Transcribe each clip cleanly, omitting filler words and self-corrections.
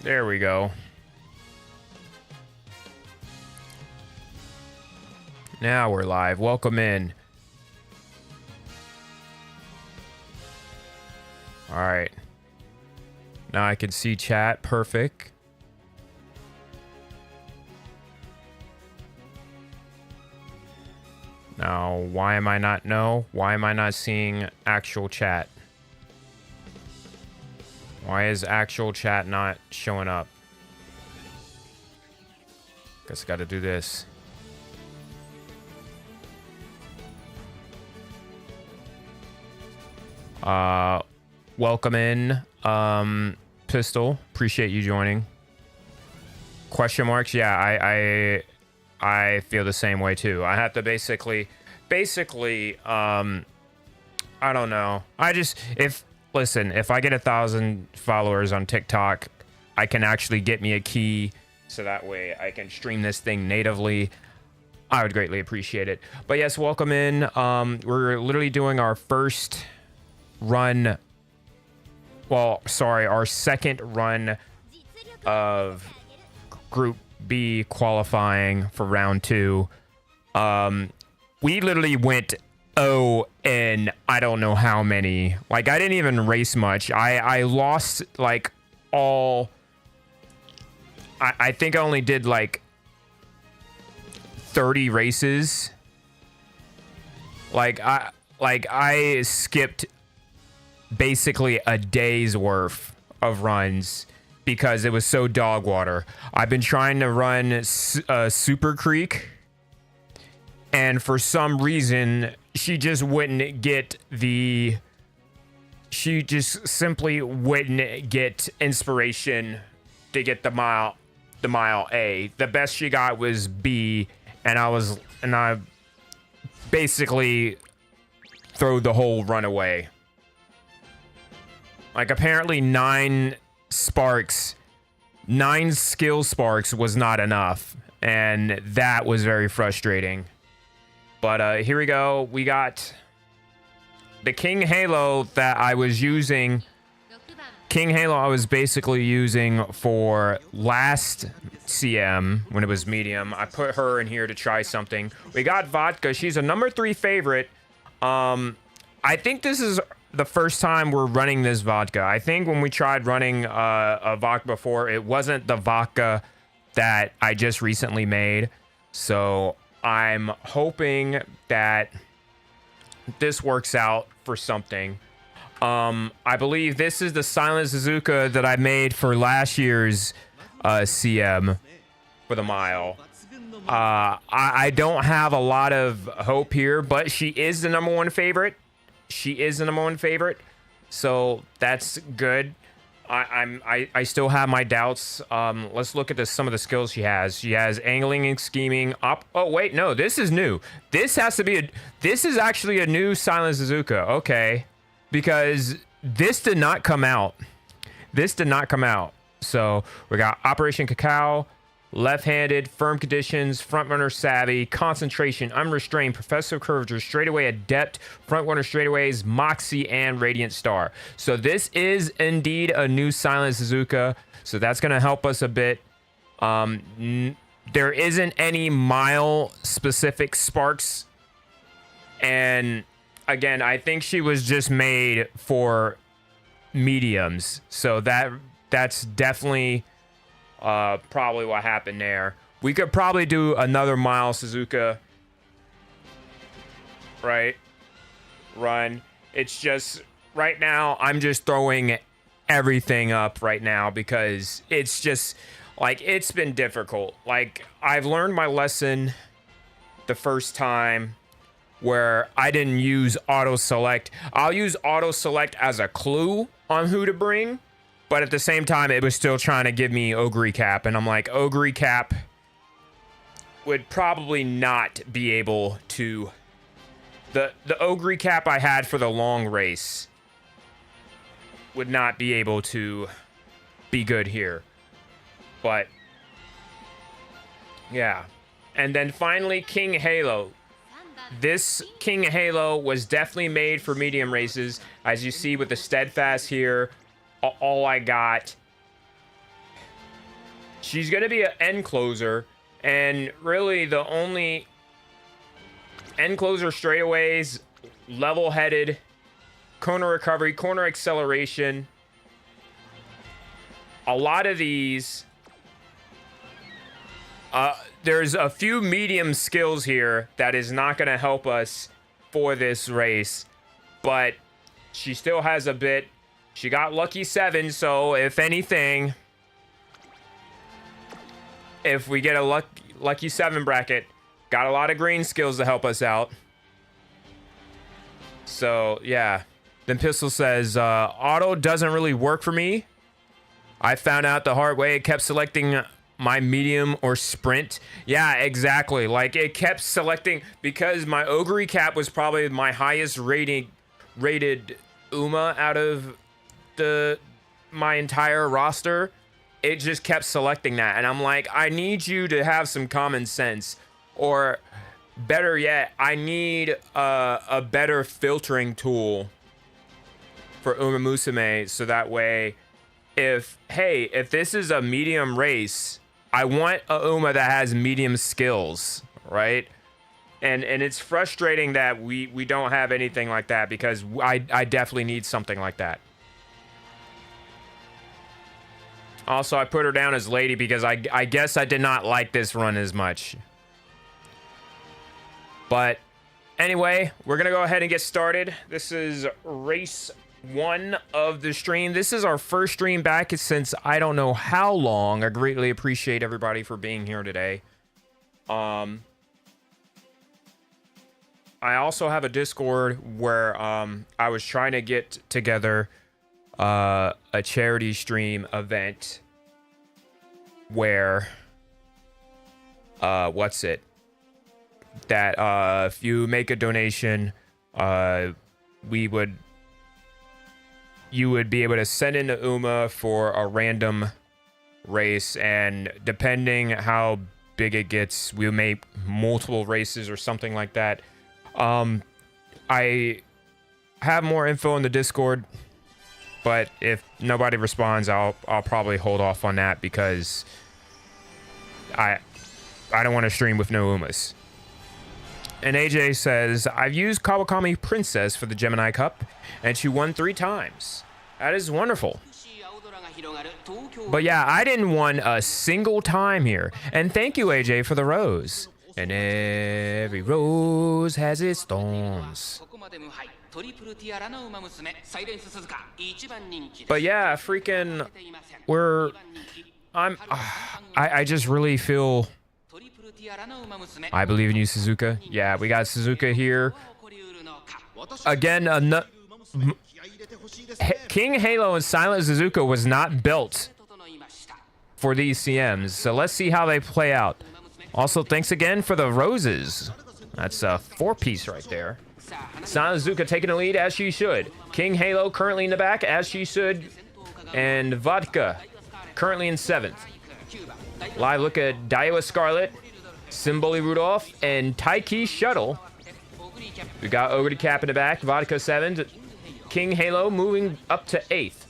There we go. Now we're live. Welcome in. All right. Now I can see chat. Perfect. Now, why am I not seeing actual chat? Why is actual chat not showing up? Guess I gotta do this. Welcome in, Pistol. Appreciate you joining. Question marks? Yeah, I feel the same way too. I have to basically, I don't know. Listen, if I get 1,000 followers on TikTok, I can actually get me a key so that way I can stream this thing natively. I would greatly appreciate it. But yes, welcome in. We're literally doing our first run. Well, sorry, our second run of Group B qualifying for round 2. We literally went and I don't know how many. Like, I didn't even race much. I lost like all. I think I only did like 30 races. Like I skipped basically a day's worth of runs because it was so dog water. I've been trying to run Super Creek, and for some reason she just wouldn't get she just simply wouldn't get inspiration to get the mile A. The best she got was B, and I basically threw the whole run away. Like, apparently 9 skill sparks was not enough, and that was very frustrating. But here we go. We got the King Halo that I was using. King Halo I was basically using for last CM when it was medium. I put her in here to try something. We got Vodka. She's a number 3 favorite. I think this is the first time we're running this vodka. I think when we tried running a vodka before, it wasn't the vodka that I just recently made. So I'm hoping that this works out for something. I believe this is the Silent Suzuka that I made for last year's CM for the mile. I don't have a lot of hope here, but she is the number 1 favorite. So that's good. I still have my doubts. Let's look at some of the skills she has. She has angling and scheming. Oh wait, no, this is new. This is actually a new Silent Suzuka. Okay, because this did not come out. So we got Operation Cacao, left-handed, firm conditions, front-runner savvy, concentration, unrestrained, professor curvature, straightaway adept, front-runner straightaways, moxie, and radiant star. So this is indeed a new Silent Suzuka. So that's going to help us a bit. There isn't any mile-specific sparks. And again, I think she was just made for mediums. So that's definitely probably what happened there. We could probably do another mile Suzuka, right? Run. It's just right now I'm just throwing everything up right now because it's just like it's been difficult. Like, I've learned my lesson the first time where I didn't use auto select. I'll use auto select as a clue on who to bring. But at the same time, it was still trying to give me Ogre Cap. And I'm like, Ogre Cap would probably not be able to... The Ogre Cap I had for the long race would not be able to be good here. But, yeah. And then finally, King Halo. This King Halo was definitely made for medium races. As you see with the Steadfast here, all I got She's going to be an end closer, and really the only end closer straightaways, level-headed, corner recovery, corner acceleration. A lot of these, there's a few medium skills here that is not going to help us for this race, but she still has a bit. She got lucky 7, so if anything, if we get a lucky 7 bracket, got a lot of green skills to help us out. So yeah, then Pistol says auto doesn't really work for me. I found out the hard way. It kept selecting my medium or sprint. Yeah, exactly. Like, it kept selecting, because my Ogre Cap was probably my highest rated Uma out of my entire roster. It just kept selecting that, and I'm like, I need you to have some common sense, or better yet, I need a better filtering tool for Uma Musume, so that way, if this is a medium race, I want a Uma that has medium skills, right? And it's frustrating that we don't have anything like that, because I definitely need something like that. Also, I put her down as Lady because I guess I did not like this run as much. But anyway, we're going to go ahead and get started. This is race 1 of the stream. This is our first stream back since I don't know how long. I greatly appreciate everybody for being here today. I also have a Discord where I was trying to get together a charity stream event where if you make a donation, you would be able to send in the Uma for a random race, and depending how big it gets, we'll make multiple races or something like that. I have more info in the Discord, but if nobody responds, I'll probably hold off on that, because I don't want to stream with no Umas. And AJ says, I've used Kawakami Princess for the Gemini Cup, and she won 3 times. That is wonderful. But yeah, I didn't win a single time here. And thank you, AJ, for the rose. And every rose has its thorns. But yeah, freaking, I just really feel, I believe in you, Suzuka. Yeah, we got Suzuka here. Again, King Halo and Silent Suzuka was not built for these CMs. So let's see how they play out. Also, thanks again for the roses. That's a 4-piece right there. Silent Suzuka taking the lead, as she should. King Halo currently in the back, as she should. And Vodka currently in 7th. Live look at Daiwa Scarlet, Symboli Rudolph, and Taiki Shuttle. We got Ogre Cap in the back, Vodka 7th. King Halo moving up to 8th.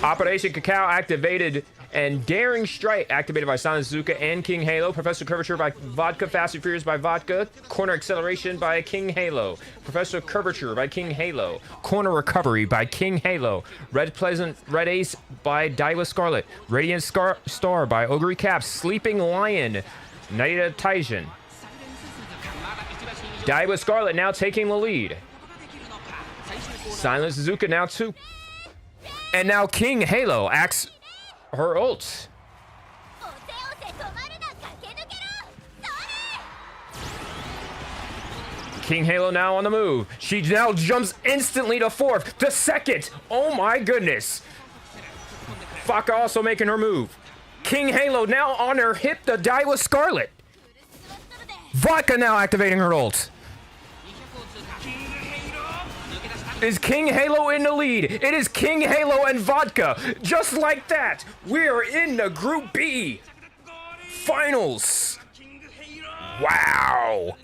Operation Cacao activated, and Daring Strike activated by Silent Suzuka and King Halo. Professor Curvature by Vodka. Fast and Furious by Vodka. Corner Acceleration by King Halo. Professor Curvature by King Halo. Corner Recovery by King Halo. Red Ace by Daiwa Scarlet. Radiant Star by Ogre Cap. Sleeping Lion, Naida Taijin. Daiwa Scarlet now taking the lead. Silent Suzuka now 2. And now King Halo acts her ult. King Halo now on the move. She now jumps instantly to 4th, to 2nd. Oh my goodness. Vodka also making her move. King Halo now on her hip, the Daiwa Scarlet. Vodka now activating her ult. Is King Halo in the lead? It is King Halo and Vodka. Just like that, we're in the Group B finals. Wow.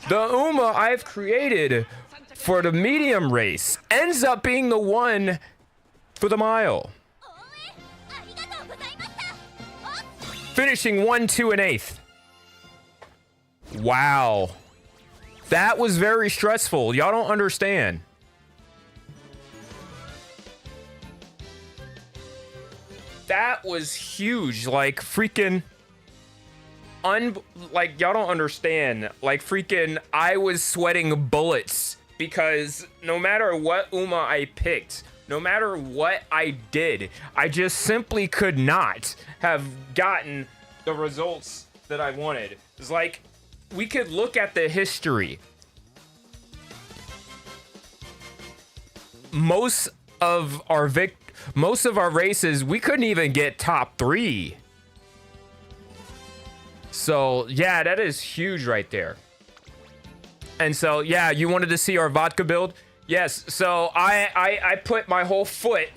The Uma I've created for the medium race ends up being the one for the mile. Finishing 1, 2, and 8th. Wow. That was very stressful. Y'all don't understand. That was huge. Like, freaking... like, y'all don't understand. Like, freaking... I was sweating bullets. Because no matter what Uma I picked... No matter what I did, I just simply could not have gotten the results that I wanted. It's like, we could look at the history. Most of our races, we couldn't even get top 3. So, yeah, that is huge right there. And so, yeah, you wanted to see our vodka build? Yes, so I put my whole foot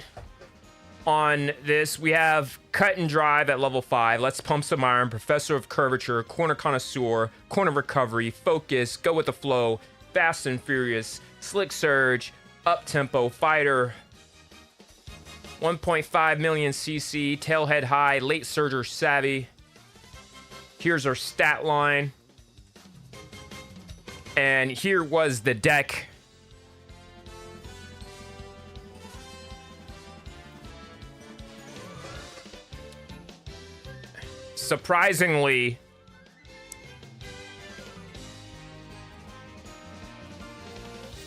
on this. We have cut and drive at level 5. Let's pump some iron. Professor of curvature, corner connoisseur, corner recovery, focus, go with the flow, fast and furious, slick surge, up tempo, fighter, 1.5 million CC, tailhead high, late surger savvy. Here's our stat line. And here was the deck. Surprisingly,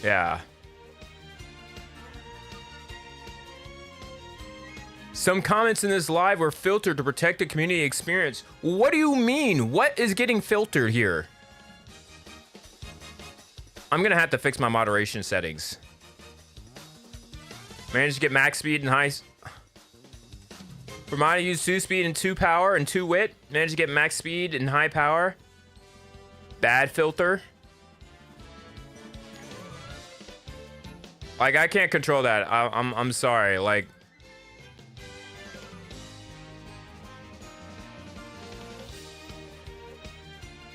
yeah. Some comments in this live were filtered to protect the community experience. What do you mean? What is getting filtered here? I'm gonna have to fix my moderation settings. Managed to get max speed and high. For mine, I use 2 speed and 2 power and 2 wit. Managed to get max speed and high power. Bad filter. Like, I can't control that. I'm sorry. Like,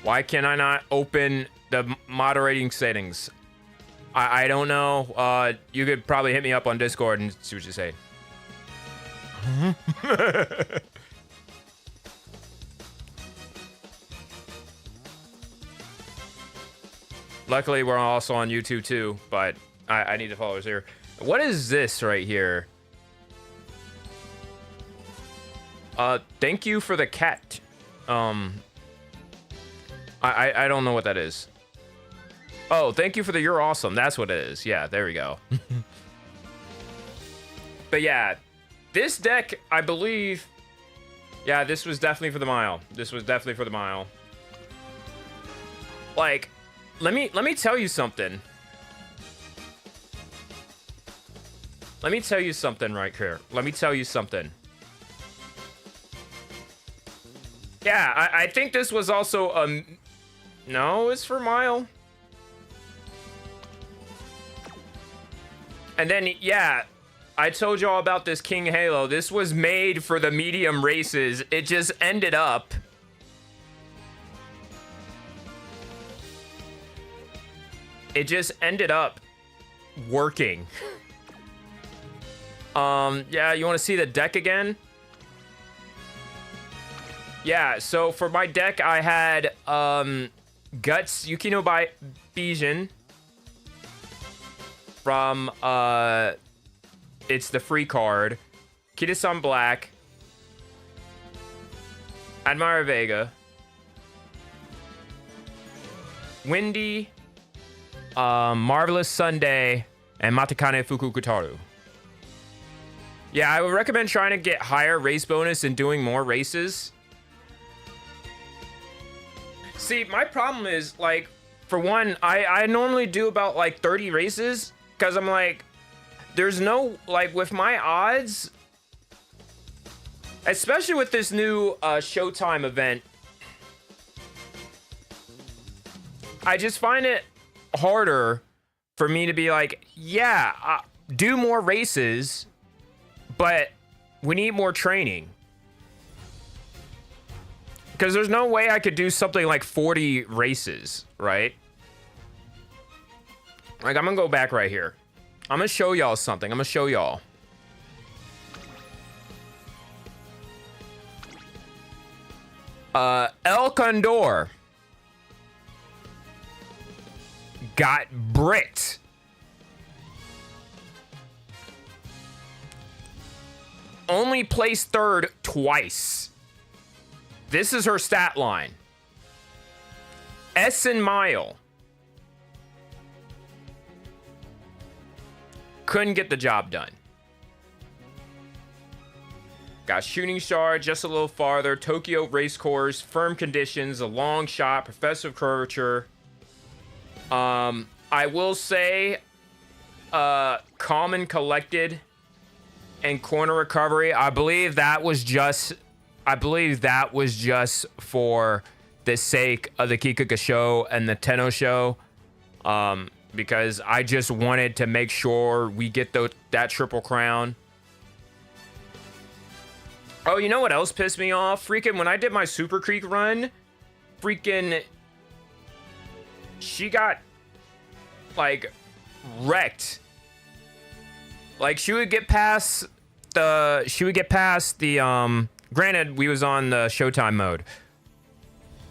why can I not open the moderating settings? I don't know. You could probably hit me up on Discord and see what you say. Luckily, we're also on YouTube too, but I need the followers here. What is this right here? Thank you for the cat. I don't know what that is. Oh, thank you for the you're awesome. That's what it is. Yeah, there we go. But yeah. This deck, I believe, yeah, this was definitely for the mile. This was definitely for the mile. Like, let me tell you something. Let me tell you something right here. Let me tell you something. Yeah, I think this was also no, it's for mile. And then, yeah. I told y'all about this King Halo. This was made for the medium races. It just ended up working. Yeah, you want to see the deck again? Yeah, so for my deck, I had Guts Yukino by Bijin from it's the free card. Kitasan Black. Admire Vega. Windy. Marvelous Sunday. And Matakane Fukukutaru. Yeah, I would recommend trying to get higher race bonus and doing more races. See, my problem is, like, for one, I normally do about, like, 30 races. Because I'm like... There's no, like, with my odds, especially with this new Showtime event, I just find it harder for me to be like, yeah, do more races, but we need more training. Because there's no way I could do something like 40 races, right? Like, I'm gonna go back right here. I'm gonna show y'all something. I'm gonna show y'all. El Condor got bricked. Only placed third twice. This is her stat line. Essen Mile couldn't get the job done. Got Shooting Star just a little farther. Tokyo Racecourse, Firm Conditions, a long shot, Professor Curvature. I will say, Calm and Collected and Corner Recovery. I believe that was just for the sake of the Kikuka show and the Tenno show. Because I just wanted to make sure we get that Triple Crown. Oh, you know what else pissed me off? Freaking, when I did my Super Creek run, freaking, she got, like, wrecked. Like, she would get past the, granted, we was on the Showtime mode.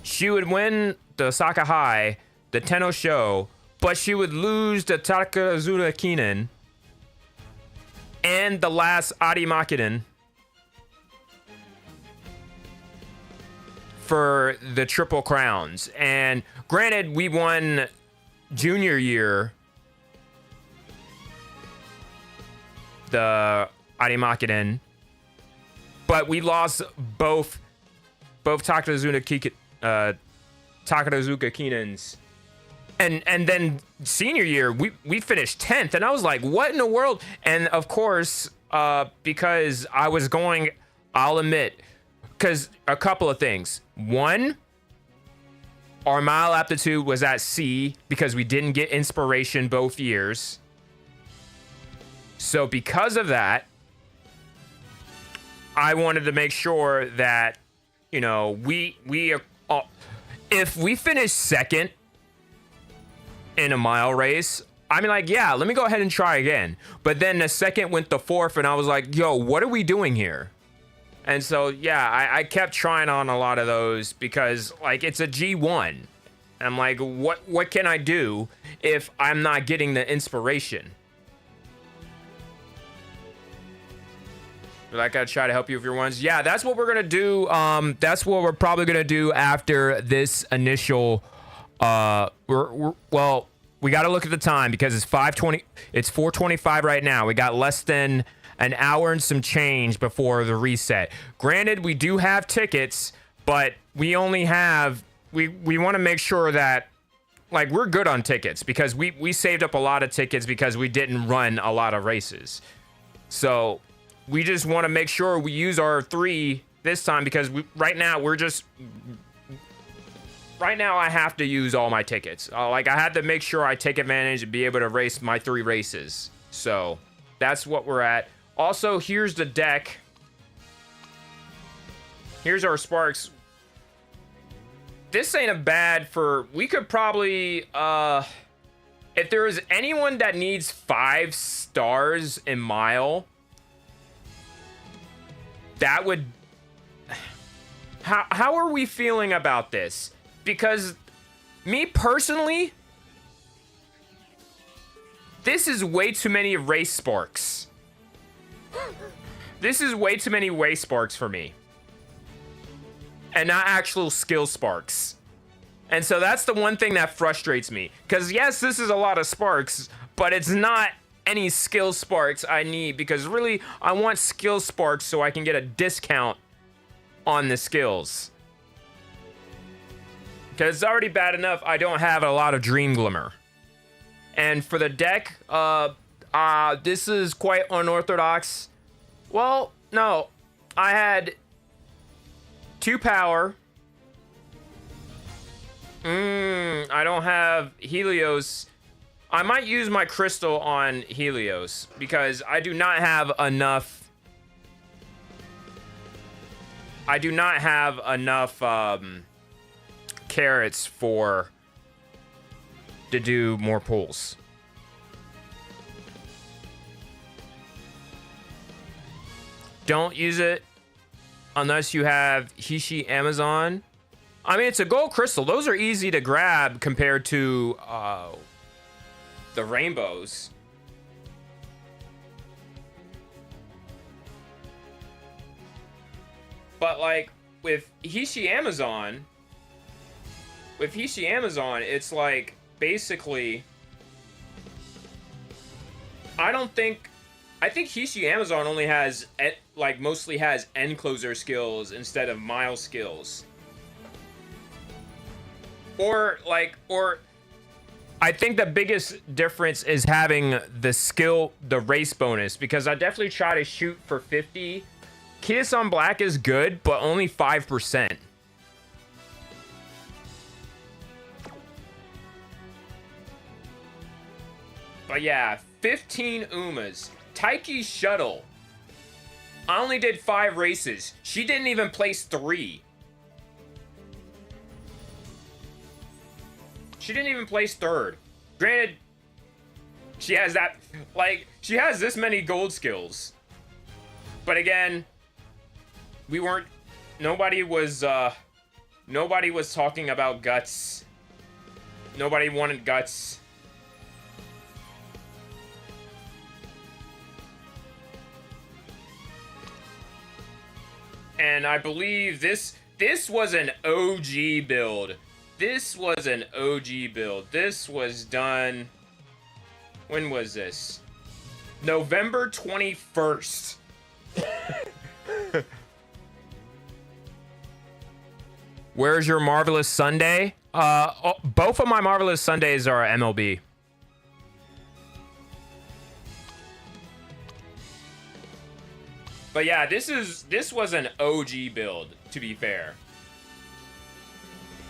She would win the Osaka High, the Tenno show, but she would lose the Takarazuna Kinen and the last Arimakinen for the Triple Crowns. And granted, we won junior year the Arimakinen, but we lost both Takazuka Kinens. And then senior year, we finished 10th, and I was like, what in the world? And of course, because I was going, I'll admit, because a couple of things. One, our mile aptitude was at C because we didn't get inspiration both years. So because of that, I wanted to make sure that, you know, if we finish second in a mile race, I mean, like, yeah, let me go ahead and try again. But then the second went to fourth, and I was like, yo, what are we doing here? And so, yeah, I kept trying on a lot of those because, like, it's a G1. And I'm like, what can I do if I'm not getting the inspiration? Like, I try to help you with your ones. Yeah, that's what we're going to do. That's what we're probably going to do after this initial... well, we got to look at the time because it's 5:20. It's 4:25 right now. We got less than an hour and some change before the reset. Granted, we do have tickets, but we only have... We want to make sure that, like, we're good on tickets because we saved up a lot of tickets because we didn't run a lot of races. So... we just want to make sure we use our 3 this time because right now I have to use all my tickets. Like, I had to make sure I take advantage and be able to race my 3 races. So that's what we're at. Also, here's the deck. Here's our Sparks. This ain't a bad for... we could probably... if there is anyone that needs 5 stars in mile... that would... How are we feeling about this? Because me personally, this is way too many race sparks. This is way too many race sparks for me. And not actual skill sparks. And so that's the one thing that frustrates me. Because yes, this is a lot of sparks, but it's not any skill sparks I need, because really I want skill sparks so I can get a discount on the skills, because it's already bad enough I don't have a lot of Dream Glimmer. And for the deck, this is quite unorthodox. Well, no, I had 2 power. I don't have Helios. I might use my crystal on Helios because I do not have enough. I do not have enough carrots to do more pulls. Don't use it unless you have Hishi Amazon. I mean, it's a gold crystal. Those are easy to grab compared to the rainbows. But like with Hishi Amazon, it's like basically, I think Hishi Amazon only has like mostly has end closer skills instead of mile skills. Or I think the biggest difference is having the race bonus, because I definitely try to shoot for 50. Kiss-On Black is good, but only 5%. But yeah, 15 Umas. Taiki's shuttle. I only did 5 races. She didn't even place 3. She didn't even place 3rd. Granted, she has that, like, she has this many gold skills. But again, nobody was talking about guts. Nobody wanted guts. And I believe this was an OG build. This was an OG build. This was done, when was this? November 21st. Where's your Marvelous Sunday? Both of my Marvelous Sundays are MLB. But yeah, this was an OG build, to be fair.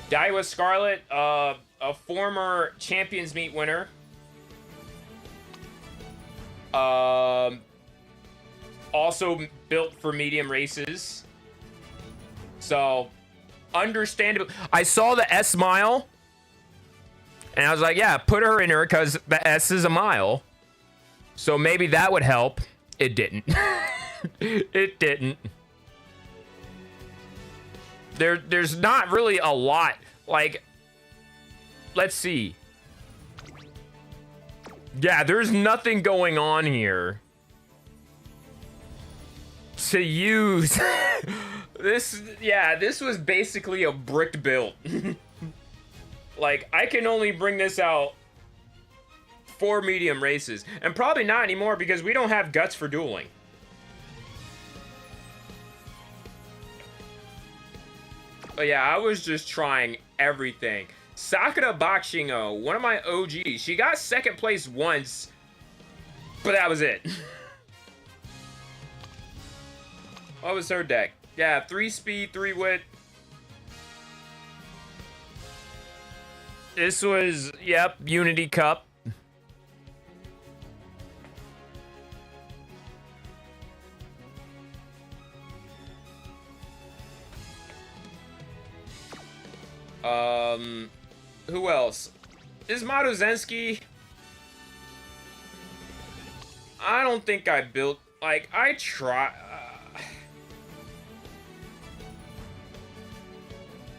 Daiwa Scarlet, a former Champions Meet winner. Also built for medium races. So, understandable. I saw the S mile, and I was like, yeah, put her in her because the S is a mile. So maybe that would help. It didn't. It didn't. There's not really a lot. Like, let's see. Yeah, there's nothing going on here to use. This was basically a bricked build. Like, I can only bring this out 4 medium races, and probably not anymore because we don't have guts for dueling. But yeah, I was just trying everything. Sakura Bakshingo, one of my OGs. She got 2nd place once, but that was it. What was her deck? Yeah, 3 speed, 3 wit. This was, yep, Unity Cup. Who else? Is Madozensky? I don't think I built, like, I try.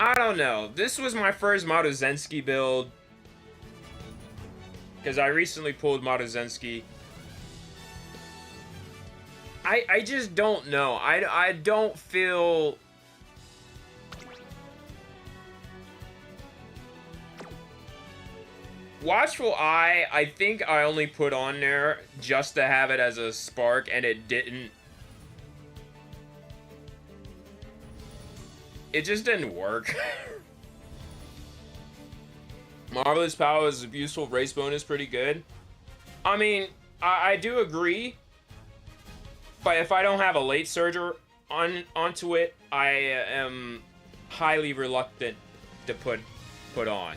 I don't know. This was my first Madozensky build, because I recently pulled Madozensky. I just don't know. I don't feel. Watchful Eye, I think I only put on there just to have it as a spark, and it didn't. It just didn't work. Marvelous Power is a useful race bonus, pretty good. I mean, I do agree, but if I don't have a late surger onto it, I am highly reluctant to put on.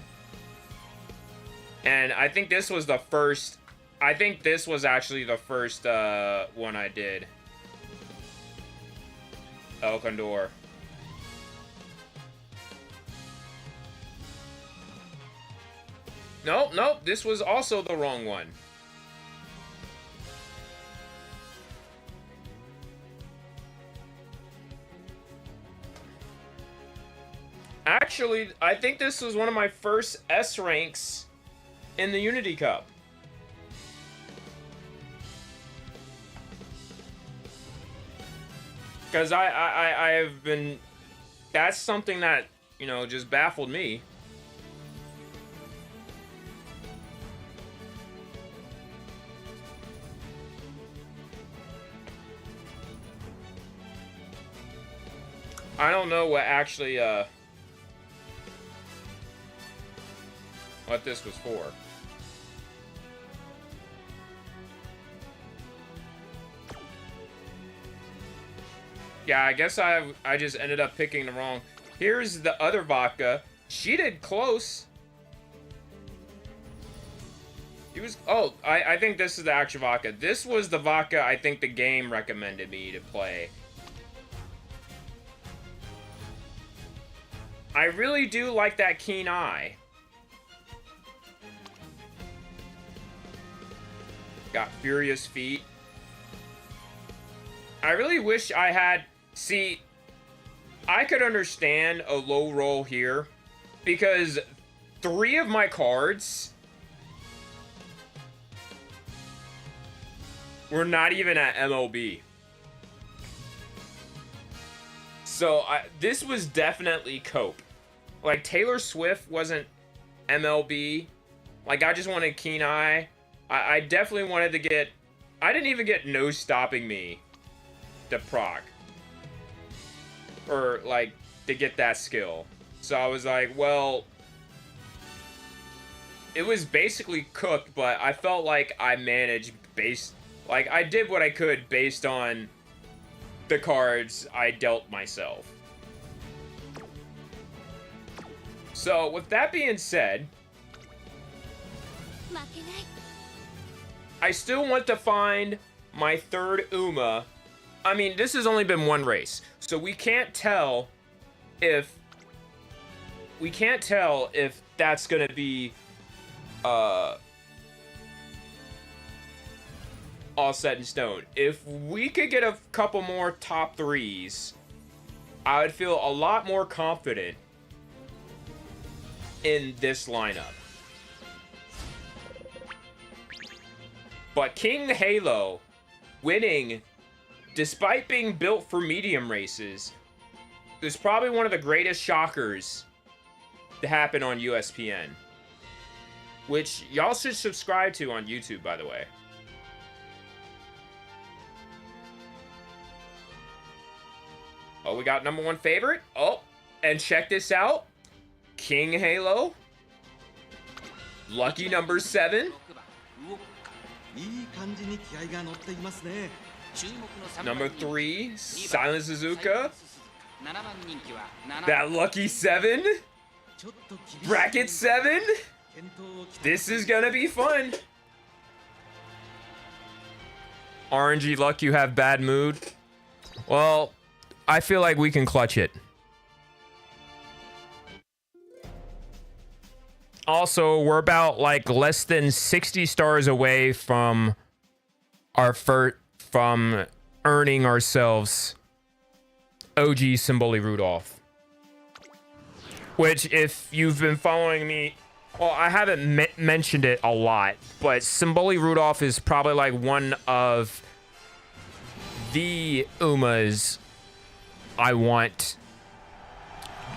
And I think this was the first. I think this was actually the first one I did. El Condor. Nope, this was also the wrong one. Actually, I think this was one of my first S ranks in the Unity Cup. Because I've been... That's something that, you know, just baffled me. I don't know what actually, what this was for. Yeah, I guess I just ended up picking the wrong. Here's the other vodka. She did close. He was... Oh, I think this is the actual vodka. This was the vodka I think the game recommended me to play. I really do like that keen eye. Got furious feet. I really wish I had... See, I could understand a low roll here because 3 of my cards were not even at MLB. So this was definitely cope. Like, Taylor Swift wasn't MLB. Like, I just wanted keen eye. I definitely wanted to get... I didn't even get no stopping me to proc. Or, like, to get that skill. So I was like, well... It was basically cooked, but I felt like I managed based... Like, I did what I could based on the cards I dealt myself. So, with that being said... I still want to find my 3rd Uma. I mean, this has only been 1 race, so we can't tell if that's gonna be all set in stone. If we could get a couple more top 3s, I would feel a lot more confident in this lineup. But King Halo winning, despite being built for medium races, is probably one of the greatest shockers to happen on USPN. Which y'all should subscribe to on YouTube, by the way. Oh, we got #1 favorite. Oh, and check this out. King Halo. Lucky number 7. Number 3, Silent Suzuka. That lucky 7. Bracket 7. This is gonna be fun. RNG luck, you have bad mood. Well, I feel like we can clutch it. Also, we're about like less than 60 stars away from from earning ourselves OG Symboli Rudolph. Which, if you've been following me, well, I haven't mentioned it a lot, but Symboli Rudolph is probably like one of the Umas I want.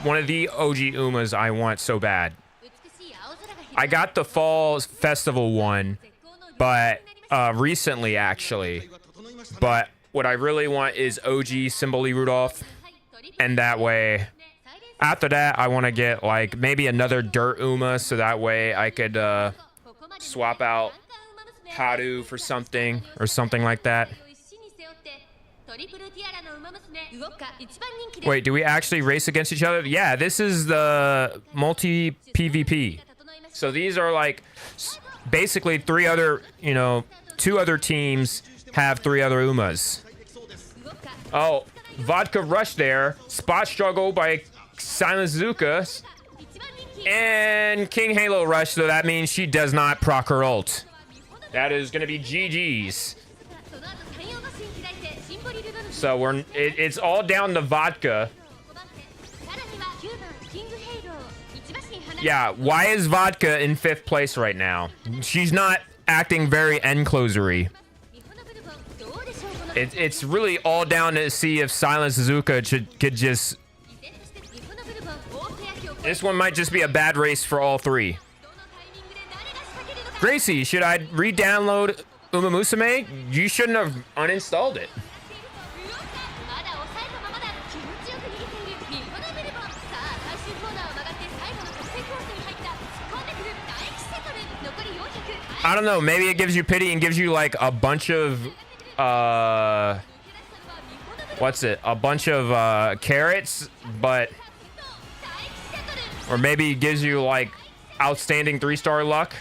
One of the OG Umas I want so bad. I got the Fall Festival one, but recently actually. But what I really want is OG Symboli Rudolph, and that way, after that, I want to get like maybe another Dirt Uma, so that way I could swap out Haru for something or something like that. Wait, do we actually race against each other? Yeah, this is the multi PvP. So these are like basically 3 other, you know, 2 other teams have 3 other Umas. Oh, Vodka Rush there. Spot struggle by Silent Suzuka. And King Halo Rush, so that means she does not proc her ult. That is going to be GG's. So it's all down to Vodka. Yeah, why is Vodka in 5th place right now? She's not acting very end closery. It's really all down to see if Silent Suzuka could just... This one might just be a bad race for all three. Gracie, should I re-download Uma Musume? You shouldn't have uninstalled it. I don't know, maybe it gives you pity and gives you like a bunch of what's it? A bunch of carrots, but or maybe it gives you like outstanding 3-star luck.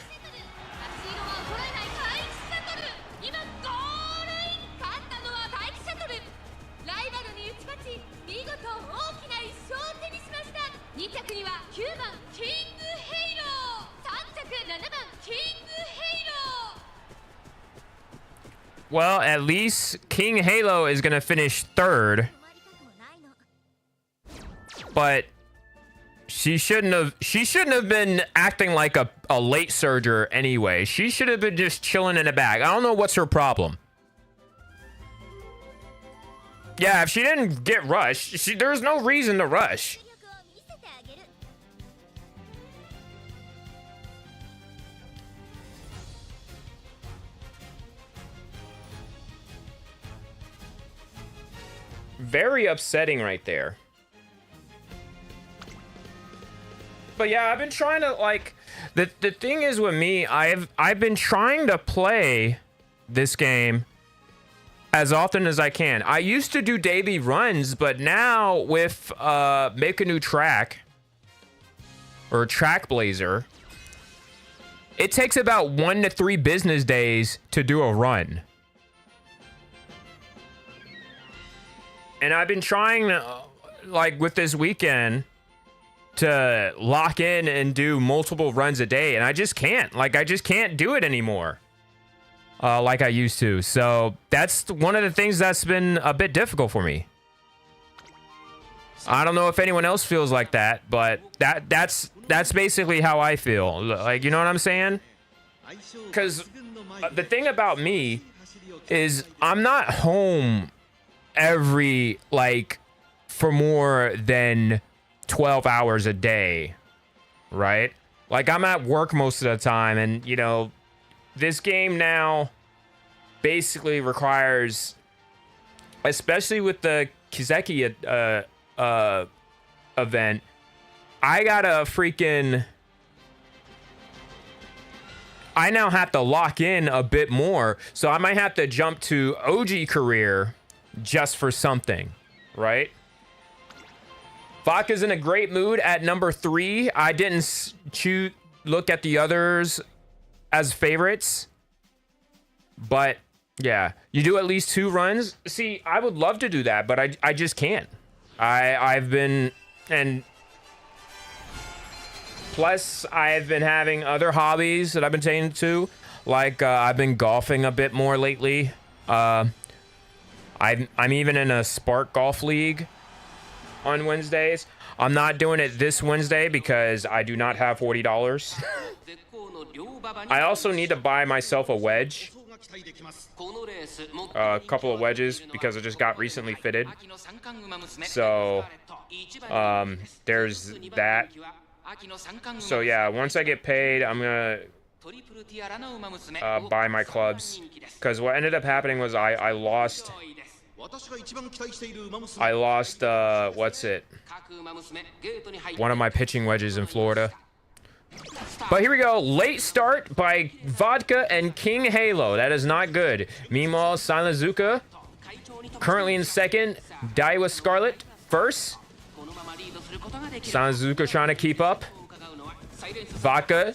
Well, at least King Halo is going to finish 3rd. But she shouldn't have been acting like a late surger anyway. She should have been just chilling in the back. I don't know what's her problem. Yeah, if she didn't get rushed, there's no reason to rush. Very upsetting right there. But yeah, I've been trying to like the thing is with me, I've been trying to play this game as often as I can. I used to do daily runs, but now with Make a New Track or Track Blazer, it takes about 1 to 3 business days to do a run. And I've been trying to, like with this weekend, to lock in and do multiple runs a day. And I just can't. Like, I just can't do it anymore like I used to. So that's one of the things that's been a bit difficult for me. I don't know if anyone else feels like that, but that's basically how I feel. Like, you know what I'm saying? Because the thing about me is I'm not home every, like, for more than 12 hours a day, right? Like, I'm at work most of the time, and, you know, this game now basically requires, especially with the Kiseki event, I now have to lock in a bit more, so I might have to jump to OG career just for something, right? Vodka's in a great mood at number 3. I didn't look at the others as favorites, but yeah, you do at least 2 runs. See, I would love to do that, but I just can't. I've been, and plus I've been having other hobbies that I've been taking to, like I've been golfing a bit more lately. I'm even in a Spark Golf League on Wednesdays. I'm not doing it this Wednesday because I do not have $40. I also need to buy myself a wedge. A couple of wedges because I just got recently fitted. So, there's that. So yeah, once I get paid, I'm gonna buy my clubs. Because what ended up happening was I lost, what's it? One of my pitching wedges in Florida. But here we go. Late start by Vodka and King Halo. That is not good. Meanwhile, Silent Zuka currently in second. Daiwa Scarlet first. Silent Zuka trying to keep up. Vodka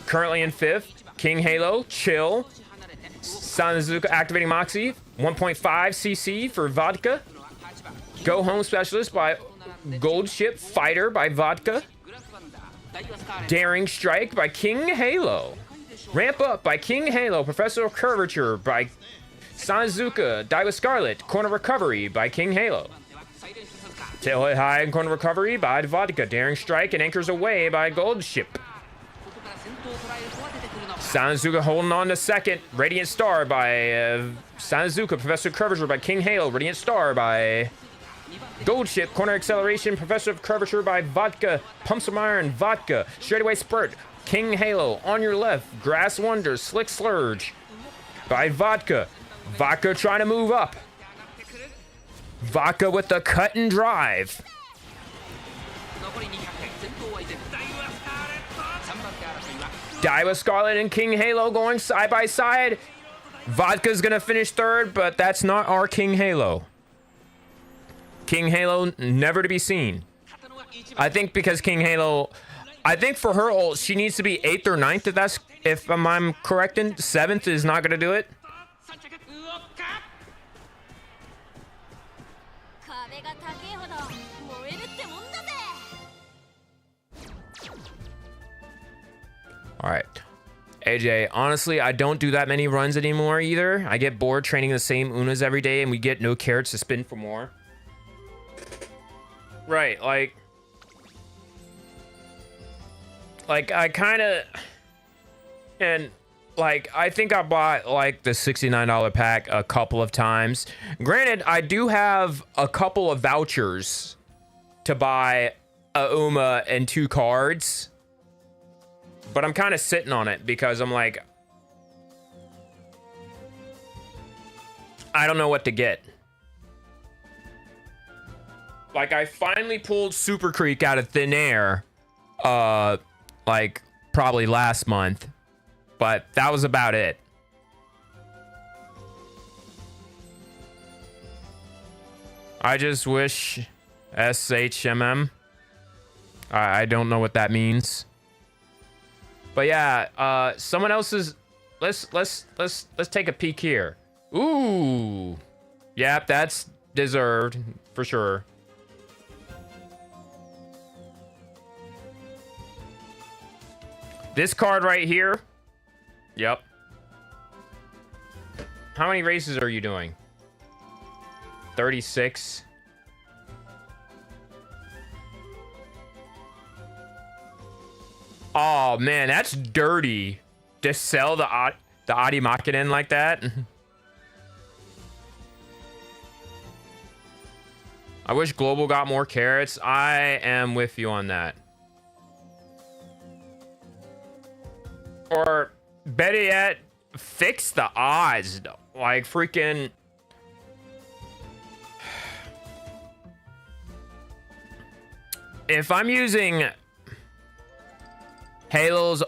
currently in 5th. King Halo, chill. Silent Zuka activating Moxie. 1.5 CC for Vodka. Go Home Specialist by Gold Ship Fighter by Vodka. Daring Strike by King Halo. Ramp Up by King Halo. Professor Curvature by Silent Zuka. Daiwa Scarlet. Corner Recovery by King Halo. Tail hit high in corner recovery by Vodka. Daring strike and anchors away by Gold Ship. Sanazuka holding on to second. Radiant Star by Sanazuka. Professor Curvature by King Halo. Radiant Star by Gold Ship. Corner acceleration. Professor of Curvature by Vodka. Pumps of Iron. Vodka. Straightaway spurt. King Halo on your left. Grass Wonder. Slick Slurge by Vodka. Vodka trying to move up. Vodka with the cut and drive. Daiwa Scarlet and King Halo going side by side. Vodka's gonna finish third, but that's not our King Halo. King Halo never to be seen. I think because King Halo, I think for her ult, she needs to be 8th or 9th if I'm correct. 7th is not gonna do it. All right, AJ, honestly, I don't do that many runs anymore either. I get bored training the same Unas every day and we get no carrots to spin for more. Right, like I kind of, and like, I think I bought like the $69 pack a couple of times. Granted, I do have a couple of vouchers to buy a Uma and 2 cards. But I'm kind of sitting on it because I'm like, I don't know what to get. Like, I finally pulled Super Creek out of thin air, like probably last month, but that was about it. I just wish SHMM. I don't know what that means. But yeah, someone else's. Let's take a peek here. Ooh, yep, that's deserved for sure. This card right here. Yep. How many races are you doing? 36. Oh man, that's dirty to sell the Adi Makinen like that. I wish Global got more carrots. I am with you on that. Or better yet, fix the odds. Like freaking. If I'm using Halo's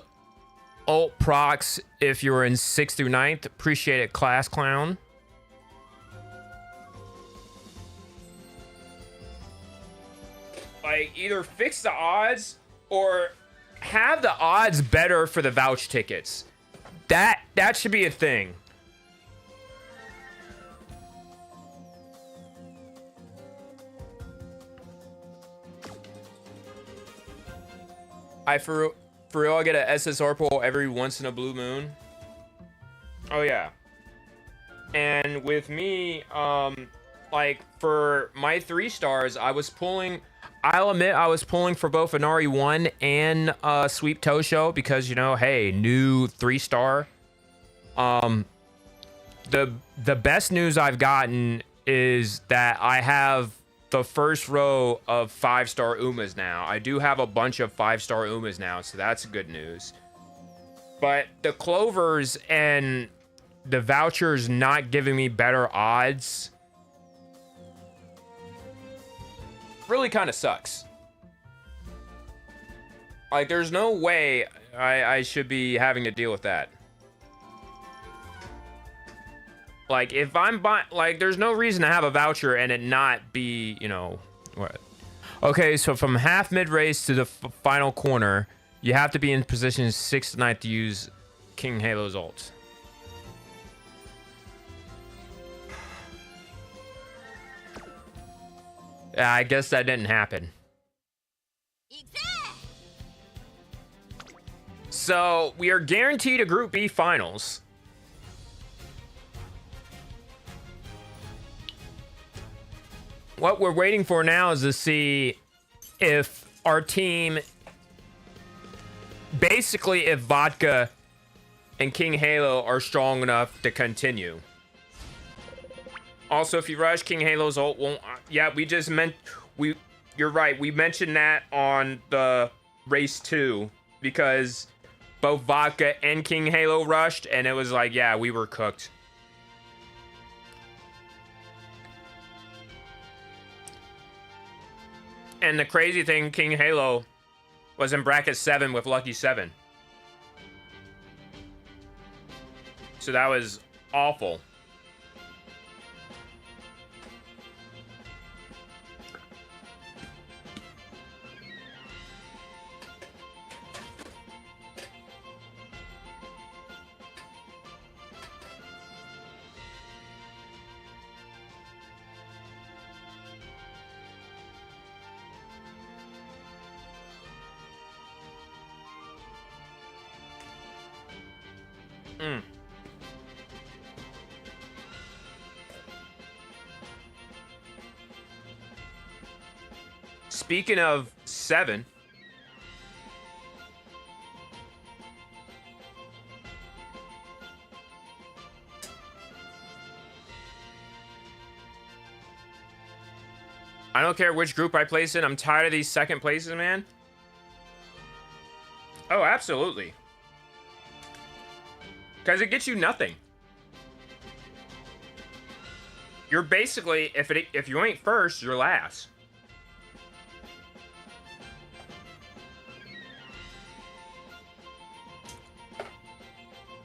ult procs, if you were in 6th through 9th, appreciate it, Class Clown. Like, either fix the odds or have the odds better for the vouch tickets. That should be a thing. For real, I get a SSR pull every once in a blue moon. Oh yeah. And with me, like for my 3 stars, I was pulling. I'll admit I was pulling for both Inari 1 and Sweep Tosho because, you know, hey, new 3-star. The best news I've gotten is that I have the first row of 5-star Umas now. I do have a bunch of 5-star Umas now, so that's good news. But the Clovers and the vouchers not giving me better odds really kind of sucks. Like, there's no way I should be having to deal with that. Like, if I'm buying, like, there's no reason to have a voucher and it not be, you know, what? Okay, so from half mid race to the final corner, you have to be in position 6th to 9th to use King Halo's ult. I guess that didn't happen. So we are guaranteed a Group B finals. what we're waiting for now is to see if our team, basically if Vodka and King Halo are strong enough to continue. Also, if you rush, King Halo's ult won't. Yeah, we just meant you're right. We mentioned that on the race 2 because both Vodka and King Halo rushed, and it was like, yeah, we were cooked. And the crazy thing, King Halo was in bracket 7 with Lucky 7. So that was awful. Speaking of 7, I don't care which group I place in. I'm tired of these second places, man. Oh, absolutely. Because it gets you nothing. You're basically, if you ain't first, you're last.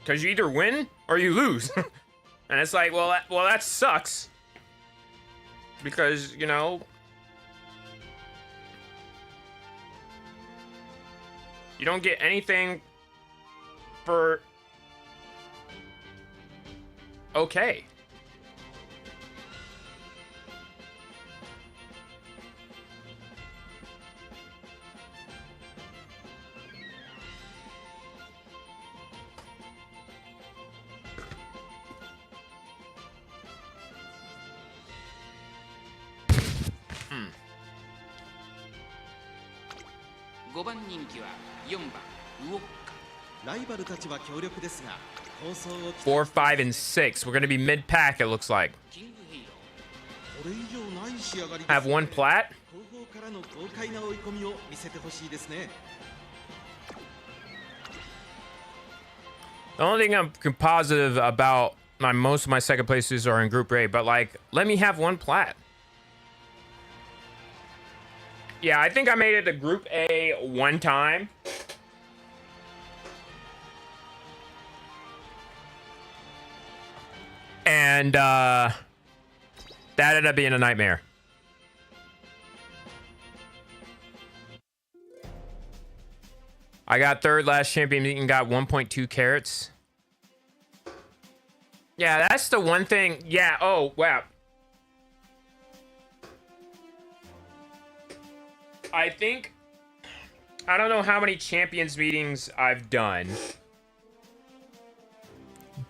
Because you either win or you lose. And it's like, well, that sucks. Because, you know, you don't get anything for okay. Four, 5, and 6. We're gonna be mid-pack, it looks like. Have one plat. The only thing I'm positive about most of my second places are in Group A, but like, let me have one plat. Yeah, I think I made it to Group A one time. And that ended up being a nightmare. I got third last champion meeting, got 1.2 carats. Yeah, that's the one thing. Yeah, oh, wow. I think, I don't know how many champions meetings I've done,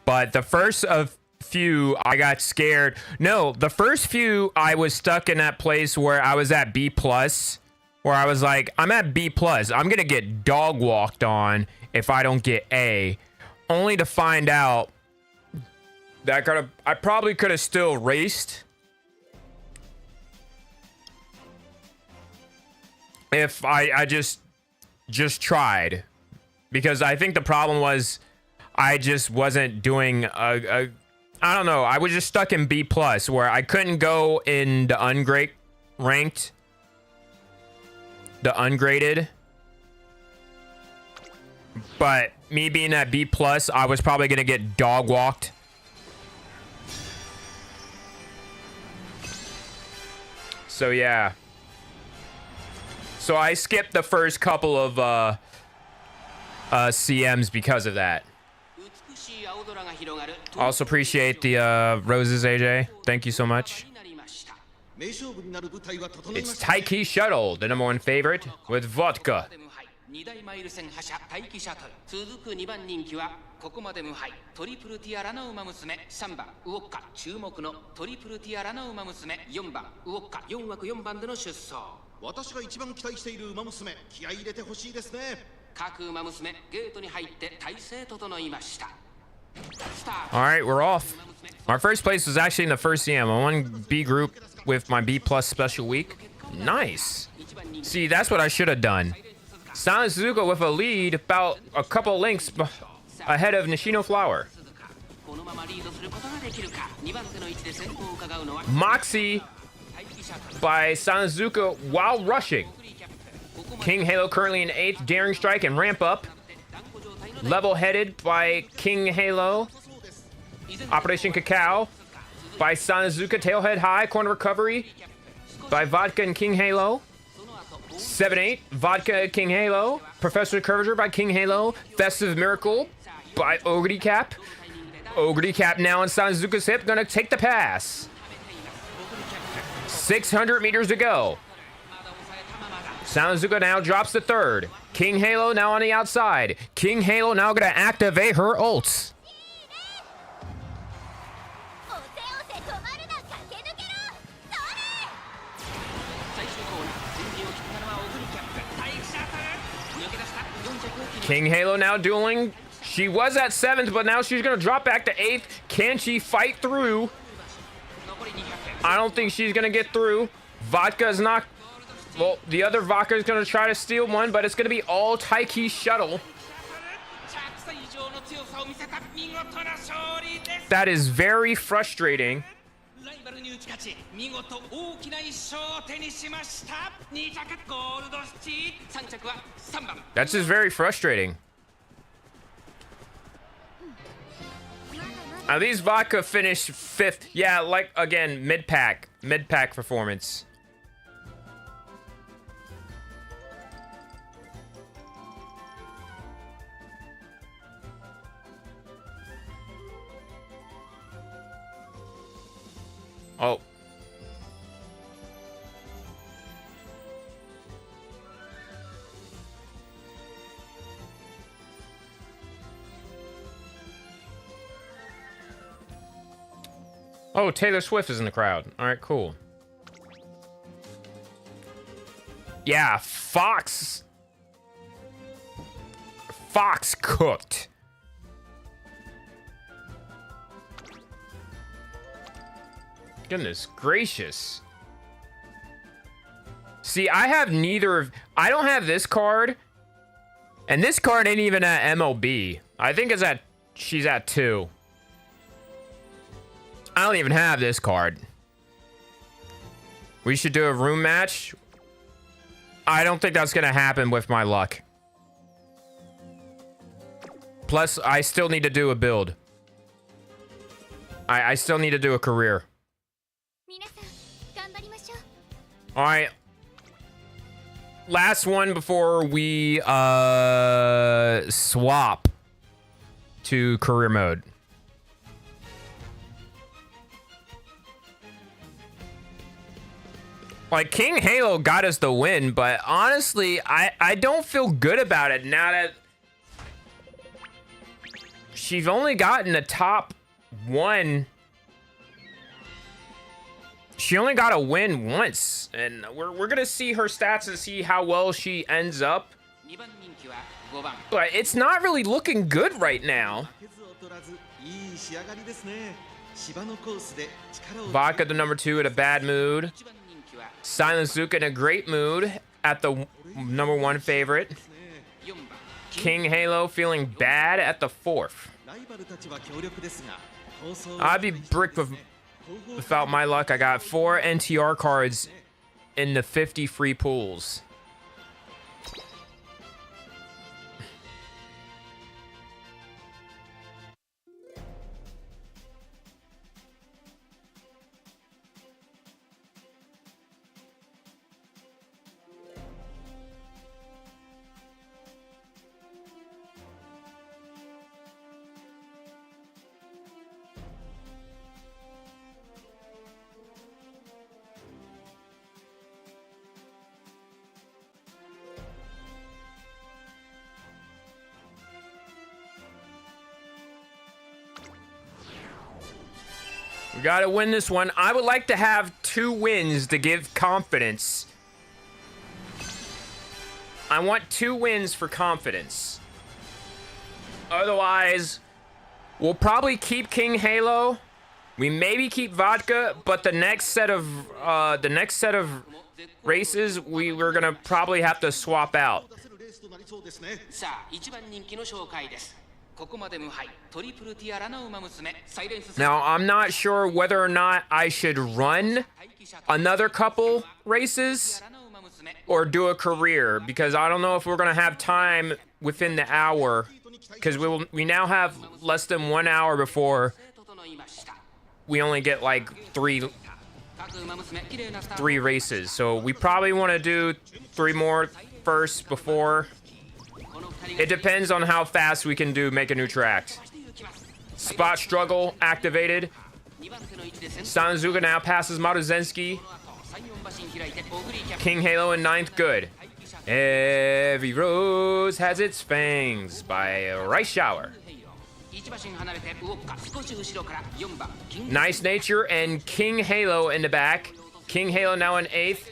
but the first of few I got scared. No, the first few I was stuck in that place where I was at B+, where I was like, I'm at B+, I'm gonna get dog walked on if I don't get A, only to find out that I probably could have still raced if I just tried, because I think the problem was I just wasn't doing I don't know, I was just stuck in B+ where I couldn't go in the ungraded, but me being at B+, I was probably gonna get dog walked. So yeah. So I skipped the first couple of CMs because of that. Also appreciate the roses, AJ. Thank you so much. It's Taiki Shuttle, the #1 favorite, with Vodka. 2大マイル戦覇者待機シャトル続く2番人気はここまで無敗トリプルティアラの馬娘3番ウォッカ注目のトリプルティアラの馬娘4番ウォッカ4枠4番での出走私が一番期待している馬娘気合い入れてほしいですね各馬娘ゲートに入って体勢整いました All right, we're off. Our first place was actually in the first CM. I won B group with my B plus special week. Nice. See, that's what I should have done. Silent Suzuka with a lead about a couple lengths ahead of Nishino Flower. Moxie by Silent Suzuka while rushing. King Halo currently in 8th, Daring Strike and Ramp Up. Level-headed by King Halo. Operation Cacao by Sanazuka. Tailhead High. Corner Recovery by Vodka and King Halo. 7-8. Vodka King Halo. Professor Curvature by King Halo. Festive Miracle by Ogre Cap. Ogre Cap now on Sanazuka's hip. Gonna take the pass. 600 meters to go. Sanazuka now drops the third. King Halo now on the outside. King Halo now going to activate her ults. King Halo now dueling. She was at 7th, but now she's going to drop back to 8th. Can she fight through? I don't think she's going to get through. Vodka's not... Well, the other Vodka is going to try to steal one, but it's going to be all Taiki Shuttle. That is very frustrating. That's just very frustrating. Now, these Vodka finished 5th. Yeah, like, again, mid-pack performance. Oh. Oh, Taylor Swift is in the crowd. All right, cool. Yeah, Fox cooked. Goodness gracious. See, I have neither of... I don't have this card. And this card ain't even at MLB. I think it's at... She's at 2. I don't even have this card. We should do a room match. I don't think that's going to happen with my luck. Plus, I still need to do a build. I still need to do a career. All right. Last one before we swap to career mode. Like, King Halo got us the win, but honestly, I don't feel good about it now that she's only gotten the top 1. She only got a win once, and we're gonna see her stats and see how well she ends up. But it's not really looking good right now. Vodka, the number 2, in a bad mood. Silent Zuka in a great mood at the number 1 favorite. King Halo feeling bad at the 4th. I'd be bricked without my luck. I got 4 NTR cards in the 50 free pools. We gotta win this one. I would like to have 2 wins to give confidence. I want 2 wins for confidence. Otherwise, we'll probably keep King Halo. We maybe keep Vodka, but the next set of races, we're gonna probably have to swap out. 出せるレースとなりそうですね。さあ1番人気の紹介です。ここまで無敗トリプルティアラの馬娘サイレンス。 Now, I'm not sure whether or not I should run another couple races or do a career, because I don't know if we're gonna have time within the hour, because we now have less than 1 hour before we only get like three races. So we probably want to do 3 more first before. It depends on how fast we can make a new track. Spot struggle activated. Sanazuka now passes Maruzensky. King Halo in 9th, good. Every rose has its fangs by Rice Shower. Nice Nature and King Halo in the back. King Halo now in 8th.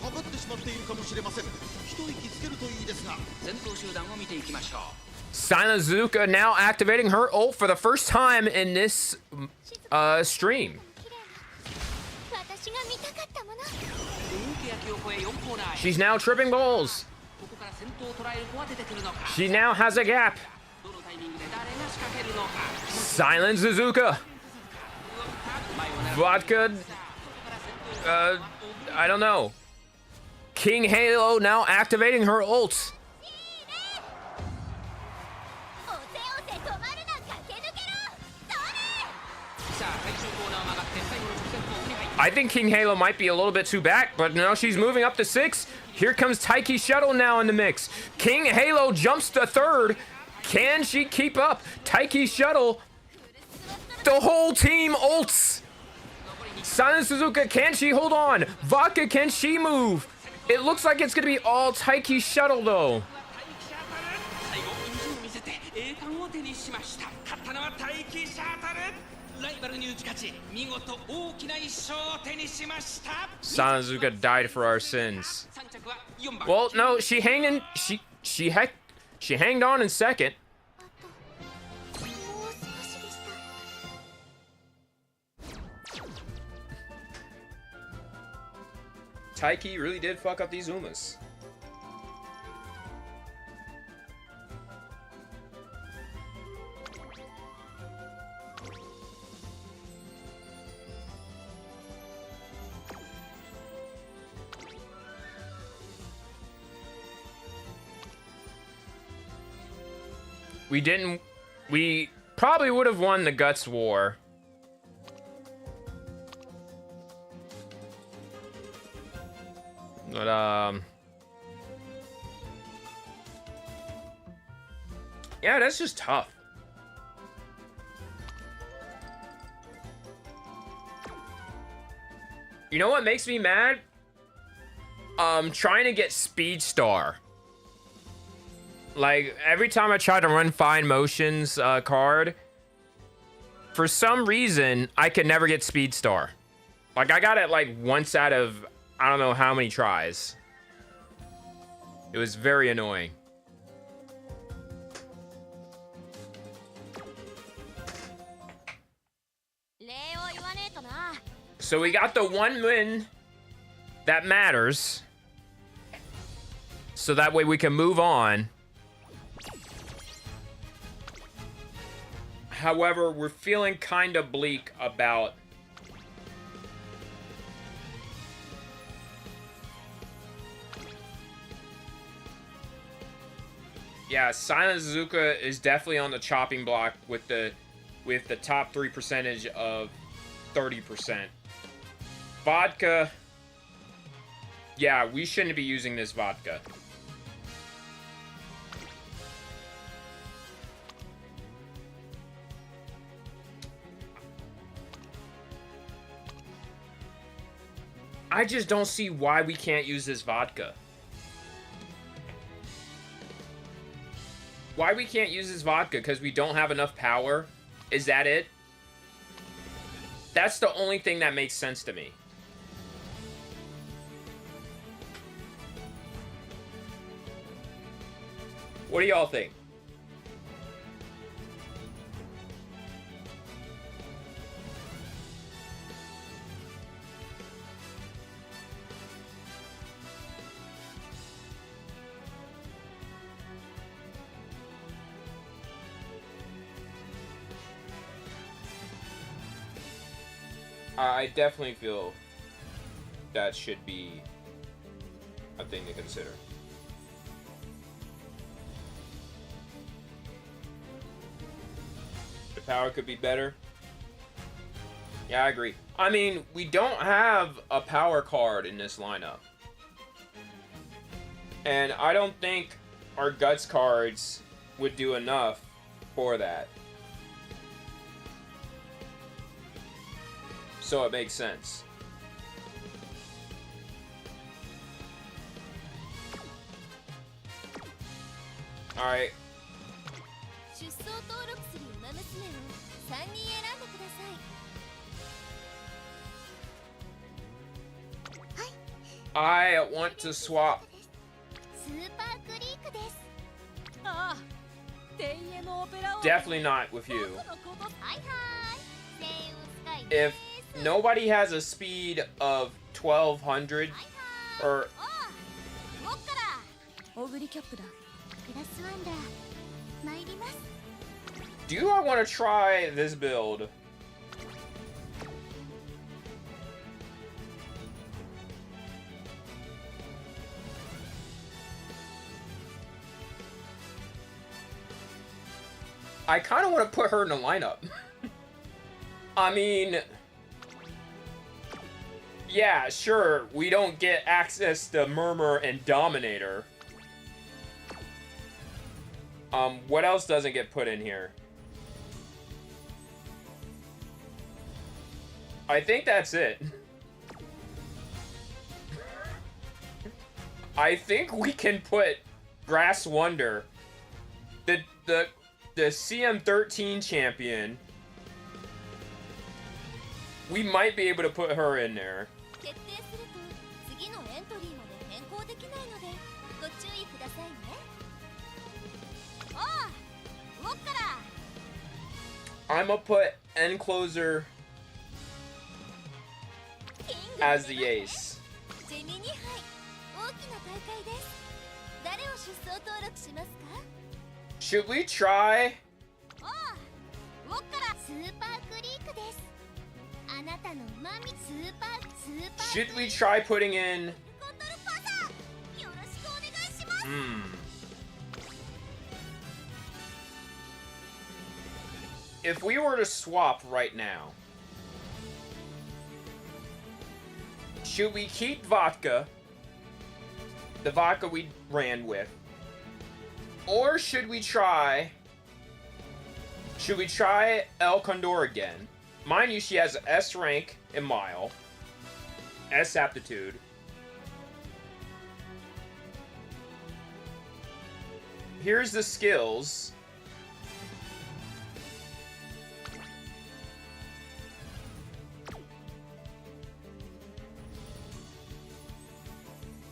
かかってしまっているかもしれません。一息つけるといいですが。 先頭集団を見ていきましょう。 Sanazuka now activating her ult for the first time in this stream. She's now tripping balls. She now has a gap. Silent Suzuka. Vodka. I don't know. King Halo now activating her ult. I think King Halo might be a little bit too back, but no, she's moving up to 6. Here comes Taiki Shuttle now in the mix. King Halo jumps to 3rd. Can she keep up? Taiki Shuttle. The whole team ults. Silent Suzuka, can she hold on? Vodka, can she move? It looks like it's going to be all Taiki Shuttle, though. Sanazuka died for our sins. Well, no, she hanged on in 2nd. Taiki really did fuck up these Umas. We probably would have won the Guts War. But, yeah, that's just tough. You know what makes me mad? Trying to get Speed Star. Like, every time I try to run Fine Motions card, for some reason, I can never get Speed Star. Like, I got it, like, once out of, I don't know how many tries. It was very annoying. So we got the 1 win that matters. So that way we can move on. However, we're feeling kind of bleak about yeah, Silent Suzuka is definitely on the chopping block with the top 3 percentage of 30%. Vodka. Yeah, we shouldn't be using this vodka. I just don't see why we can't use this vodka. Why we can't use this vodka? Because we don't have enough power? Is that it? That's the only thing that makes sense to me. What do y'all think? I definitely feel that should be a thing to consider. The power could be better. Yeah, I agree. I mean, we don't have a power card in this lineup. And I don't think our Guts cards would do enough for that. So it makes sense. Alright. I want to swap. Definitely not with you. If nobody has a speed of 1200 or do I want to try this build? I kind of want to put her in the lineup. I mean, yeah, sure, we don't get access to Murmur and Dominator. What else doesn't get put in here? I think that's it. I think we can put Grass Wonder, the CM13 champion. We might be able to put her in there. I'm gonna put Encloser as the ace. Should we try? Should we try putting in? If we were to swap right now, should we keep Vodka, the vodka we ran with, or should we try El Condor again? Mind you, she has S rank in Mile, S aptitude. Here's the skills.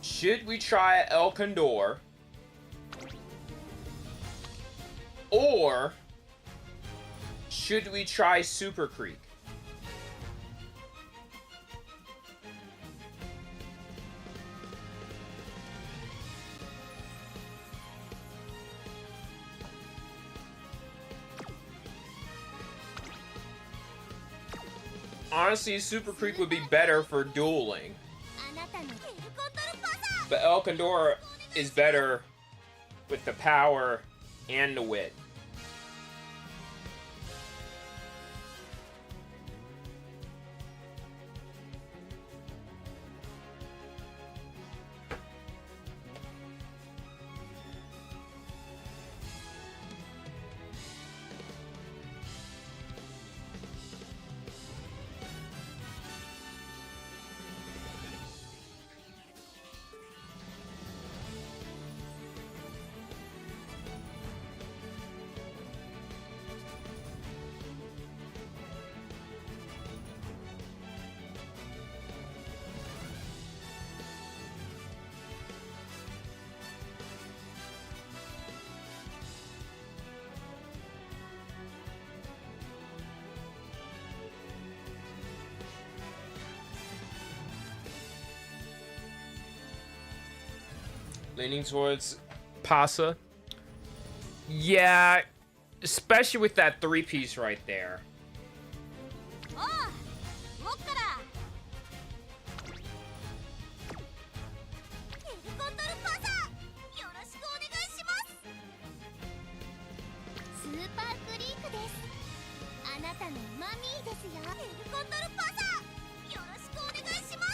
Should we try El Condor? Or should we try Super Creek? Honestly, Super Creek would be better for dueling. But El Condor is better with the power and the wit. Leaning towards Pasa. Yeah, especially with that three-piece right there.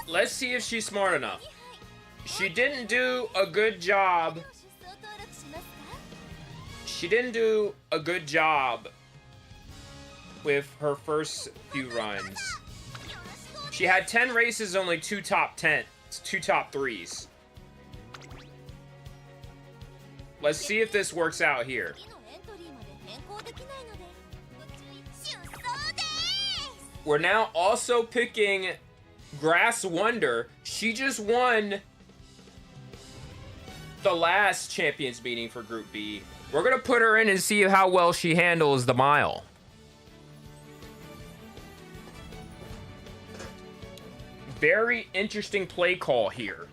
Let's see if she's smart enough. She didn't do a good job. She didn't do a good job with her first few runs. She had 10 races, only 2 top 10s, 2 top 3s. Let's see if this works out here. We're now also picking Grass Wonder. She just won the last champions meeting for Group B. We're gonna put her in and see how well she handles the mile. Very interesting play call here.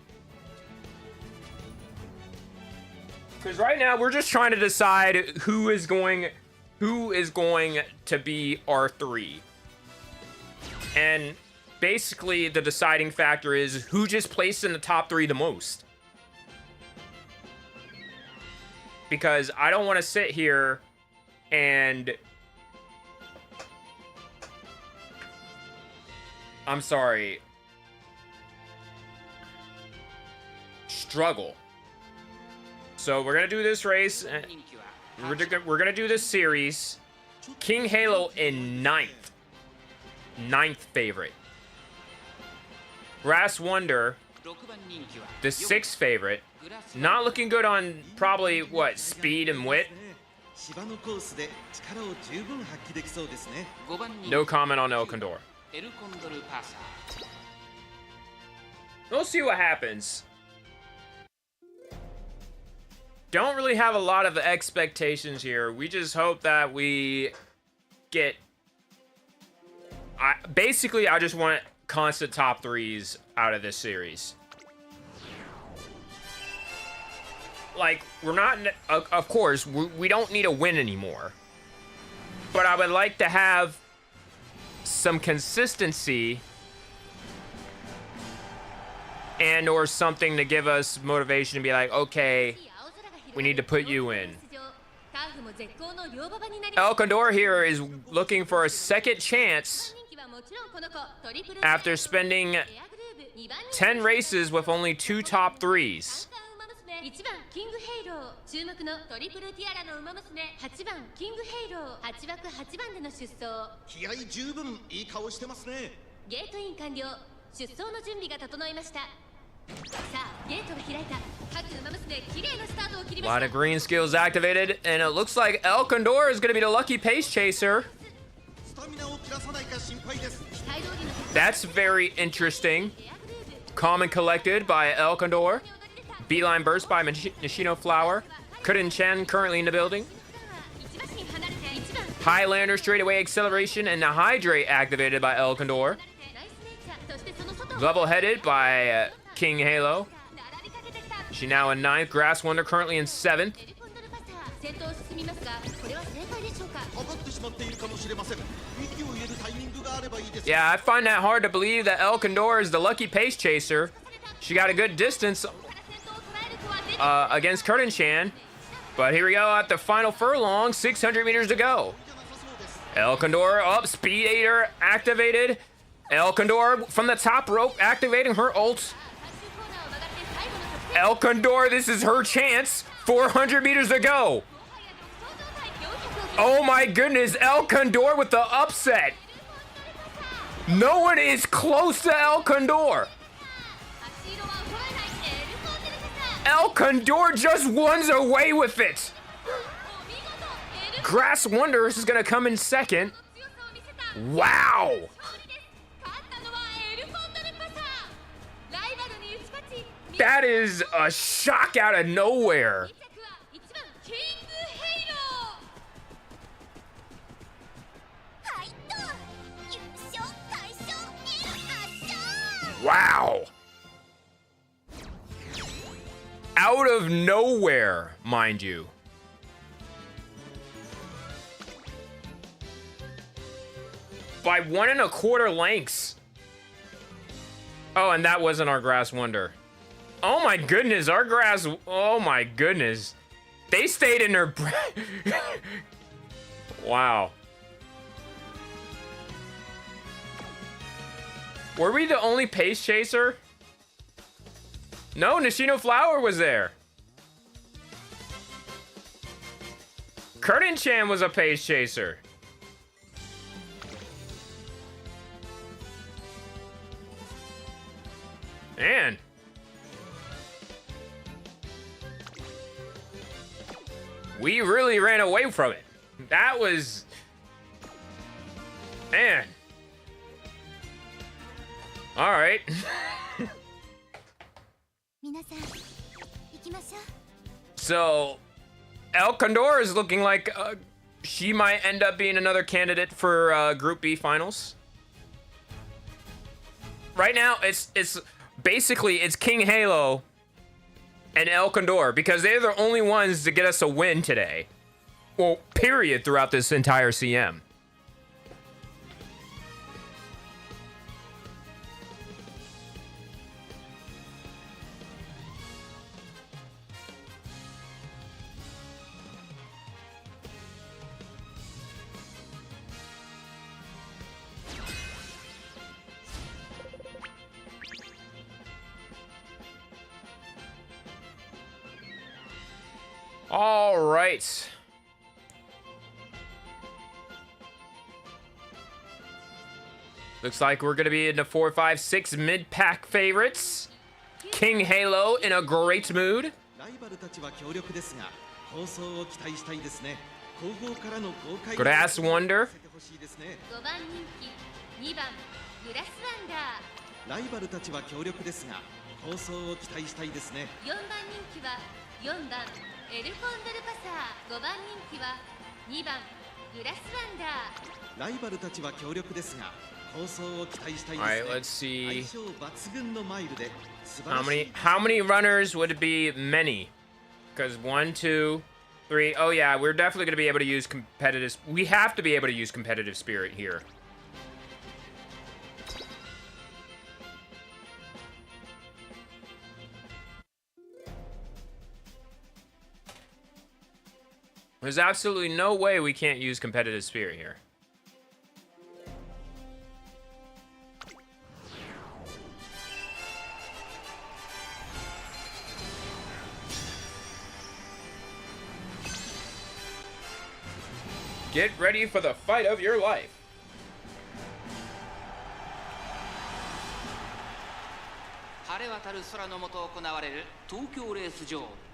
Because right now we're just trying to decide who is going to be R3. And basically the deciding factor is who just placed in the top 3 the most. Because I don't want to sit here and... I'm sorry. Struggle. So we're going to do this race. We're going to do this series. King Halo in 9th. 9th favorite. Grass Wonder, the 6th favorite. Not looking good on probably, what, speed and wit? No comment on El Condor. We'll see what happens. Don't really have a lot of expectations here. We just hope that we get... Basically, I just want constant top 3s out of this series. Like, we're not... Of course, we don't need a win anymore. But I would like to have some consistency and or something to give us motivation to be like, okay, we need to put you in. El Condor here is looking for a second chance after spending 10 races with only 2 top 3s. A lot of green skills activated, and it looks like El Condor is going to be the lucky pace chaser. That's very interesting. Calm and collected by El Condor. Beeline burst by Nishino Flower. Kuden Chen currently in the building. Highlander straightaway acceleration and the hydrate activated by El Condor. Level headed by King Halo. She now in 9th. Grass Wonder currently in 7th. Yeah, I find that hard to believe that El Condor is the lucky pace chaser. She got a good distance against Curtin Chan. But here we go at the final furlong, 600 meters to go. El Condor up, Speed Eater activated. El Condor from the top rope activating her ult. El Condor, this is her chance. 400 meters to go. Oh my goodness, El Condor with the upset. No one is close to El Condor. El Condor just runs away with it. Grass Wonder is going to come in 2nd. Wow. That is a shock out of nowhere. Wow. out of nowhere, mind you. By 1 1/4 lengths. Oh, and that wasn't our Grass Wonder. Oh my goodness, our Grass... Oh my goodness. They stayed in their... Wow. Were we the only pace chaser? No, Nishino Flower was there. Curtin-chan was a pace chaser. Man. We really ran away from it. That was... Man. All right. So, El Condor is looking like she might end up being another candidate for Group B finals. Right now, it's basically it's King Halo and El Condor because they're the only ones to get us a win today. Well, period, throughout this entire CM. All right. Looks like we're going to be in the 4, 5, 6 mid-pack favorites. King Halo in a great mood. Grass Wonder. Alright, let's see. How many runners would it be? Many. Because 1, 2, 3. Oh yeah, we're definitely going to be able to use competitive. We have to be able to use competitive spirit here. There's absolutely no way we can't use competitive spirit here. Get ready for the fight of your life.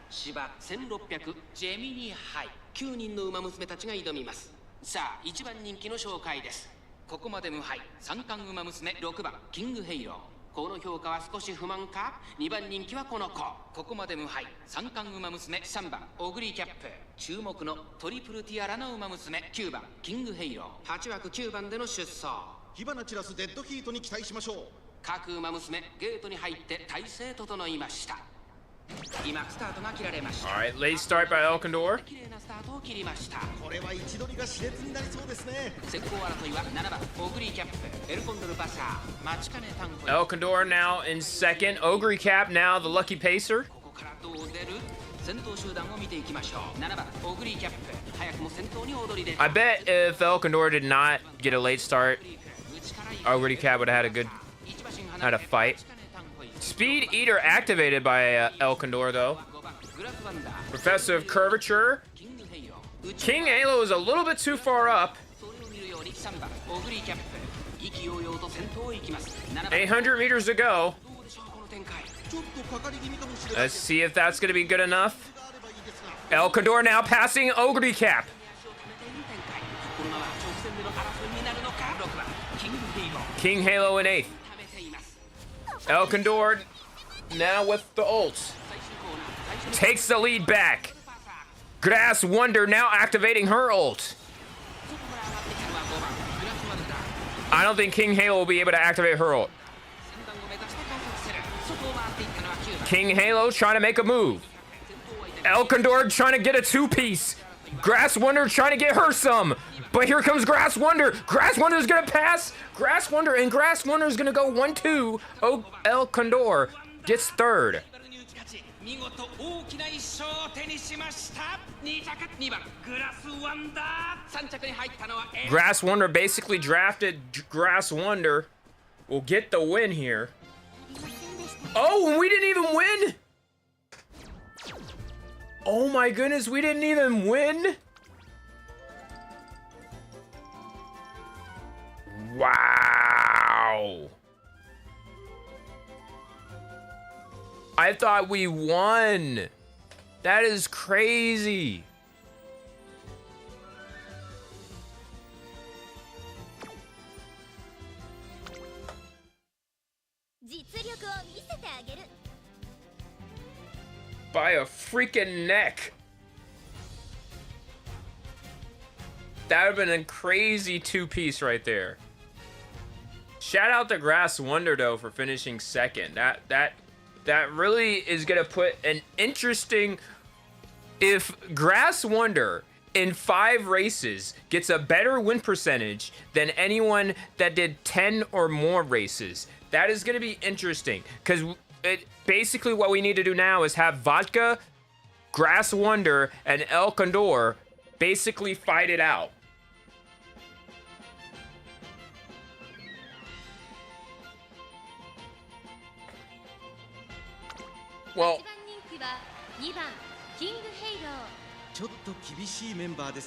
芝1600ジェミニハイ9人の馬娘たちが挑みます。さあ1番人気の紹介です。ここまで無敗三冠馬娘6番キングヘイロー。この評価は少し不満か。2番人気はこの子。ここまで無敗三冠馬娘3番オグリーキャップ。注目のトリプルティアラの馬娘9番キングヘイロー。8枠9番での出走。火花散らすデッドヒートに期待しましょう。各馬娘ゲートに入って体勢整いました。Alright, late start by El Condor. El Condor now in second. Ogre Cap now the lucky pacer. I bet if El Condor did not get a late start, Ogre Cap would have had a fight. Speed Eater activated by El Condor, though. Professor of Curvature. King Halo is a little bit too far up. 800 meters to go. Let's see if that's going to be good enough. El Condor now passing Ogre Cap. King Halo in 8th. El Condor now with the ult. Takes the lead back. Grass Wonder now activating her ult. I don't think King Halo will be able to activate her ult. King Halo trying to make a move. El Condor trying to get a two-piece. Grass Wonder trying to get her some. But here comes Grass Wonder. Grass Wonder's gonna pass. Grass Wonder and Grass Wonder's gonna go 1-2. Oh, El Condor gets third. Grass Wonder basically drafted Grass Wonder. Will get the win here. Oh, and we didn't even win. Oh my goodness, we didn't even win. Wow. I thought we won. That is crazy. By a freaking neck. That would have been a crazy two-piece right there. Shout out to Grass Wonder though for finishing second. That really is gonna put an interesting. If Grass Wonder in 5 races gets a better win percentage than anyone that did 10 or more races, that is gonna be interesting because basically what we need to do now is have Vodka, Grass Wonder, and El Condor basically fight it out. Well,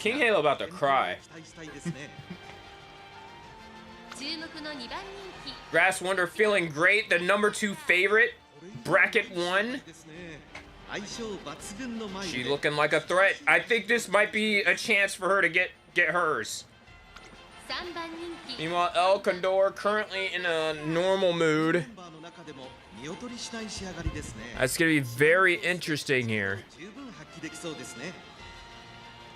King Halo about to cry. Grass Wonder feeling great. The number 2 favorite. Bracket 1. She looking like a threat. I think this might be a chance for her to get hers. Meanwhile, El Condor currently in a normal mood. That's gonna be very interesting here.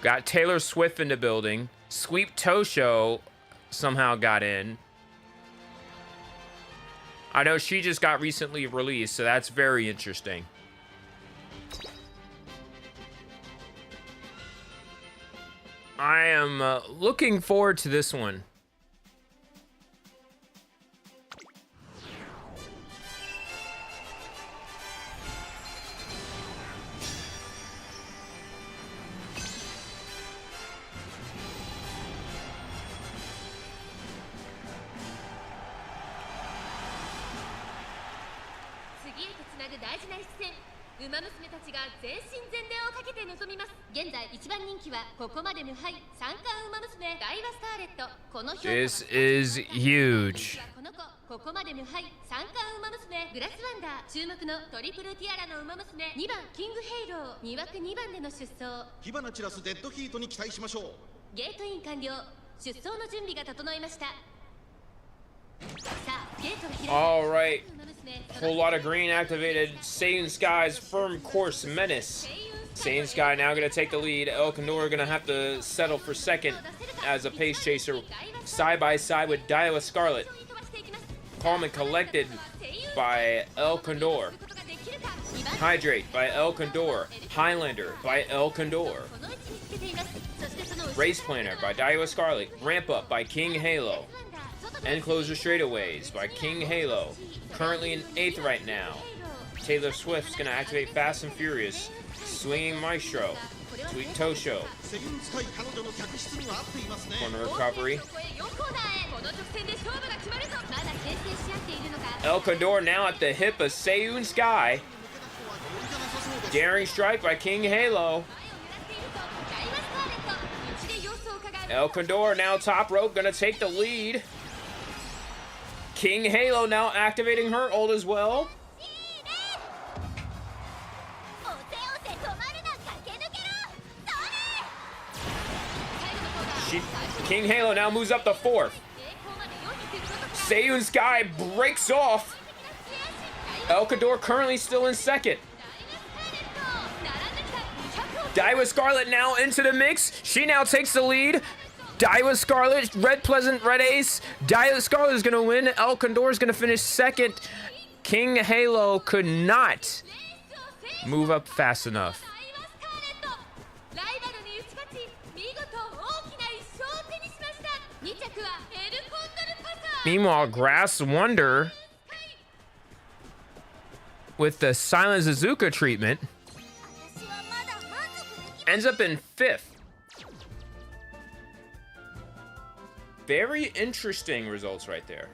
Got Taylor Swift in the building. Sweep Tosho somehow got in. I know she just got recently released, so that's very interesting. I am looking forward to this one. This is huge. All right. Whole lot of green activated. Saiyan Sky's firm course menace. Saiyan Sky now going to take the lead. El Condor going to have to settle for second as a pace chaser, side by side with Daiwa Scarlet. Calm and collected by El Condor. Hydrate by El Condor. Highlander by El Condor. Race Planner by Daiwa Scarlet. Ramp Up by King Halo. Enclosure Straightaways by King Halo. Currently in 8th right now. Taylor Swift's gonna activate Fast and Furious. Swinging Maestro. Sweet Tosho. Corner recovery. El Condor now at the hip of Seiun Sky. Daring Strike by King Halo. El Condor now top rope, gonna take the lead. King Halo now activating her ult as well. King Halo now moves up to 4th. Seiun Sky breaks off. El Condor currently still in 2nd. Daiwa Scarlet now into the mix. She now takes the lead. Daiwa Scarlet, Red Pleasant, Red Ace. Daiwa Scarlet is going to win. El Condor is going to finish 2nd. King Halo could not move up fast enough. Meanwhile, Grass Wonder with the Silent Suzuka treatment ends up in 5th. Very interesting results right there.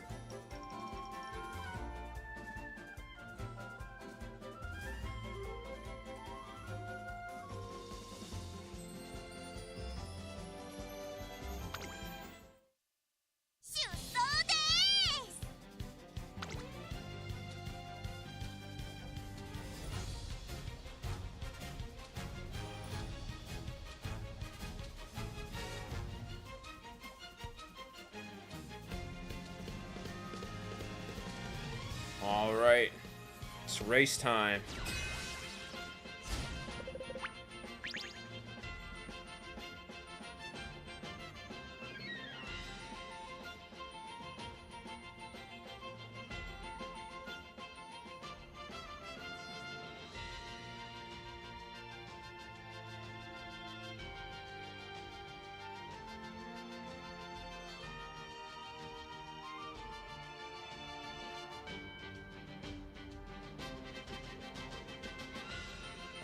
All right, it's race time.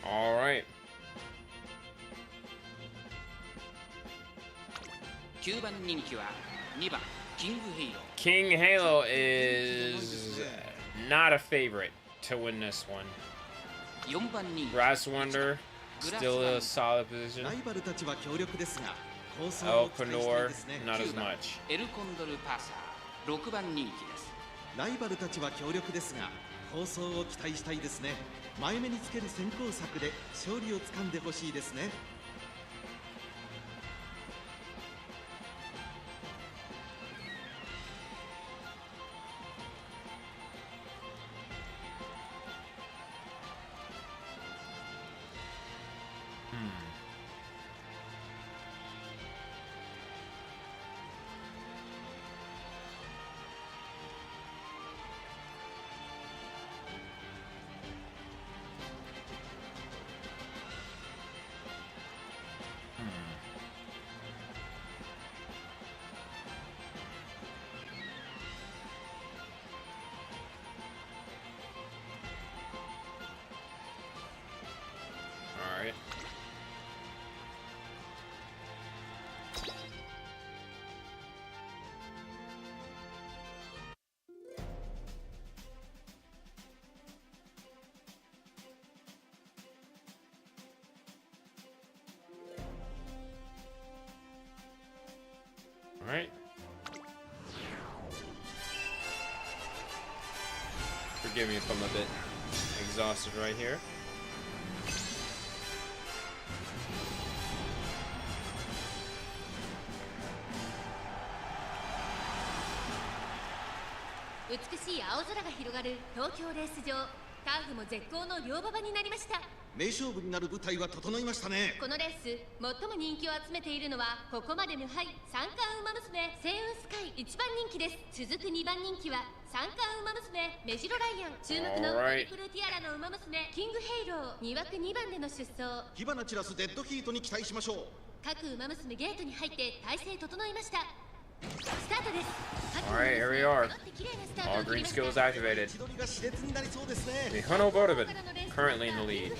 All right. 9番人気は2番キングヘイロー King Halo is not a favorite to win this one. 4番人気 Grass Wonder still in a solid position. ライバルたちは強力ですが構想を期待したい Elpenor ですね not as 9番 much. エルコンドルパーサー6番人気です。ライバルたちは強力ですが構想を期待したいですね前目につける先行策で勝利をつかんでほしいですねAll right. All right. Forgive me if I'm a bit exhausted right here. Beautiful 青空が広がる東京レース場。ターフも絶好の両馬場になりました。名勝負になる舞台は整いましたねこのレース、最も人気を集めているのはここまで無敗三冠馬娘セイウンスカイ1番人気です。続く2番人気は三冠馬娘メジロライアン、注目のトリプルティアラの馬娘キングヘイロー、2枠2番での出走。火花散らすデッドヒートに期待しましょう各馬娘ゲートに入って体勢整いました。スタートです。 Alright, here we are. All green skills activated. 千鳥が熾烈になりそうですね Mihono Bodovan currently in the lead.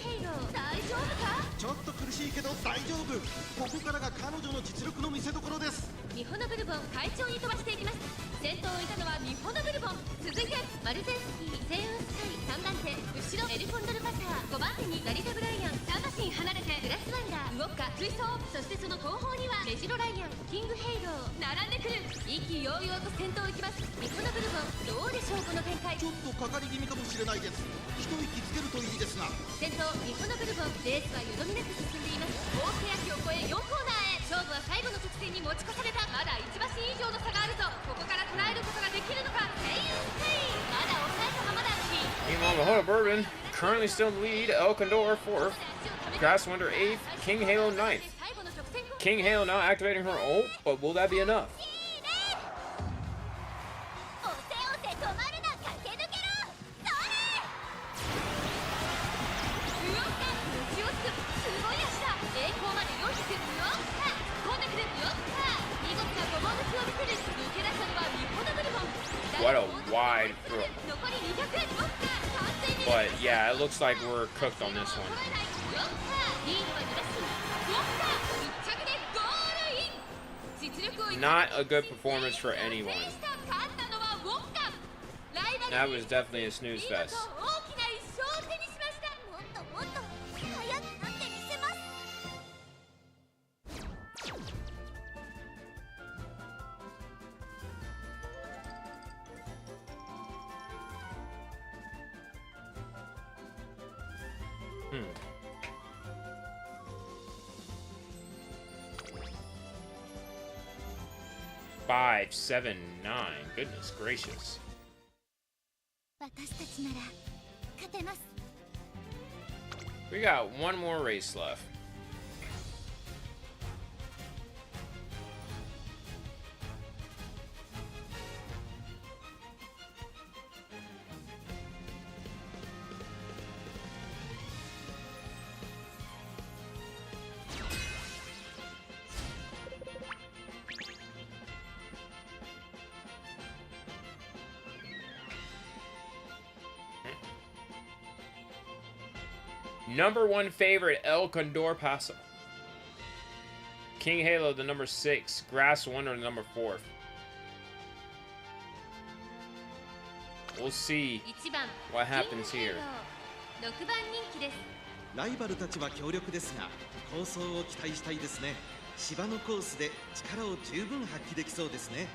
大丈夫か？ちょっと苦しいけど大丈夫ここからが彼女の実力の見せ所ですミホノブルボン快調に飛ばしていきます。先頭をいたのはミホノブルボン、続いてマルゼンスキー、セイウンスカイ3番手、後ろエルコンドルパター5番手に成田ブライアン、3馬身離れてグラスワンダー、ウォッカ追走、そしてその後方にはメジロライアン、キングヘイロー並んでくる。意気揚々と先頭を行きます。ミホノブルボンどうでしょうこの展開。ちょっとかかり気味かもしれないです一息つけるといいですが先頭ミホノブルボン、レースはよどみなく進んでいます。大手焼きを越え4コーナーへ。勝負は最後の直線に持ち越された。まだ1馬身以上の差があるぞ。ここから捉えることができるのか。セイウンスカイまだ抑えたままだ。 Meanwhile, Mihono Bourbon currently still in the lead. El Condor 4th. Grass Wonder 8th. King Halo 9th. King Halo now activating her ult, but will that be enough? 栄光まで400、飛んでくる。wide throw. But yeah, it looks like we're cooked on this one. Not a good performance for anyone. That was definitely a snooze fest. Hmm. Five, 7, 9. Goodness gracious. We got one more race left. Number 1 favorite, El Condor Paso. King Halo, the number 6. Grass Wonder, the number 4. We'll see what happens here. ライバルたちは強力ですが、構想を期待したいですね。芝のコースで力を十分発揮できそうですね。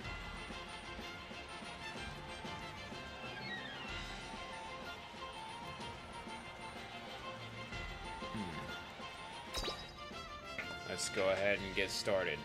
Let's go ahead and get started.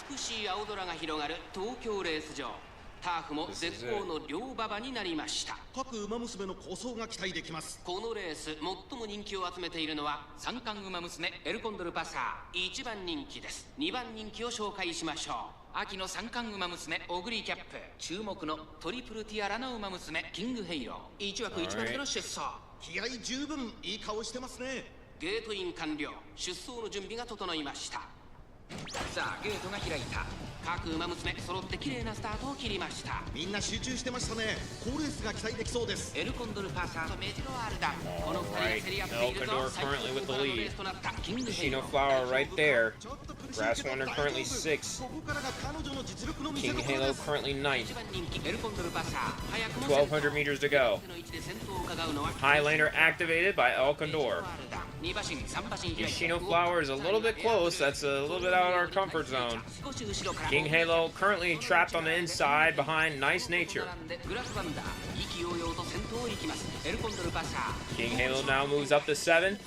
美しい青空が広がる東京レース場。ターフも絶好の両馬場になりました。各馬娘の構想が期待できます。このレース最も人気を集めているのは三冠馬娘エルコンドルパサー。1番人気です。2番人気を紹介しましょう。秋の三冠馬娘オグリーキャップ、注目のトリプルティアラの馬娘キングヘイロー。1枠1番での出走。気合十分いい顔してますね。ゲートイン完了。出走の準備が整いました。さあゲートが開いた。各馬娘揃って綺麗なスタートを切りました。みんな集中してましたね。好レースが期待できそうです。エルコンドルパーサーとメジロアルダ。この2人競り合っているぞ。 currently with the lead. Chino Flower right there. Grass Wonder currently 6th. King Halo currently 9th. 1200 meters to go. Highlander activated by El Condor. Chino Flower is a little bit close. That's a little bit out of our comfort zone. King Halo currently trapped on the inside behind Nice Nature. King Halo now moves up to 7th.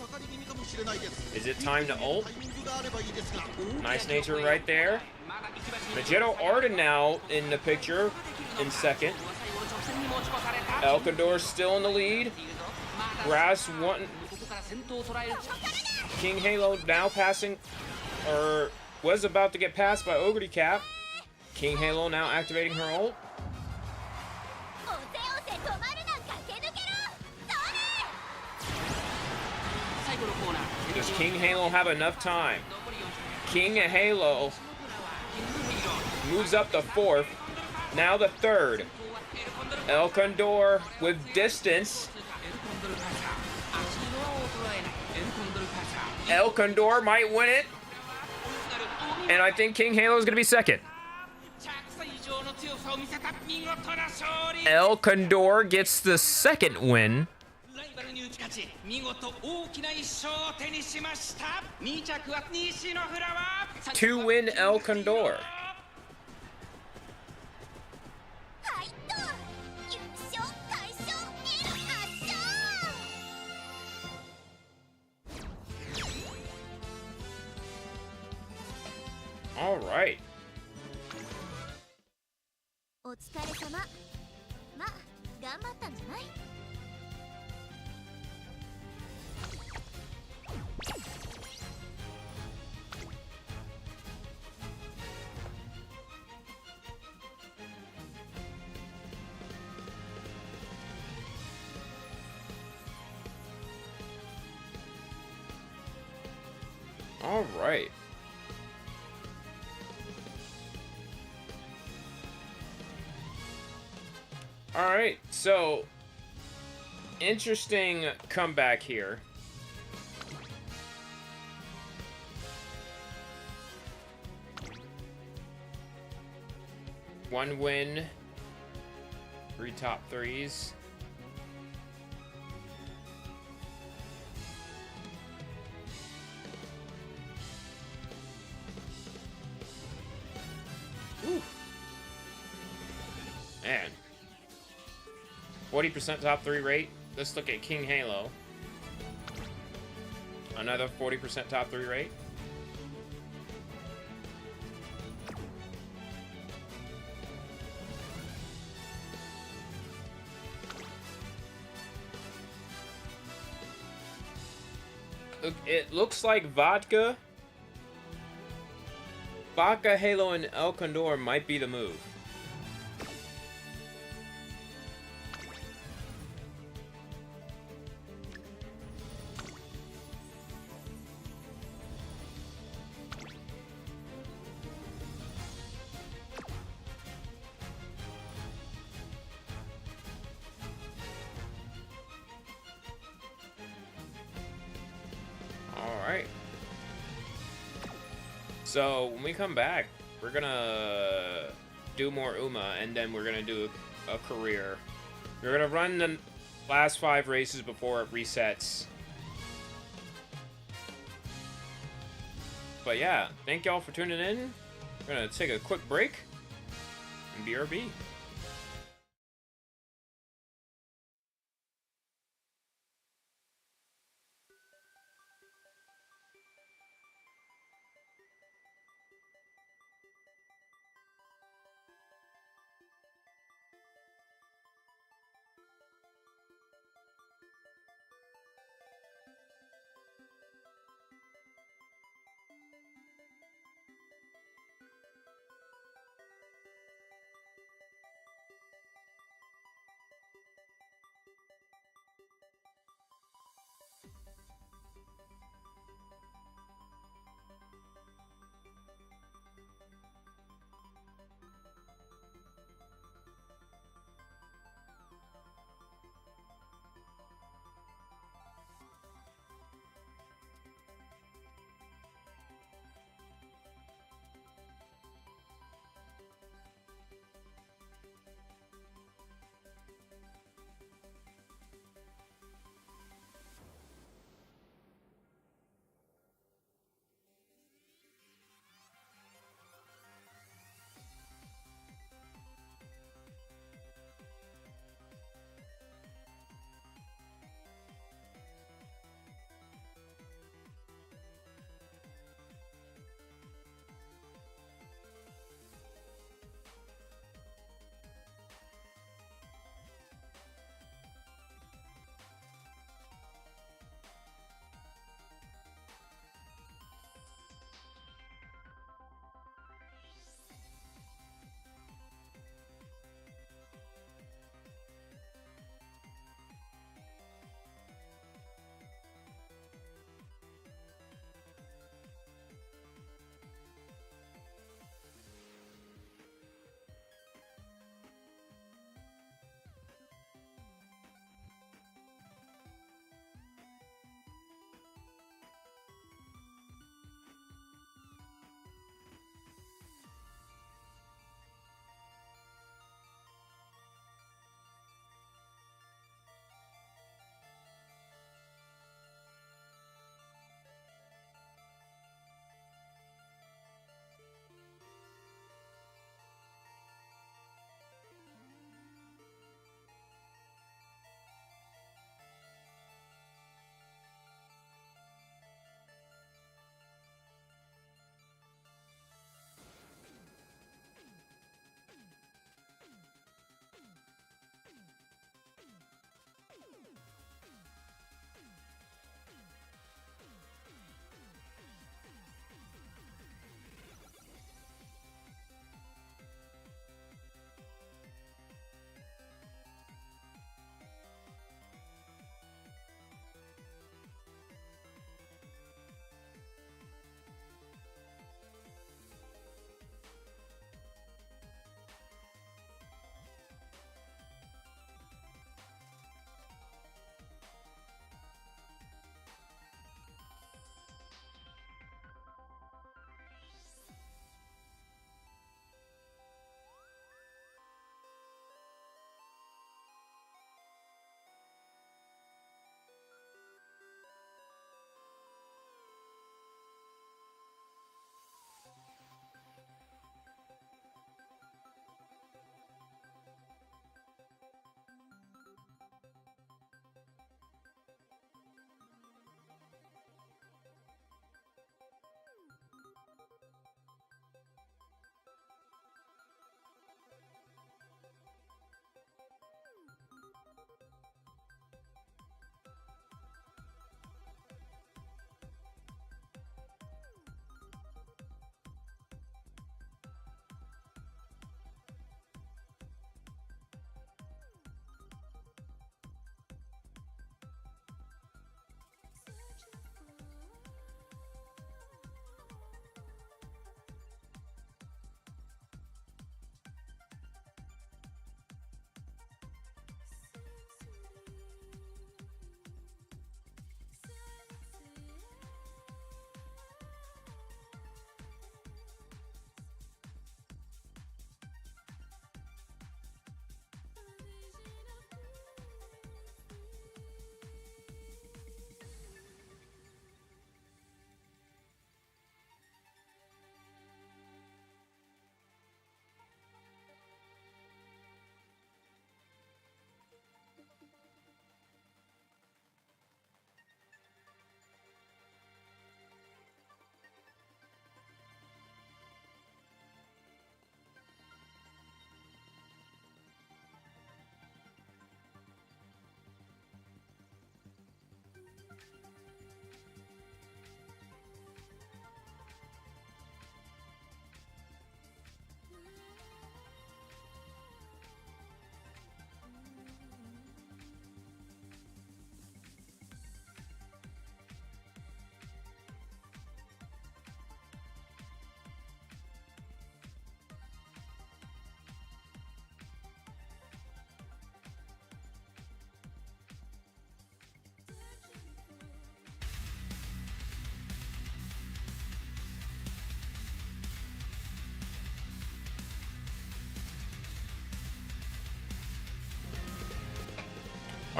Is it time to ult? Nice Nature right there. Magetto Arden now in the picture in 2nd. El Condor still in the lead. Grass one. King Halo now passing, or was about to get passed by Ogre Cap. King Halo now activating her ult. Does King Halo have enough time? King Halo moves up to 4th, now the 3rd. El Condor with distance. El Condor might win it. And I think King Halo is going to be 2nd. El Condor gets the 2nd win. 2-win El Condor. All right. お疲れ様。ま、頑張ったんじゃない？ All right. All right. So, interesting comeback here. One win, 3 top 3s. Ooh. Man. 40% top 3 rate. Let's look at King Halo. Another 40% top 3 rate. It looks like Vodka, Halo, and El Condor might be the move. Alright. So, when we come back, we're gonna do more UMA, and then we're gonna do a career. We're gonna run the last 5 races before it resets. But yeah, thank y'all for tuning in. We're gonna take a quick break, and BRB.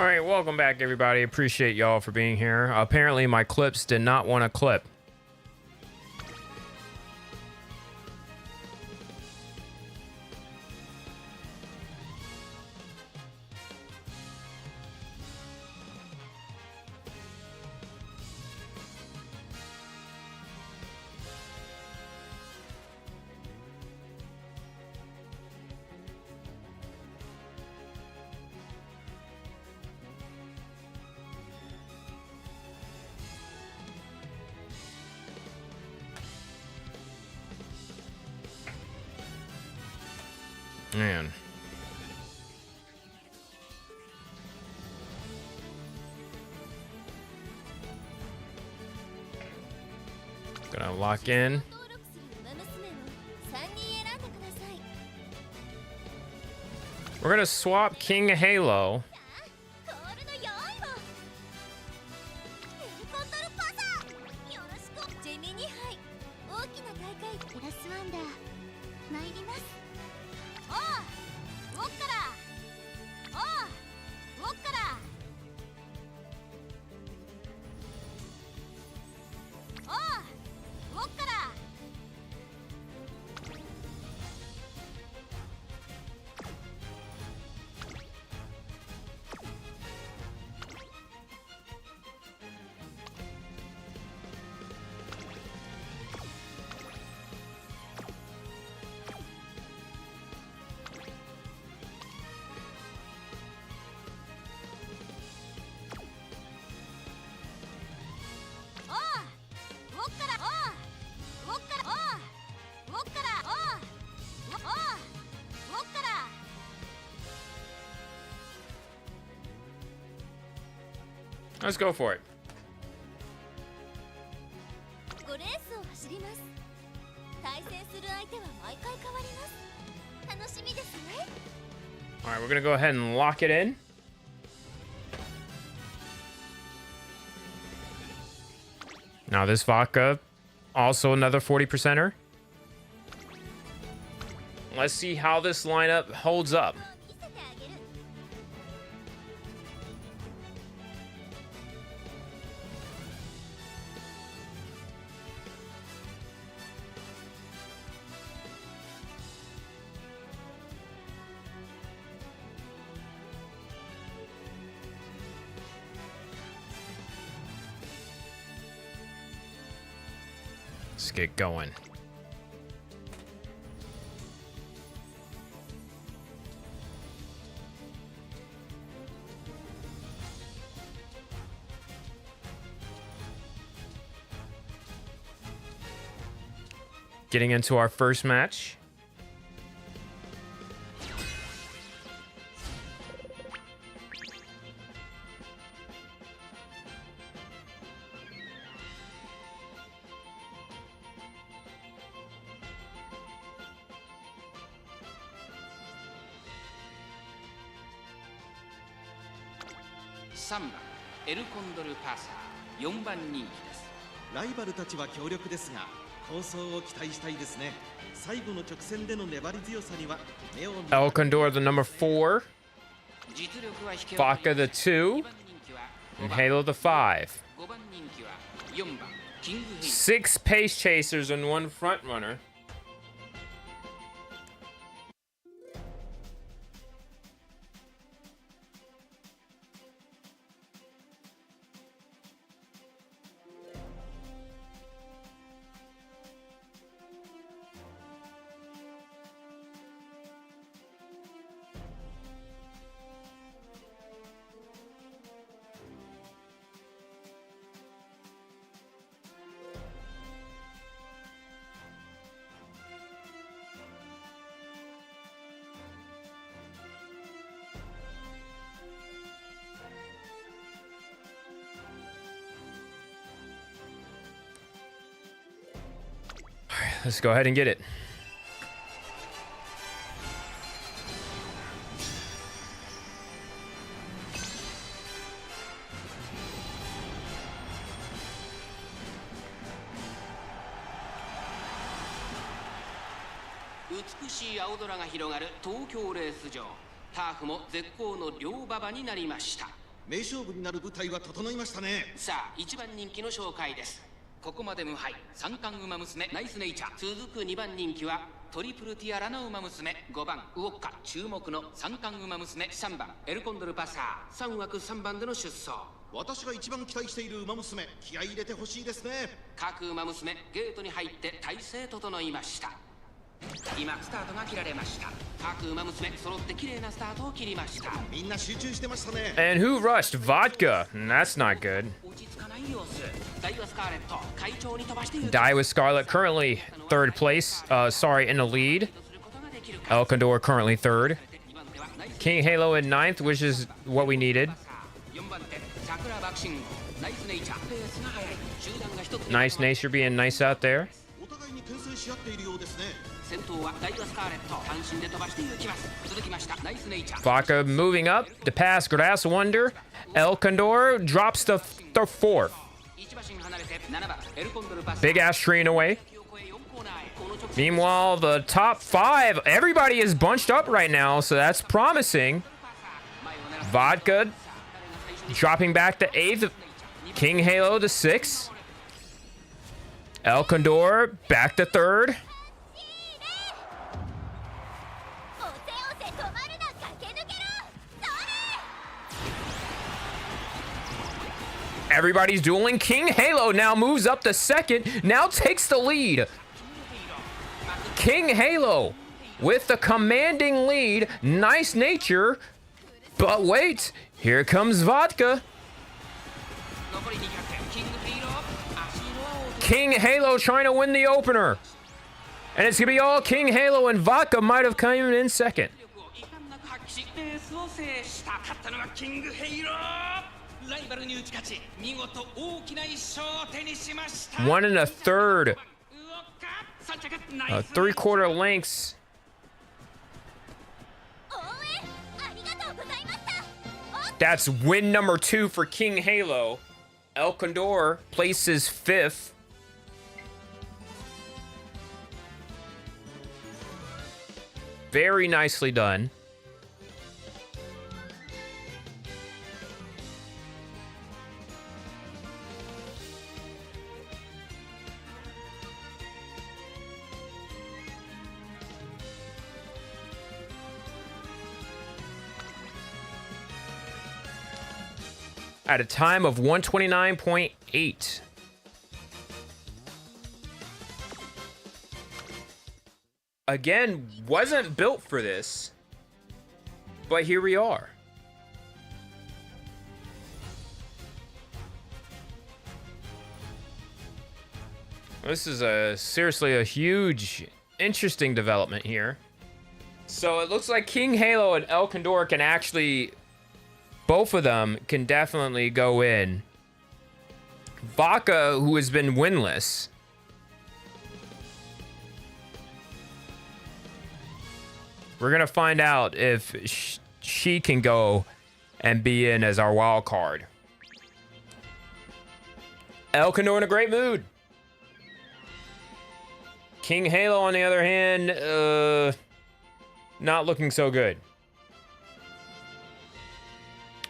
All right, welcome back, everybody. Appreciate y'all for being here. Apparently, my clips did not want to clip. Man. Gonna lock in. 登録するウマ娘を3人選んでください。 We're gonna swap King Halo. コールの用意を。エルコンドルパサー。よろしく。ジェミニ杯。大きな大会プラスワンダー。参ります。おう。ウォッカラ。おう。ウォッカラ。おう。ウォッカラ。Let's go for it. 5レースを走ります。対戦する相手は毎回変わります。楽しみですね。 All right, we're gonna go ahead and lock it in. Now this vodka, also another 40%er. Let's see how this lineup holds up. 見せてあげる。 Let's get going. Getting into our first match. Samba, エルコンドルパサー、4番人気です。ライバルたちは強力ですが構想を期待したいですね。最後の直線での粘り強さには目を見 El Condor, the number 4. 実力は引けを Vodka, the 2. 2番人気は And 5番 Halo, the 5. 5番人気は4番キングヘイ 6 pace chasers and 1 front runner. Let's go ahead and get it.「美しい青空が広がる東京レース場」「ターフも絶好の両馬場になりました」名勝負になる舞台は整いましたね。さあ1番人気の紹介です。ここまで無敗三冠馬娘ナイスネイチャー。続く2番人気はトリプルティアラの馬娘5番ウォッカ。注目の三冠馬娘3番エルコンドルパサー。3枠3番での出走。私が一番期待している馬娘、気合い入れてほしいですね。各馬娘ゲートに入って体勢整いました。今スタートが切られました。各馬娘揃って綺麗なスタートを切りました。みんな集中してましたね。 And who rushed? Vodka. That's not good. 落ち着かない様子。ダイワスカーレット会長に飛ばしている。 Die with Scarlet currently third place. Sorry, in the lead. El Condor currently third. King Halo in ninth, which is what we needed. 4番手桜爆心ナイスネイチャー。ペースが速い。集団が一つ。 Nice nature being nice out there. お互いに牽制し合っているようですね。先頭はダイワスカーレット。単身で飛ばしていきます。続きましたナイスネイチャー。 Vodka moving up to pass Grass Wonder. El Condor drops the fourth. 1馬身離れて7番エルコンドルパス。 Big ass train away. Meanwhile, the top five, everybody is bunched up right now, so that's promising. Vodka dropping back to eighth. King Halo to sixth. El Condor back to third. おせおせ止まるな駆け抜けろ。それ Everybody's dueling. King Halo now moves up to second, now takes the lead. King Halo with the commanding lead. Nice nature. But wait, here comes Vodka. King Halo trying to win the opener. And it's going to be all King Halo, and Vodka might have come in second. 1 1/3. 3/4 lengths. 応援ありがとうございました。 That's win number 2 for King Halo. El Condor places 5th. Very nicely done. At a time of 129.8. Again, wasn't built for this, but here we are. This is seriously a huge, interesting development here. So it looks like King Halo and El Condor can actually, both of them can definitely go in. Vaca, who has been winless, we're gonna find out if she can go and be in as our wild card. El Condor in a great mood. King Halo, on the other hand, not looking so good.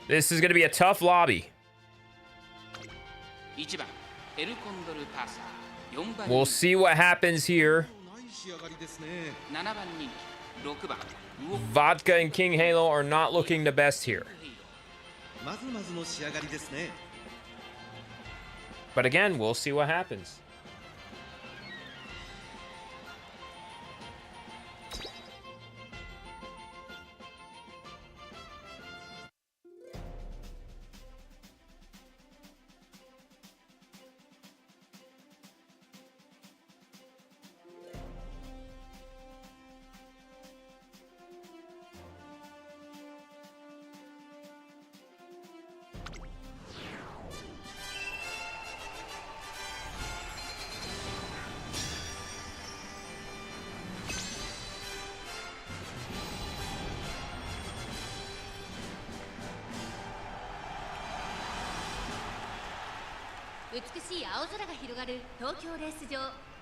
This is gonna be a tough lobby. We'll see what happens here. Vodka and King Halo are not looking the best here. But again, we'll see what happens.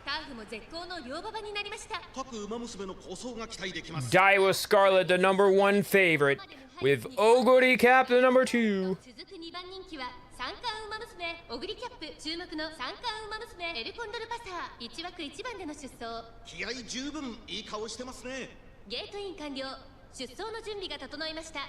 ターフも絶好の両馬場になりました。各馬娘の構想が期待できます。 Daiwa Scarlet, the number 1 favorite, with Oguri Cap, the number 2. 続く2番人気は三冠馬娘オグリキャップ、注目の三冠馬娘エルコンドルパサー、1枠1番での出走。気合十分いい顔してますね。ゲートイン完了、出走の準備が整いました。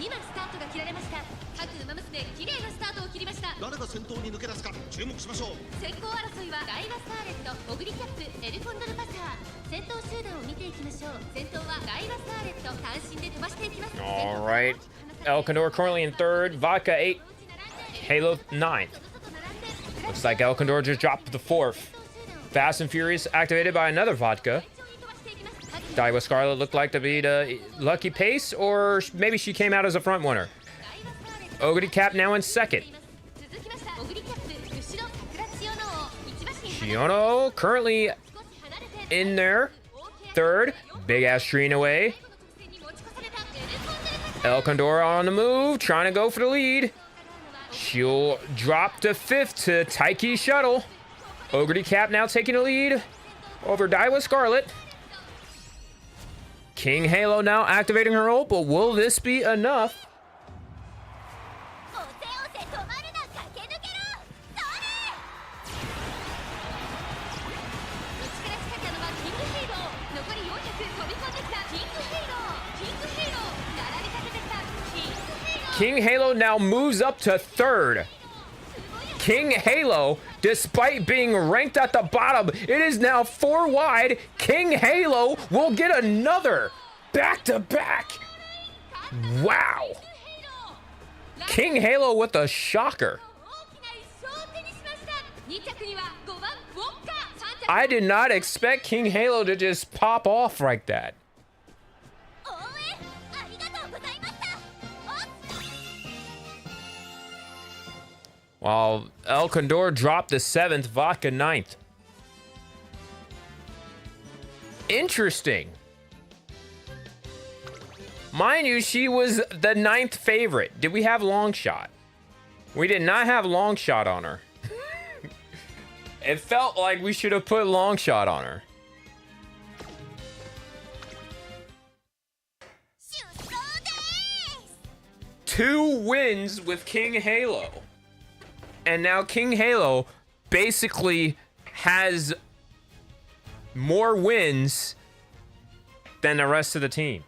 今スタートが切られました。各馬娘綺麗なスタートを切りました。誰が先頭に抜け出すか注目しましょう。先行争いはダイワスターレット、オグリキャップ、エルコンドルパサー。先頭集団を見ていきましょう。先頭はダイワスターレット、単身で飛ばしていきます。 All right. Elkondor currently in 3rd, Vodka 8, Halo 9th. Looks like Elkondor just dropped the 4th. Fast and Furious activated by another Vodka. Daiwa Scarlet looked like to be the lucky pace, or maybe she came out as a front runner. Oguri Cap now in 2nd. Shiono currently in there. 3rd. Big ass Treen away. Elkondor on the move, trying to go for the lead. She'll drop to 5th to Taiki Shuttle. Oguri Cap now taking the lead over Daiwa Scarlet. King Halo now activating her ult, but will this be enough? King Halo now moves up to 3rd. King Halo, despite being ranked at the bottom, it is now 4 wide. King Halo will get another back-to-back. Wow. King Halo with a shocker. I did not expect King Halo to just pop off like that. While Elkondor dropped to 7th, Vodka 9th. Interesting. Mind you, she was the 9th favorite. Did we have long shot? We did not have long shot on her. It felt like we should have put long shot on her. Two wins with King Halo. And now King Halo basically has more wins than the rest of the team.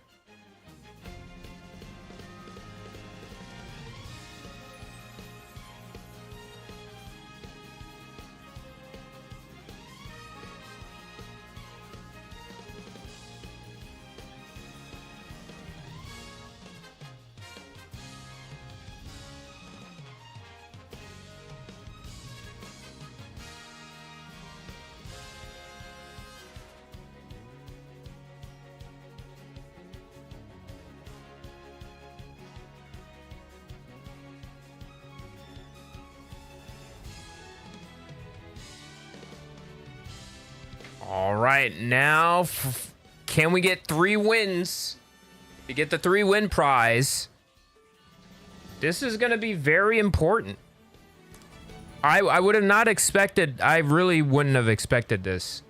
All right, now can we get 3 wins to get the 3-win prize? This is going to be very important. I would have not expected, I really wouldn't have expected this.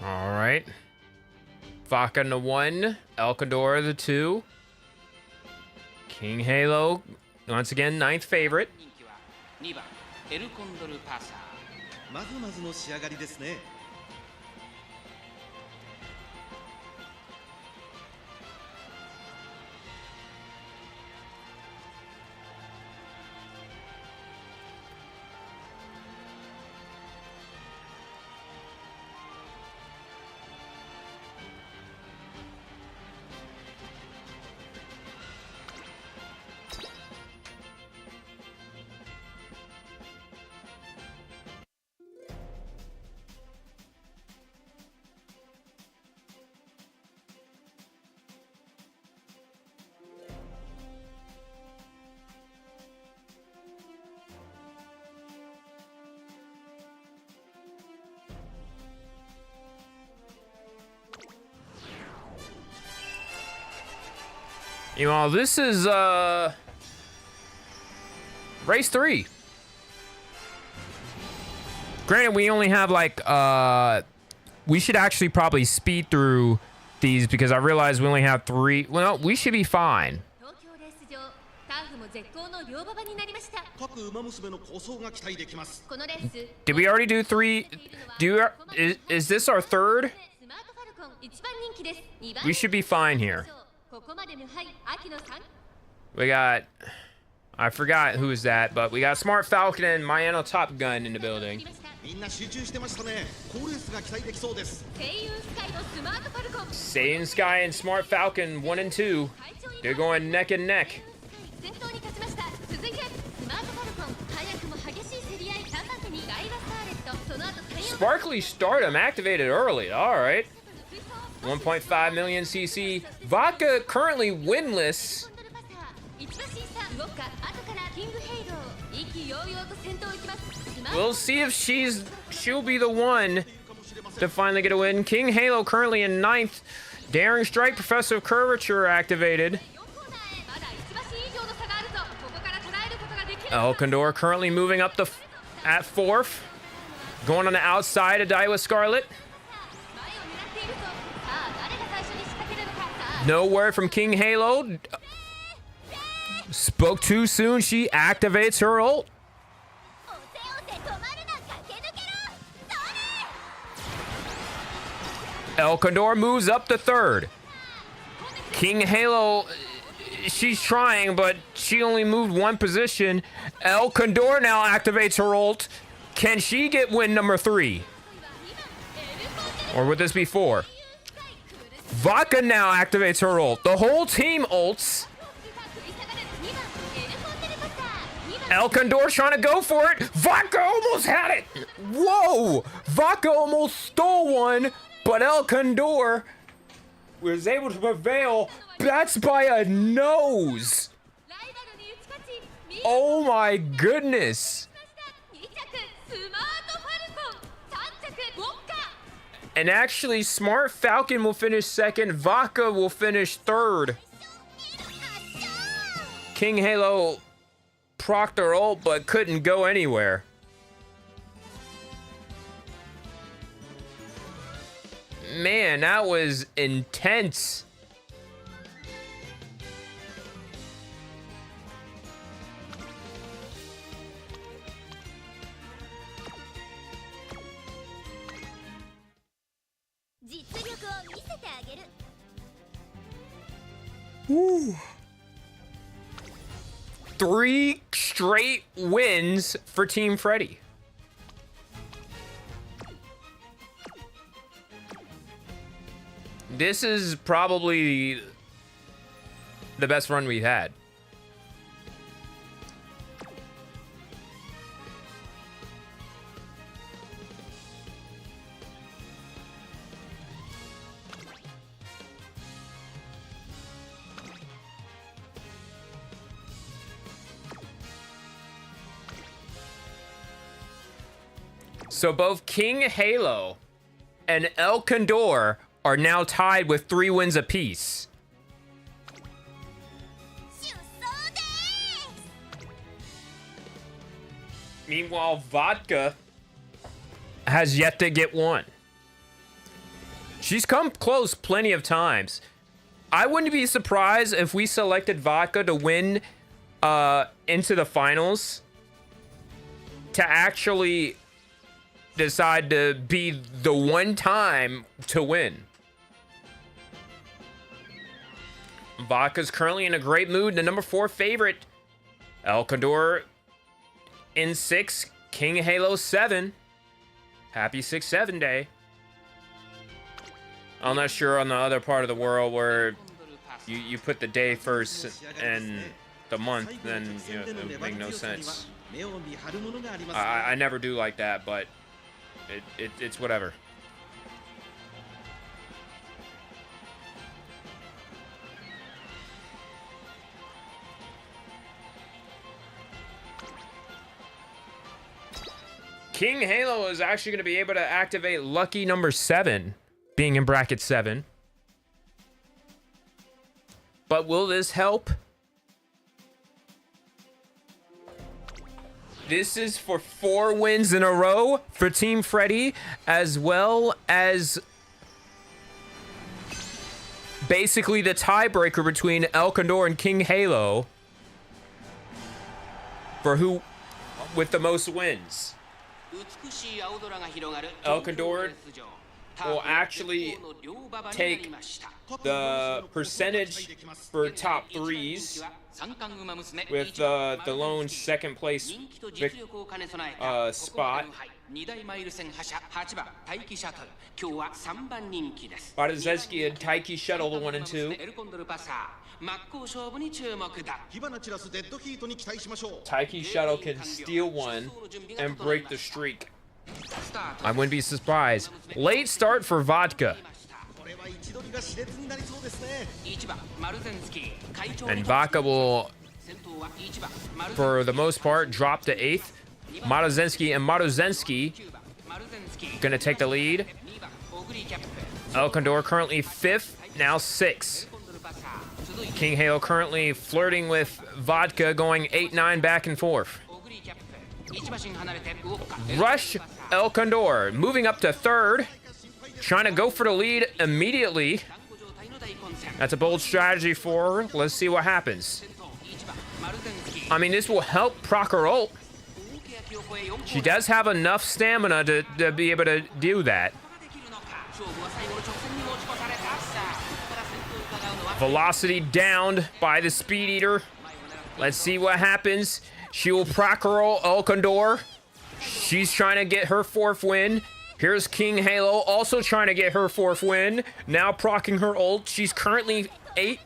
All right. Vodka the 1, Elkondor the 2. King Halo, once again, 9th favorite. 2番エルコンドルパサー。まずまずの仕上がりですね。You know, this is race 3. Granted, we only have like we should actually probably speed through these because I realize we only have 3. Well, we should be fine. 東京レース場ターフも絶好の両馬場になりました。各馬娘の構想が期待できます。このレース Did we already do 3? Is this our 3rd? スマートファルコン一番人気です。2番 We should be fine here. ここまで無敗秋の3 We got, I forgot who was that, but we got Smart Falcon and Mayano Top Gun in the building. みんな集中してましたね。好レースが期待できそうです。星雲スカイのスマートファルコン Saiyan Sky and Smart Falcon 1 and 2. They're going neck and neck. 先頭に立ちました。続いてスマートファルコン早くも激しい競り合い3番手にガイバスターレットその後3 Sparkly Stardom activated early. All right. 1.5 million CC. Vodka currently winless. 1馬審査ウォッカ後からキングヘイロー意気揚々と先頭行きます。 We'll see if she'll be the one to finally get a win. King Halo currently in 9th. Daring Strike, Professor Curvature activated. まだ1馬身以上の差があるぞ。ここから捉えることができる。 El Condor currently moving up at 4th. Going on the outside of Daiwa Scarlet. 前を狙っているぞ。さあ誰が最初に仕掛けるのか。さあ No word from King Halo. Spoke too soon. She activates her ult. おせおせ止まるな駆け抜けろ。それ El Condor moves up to 3rd. King Halo, she's trying, but she only moved 1 position. El Condor now activates her ult. Can she get win number 3? Or would this be 4? Vodka now activates her ult. The whole team ults. El Condor trying to go for it. Vodka almost had it. Whoa. Vodka almost stole one, but El Condor was able to prevail. That's by a nose. ライバルに打ち勝ち見事 Oh my goodness. 2着スマートファルコン3着ウォッカ And actually, Smart Falcon will finish 2nd. Vodka will finish 3rd. King Halo Proctor ult, but couldn't go anywhere. Man, that was intense. Woo. 3 straight wins for Team Freddy. This is probably the best run we've had. So both King Halo and El Condor are now tied with 3 wins apiece. Meanwhile, Vodka has yet to get one. She's come close plenty of times. I wouldn't be surprised if we selected Vodka to win into the finals to actually decide to be the one time to win. Vodka's currently in a great mood. The number 4 favorite. El Condor in 6. King Halo 7. Happy 6-7 day. I'm not sure on the other part of the world where you put the day first and the month, then you know, it would make no sense. I never do like that, but it's whatever. King Halo is actually going to be able to activate lucky number 7, being in bracket 7. But But will this help? This is for 4 wins in a row for Team Freddy, as well as basically the tiebreaker between El Condor and King Halo for who with the most wins. El Condor will actually take the percentage for top 3s with the lone second place spot. Barazeski and Taiki Shuttle the 1 and 2. Taiki Shuttle can steal one and break the streak. I wouldn't be surprised. Late start for Vodka. And Vodka will, for the most part, drop to 8th. Marozensky gonna take the lead. El Condor currently 5th, now 6th. King Halo currently flirting with Vodka, going 8-9 back and forth. Rush El Condor moving up to 3rd, trying to go for the lead immediately. That's a bold strategy for her. Let's see what happens. I mean, this will help proc her ult. She does have enough stamina to be able to do that. Velocity downed by the Speed Eater. Let's see what happens. She will proc her ult, El Condor. She's trying to get her 4th win. Here's King Halo also trying to get her 4th win. Now proccing her ult. She's currently 8th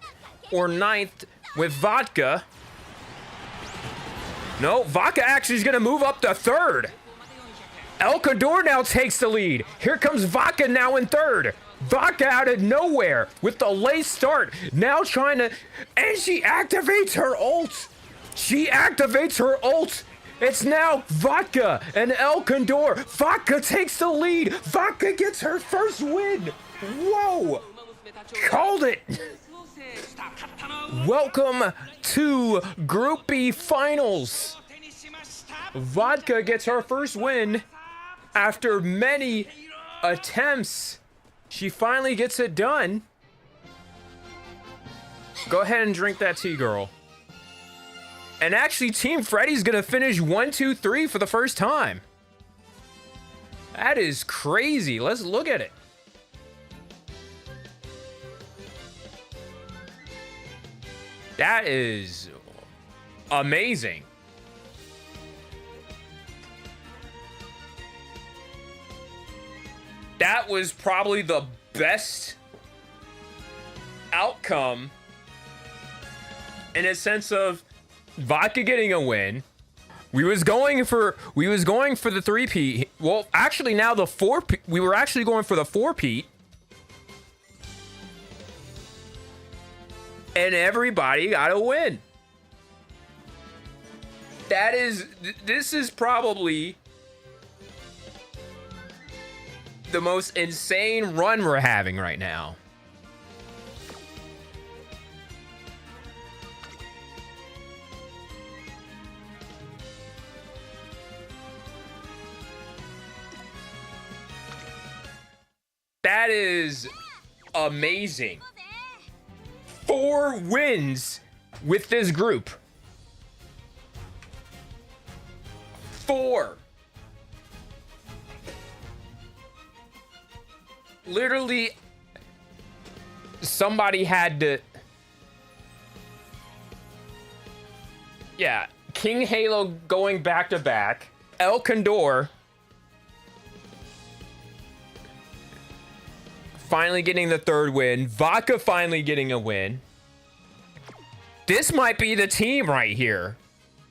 or 9th with Vodka. No, Vodka actually is going to move up to 3rd. El Condor now takes the lead. Here comes Vodka now in 3rd. Vodka out of nowhere with the late start. Now trying to... And she activates her ult. She activates her ult. It's now Vodka and El Condor. Vodka takes the lead. Vodka gets her 1st win. Whoa. Called it. Welcome to Group B Finals. Vodka gets her 1st win after many attempts. She finally gets it done. Go ahead and drink that tea, girl. And actually, Team Freddy's gonna finish 1, 2, 3 for the first time. That is crazy. Let's look at it. That is amazing. That was probably the best outcome in a sense of Vodka getting a win. We was going for the 3-peat. Well, actually now the 4-peat. We were actually going for the 4-peat. And everybody got a win. This is probably the most insane run we're having right now. That is amazing. 4 wins with this group. 4. Literally, somebody had to... Yeah, King Halo going back to back. El Condor finally getting the 3rd win. Vodka finally getting a win. This might be the team right here.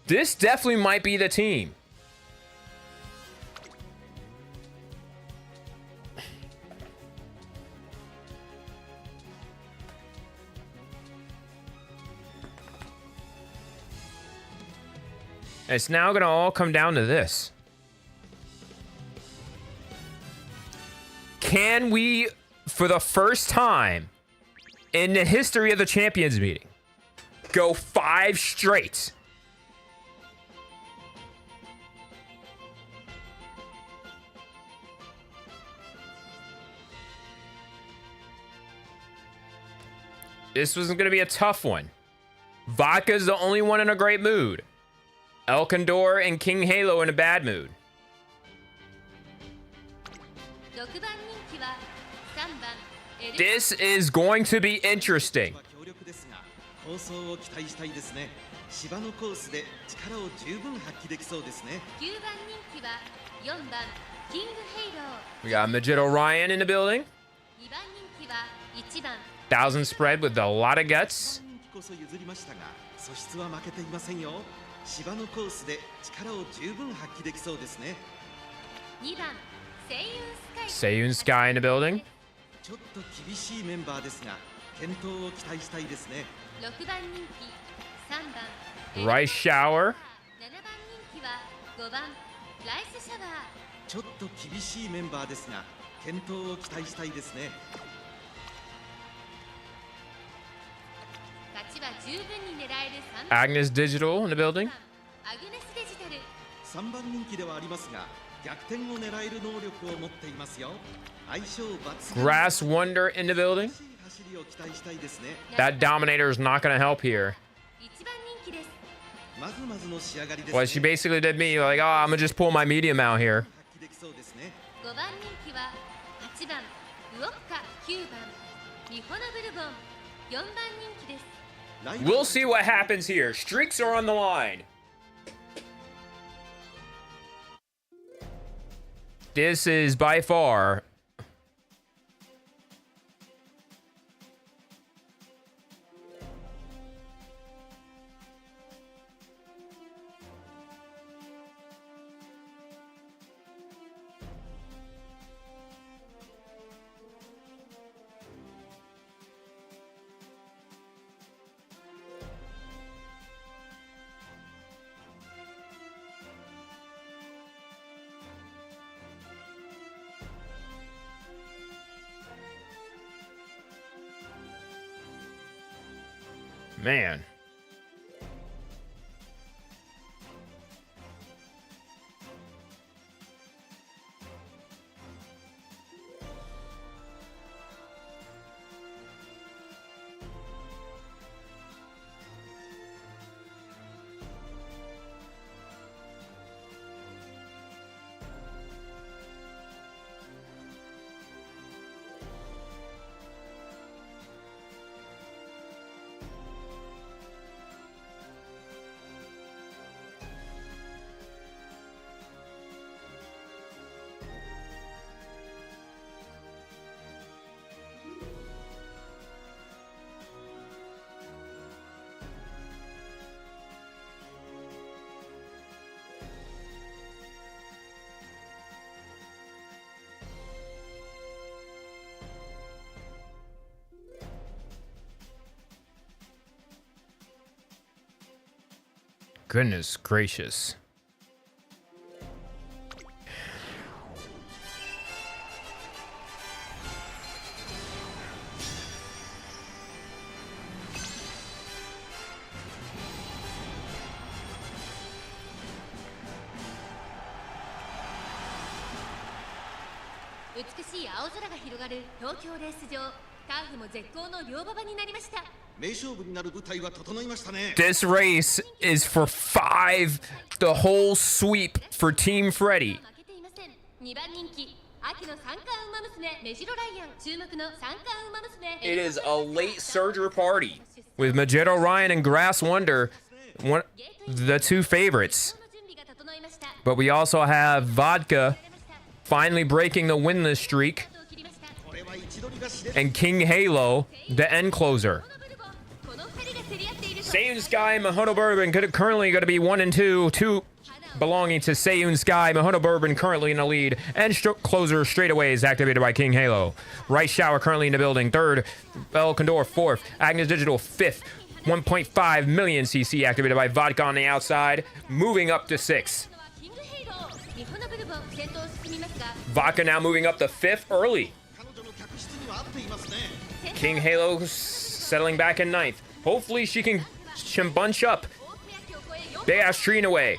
This definitely might be the team. It's now going to all come down to this. Can we, for the first time in the history of the champions meeting, go 5 straight. This was going to be a tough one. Vodka's the only one in a great mood. El Condor and King Halo in a bad mood. 6番人気は3番エル This is going to be interesting. 強力ですが構想を期待したいですね。芝のコースで力を十分発揮できそうですね。9番人気は4番キングヘイロー We got Majid Orion in the building. 2番人気は1番 1000 spread with a lot of guts. 人気こそ譲りましたが素質は負けていませんよ。芝のコースで力を十分発揮できそうですね。2番セイウンスカイ Seiyun Sky in the building. ちょっと厳しいメンバーですが健闘を期待したいですね。6番人気3番 Rice Shower. 7番人気は5番ライスシャワーちょっと厳しいメンバーですが健闘を期待したいですね。勝ちは十分に狙える3番 Agnes Digital in the building. アグネスデジタル3番人気ではありますが逆転を狙える能力を持っていますよ。相性抜群 Grass Wonder in the building. 走りを期待したいですね。 That Dominator is not going to help here. 1番人気ですまずまずの仕上がりですね。 Well, she basically did me like, oh, I'm going to just pull my medium out here. 発揮できそうですね。5番人気は8番ウオッカ9番ミホノブルボン4番人気です We'll see what happens here. Streaks are on the line. This is by far man. Goodness gracious. This race is for 5, the whole sweep for Team Freddy. 2番人気秋の三冠馬娘メジロライアン注目の三冠馬娘 It is a late surger party with Majid Orion and Grass Wonder, the 2 favorites. But we also have Vodka finally breaking the winless streak, and King Halo, the end closer. Seiyun Sky and Mahono Bourbon currently going to be 1 and 2, 2 belonging to Seiyun Sky. Mahono Bourbon currently in the lead, and closer straight away is activated by King Halo. Rice Shower currently in the building, 3rd. El Condor 4th. Agnes Digital 5th. 1.5 million CC activated by Vodka on the outside, moving up to 6th. Vodka now moving up to 5th early. King Halo settling back in 9th. Hopefully she can Watch him bunch up. Big ass tree away.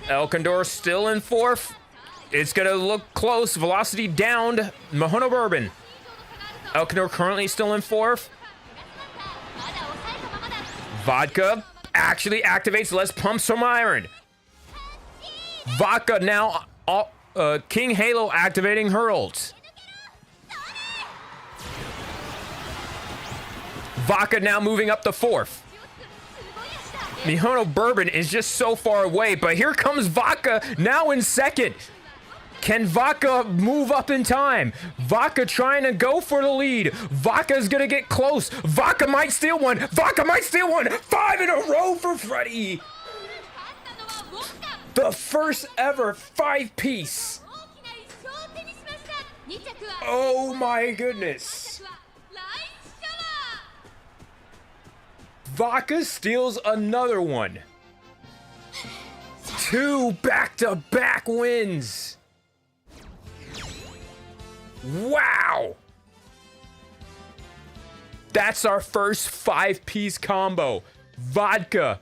El Condor still in fourth. It's gonna look close. Velocity downed. Mihono Bourbon. El Condor currently still in fourth. Vodka actually activates. Let's pump some iron. Vodka now. King Halo activating her ult. Vodka now moving up to fourth. Mihono Bourbon is just so far away, but here comes Vodka now in second. Can Vodka move up in time? Vodka trying to go for the lead. Vodka's gonna get close. Vodka might steal one. Vodka might steal one. 5 in a row for Freddy. The first ever 5-piece. Oh my goodness. Vodka steals another one. 2 back-to-back wins. Wow. That's our first 5-piece combo. Vodka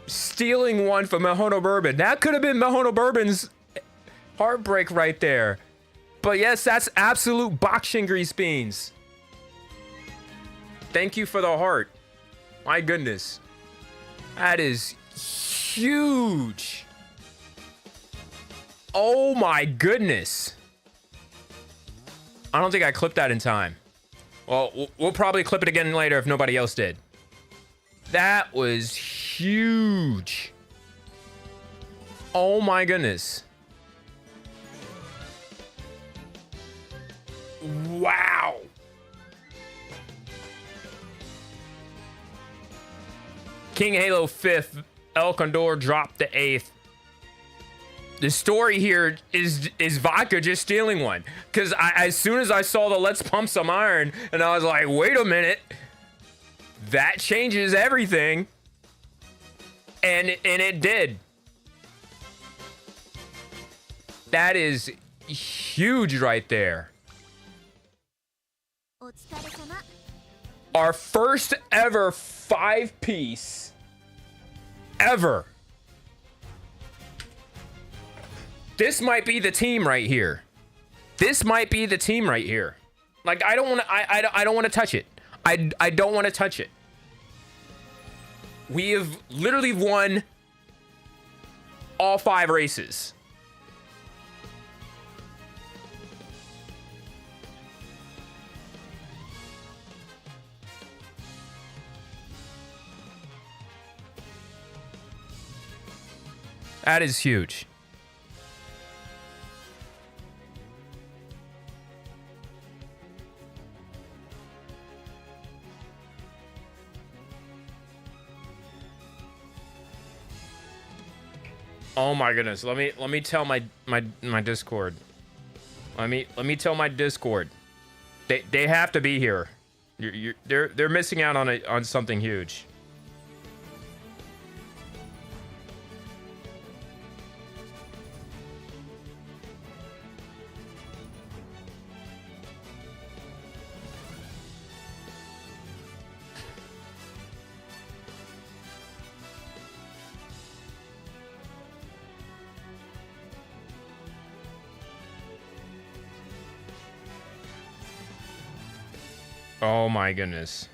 stealing one from Mihono Bourbon. That could have been Mihono Bourbon's heartbreak right there. But yes, that's absolute boxing grease beans. Thank you for the heart. My goodness. That is huge. Oh my goodness. I don't think I clipped that in time. Well, we'll probably clip it again later if nobody else did. That was huge. Oh my goodness. Wow. King Halo 5th. El Condor dropped the 8th. The story here is Vodka just stealing one. Because as soon as I saw the let's pump some iron, and I was like, wait a minute. That changes everything. And it did. That is huge right there. Our first ever 5-piece ever. This might be the team right here. This might be the team right here. Like, I don't want to. I don't want to touch it. I don't want to touch it. We have literally won all 5 races. That is huge. Oh my goodness. Let me tell my Discord. Let me tell my Discord. They have to be here. They're missing out on something huge. Oh my goodness.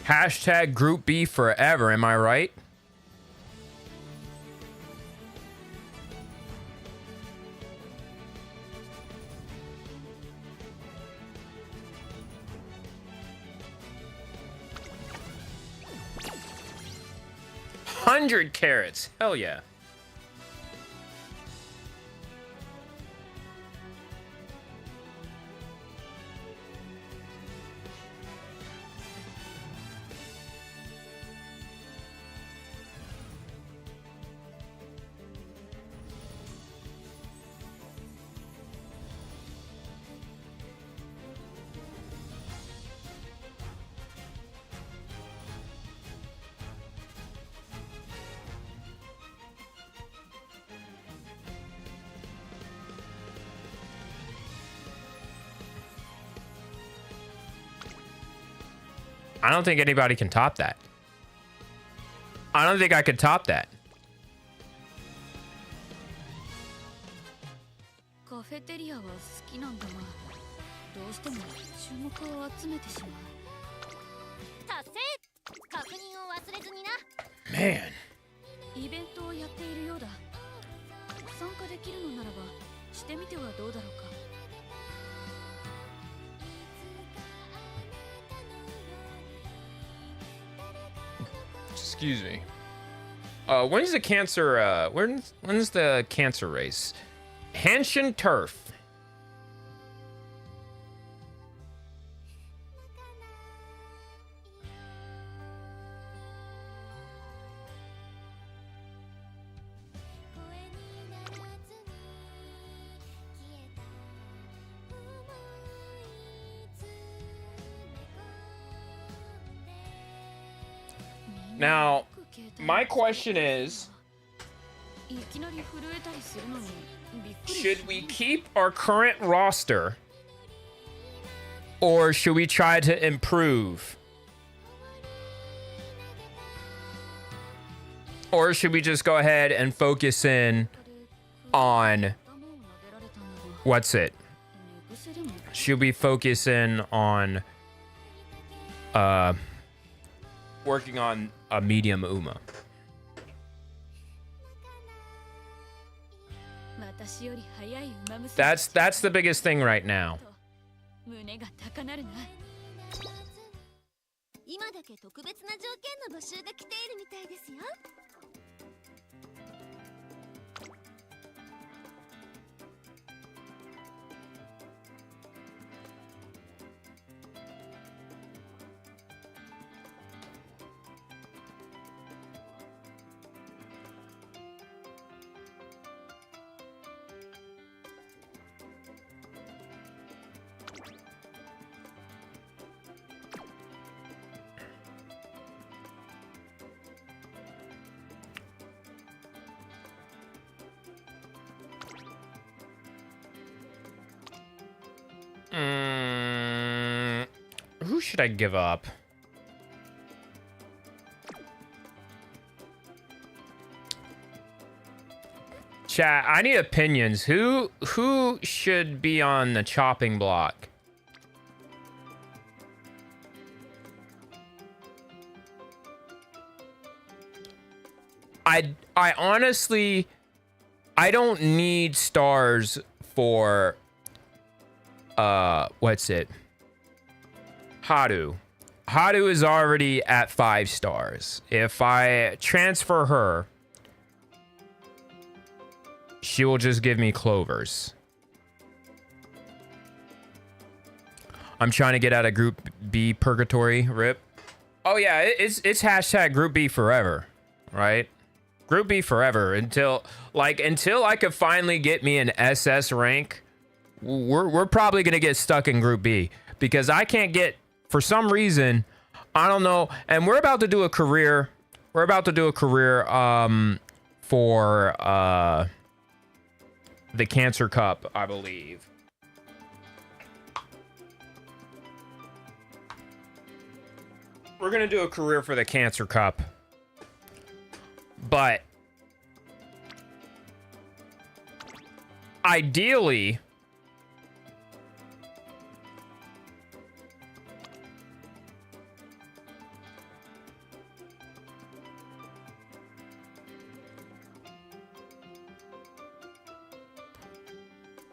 Hashtag Group B forever, am I right? $100. Hell yeah. I don't think anybody can top that. I don't think I could top that. カフェテリアは好きなんだが、どうしても注目を集めてしまう。達成！確認を忘れずにな。Man. イベントをやっているようだ。参加できるのならばしてみてはどうだろうか。 Excuse me. When's the cancer? When's the cancer race? Hanshin Turf. Now, my question is, should we keep our current roster or should we try to improve? Or should we just go ahead and focus in on what's it? Should we focus in on working on a medium Uma? That's the biggest thing right now. 今だけ特別な条件の募集が来ているみたいですよ。 Who should I give up? Chat, I need opinions. Who should be on the chopping block? I honestly, I don't need stars for what's it? Haru. Haru is already at 5 stars. If I transfer her, she will just give me clovers. I'm trying to get out of Group B purgatory. Rip. Oh yeah, it's hashtag Group B forever, right? Group B forever until I could finally get me an SS rank. We're probably gonna get stuck in Group B because I can't get, for some reason, I don't know. And we're about to do a career. We're about to do a career for the Cancer Cup, I believe. We're gonna do a career for the Cancer Cup. But ideally,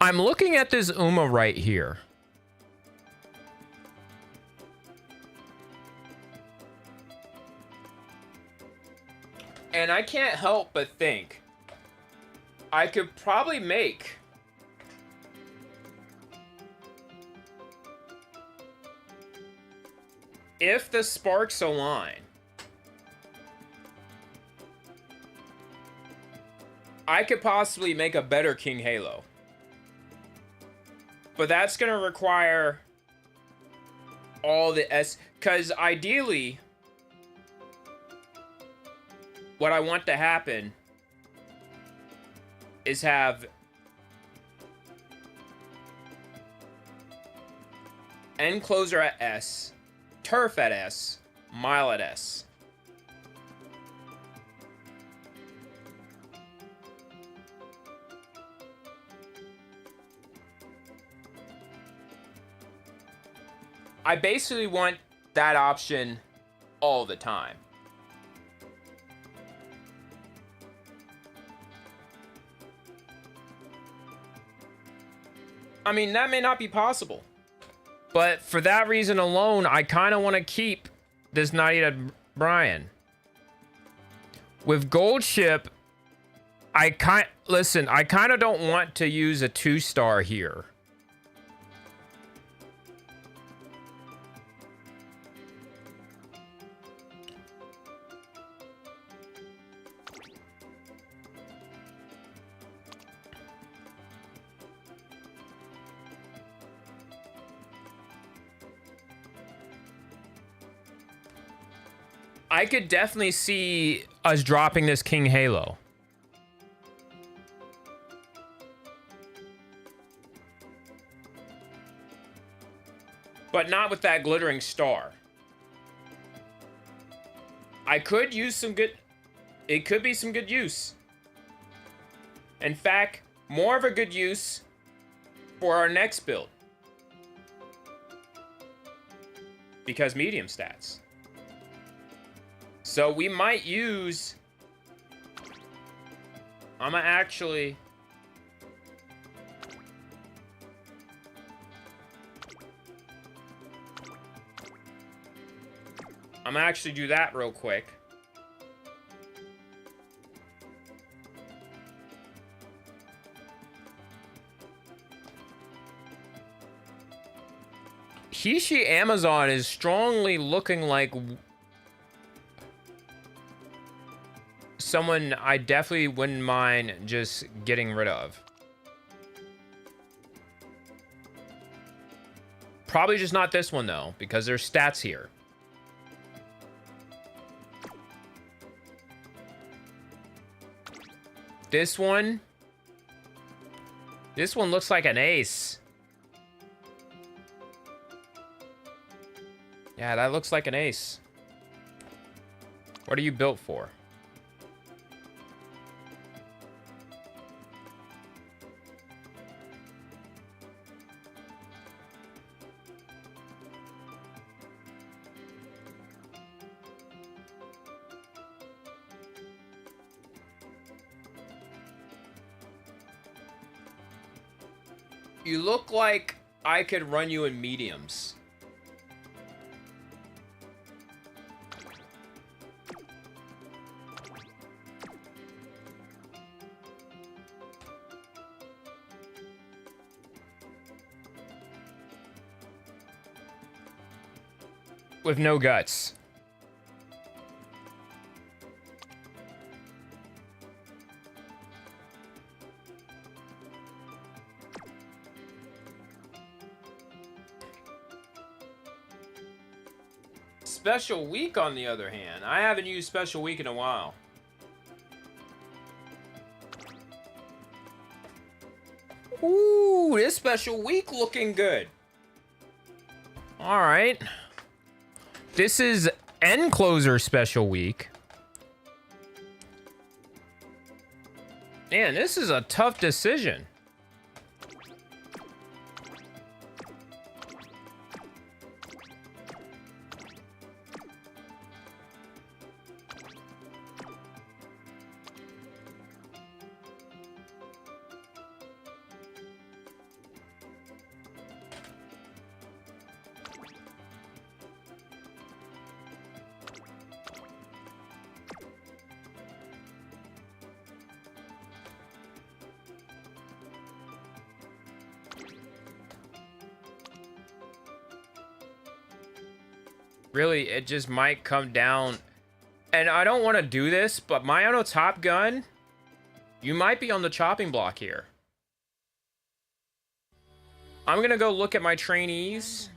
I'm looking at this Uma right here. And I can't help but think I could probably make if the sparks align. I could possibly make a better King Halo. But that's going to require all the S... Because ideally, what I want to happen is have encloser at S, turf at S, mile at S. I basically want that option all the time. I mean, that may not be possible. But for that reason alone, I kind of want to keep this Naida Brian. With Gold Ship, I kind of don't want to use a 2-star here. I could definitely see us dropping this King Halo. But not with that glittering star. I could use some good... It could be some good use. In fact, more of a good use for our next build. Because medium stats. So we might use... I'm gonna actually... do that real quick. Hishi Amazon is strongly looking like someone I definitely wouldn't mind just getting rid of. Probably just not this one though, because there's stats here. This one looks like an ace. Yeah, that looks like an ace. What are you built for? You look like I could run you in mediums. With no guts. Special Week, on the other hand, I haven't used Special Week in a while. Ooh, this Special Week looking good. All right. This is End Closer Special Week. Man, this is a tough decision. Really, it just might come down. And I don't want to do this, but my Auto Top Gun, you might be on the chopping block here. I'm going to go look at my trainees.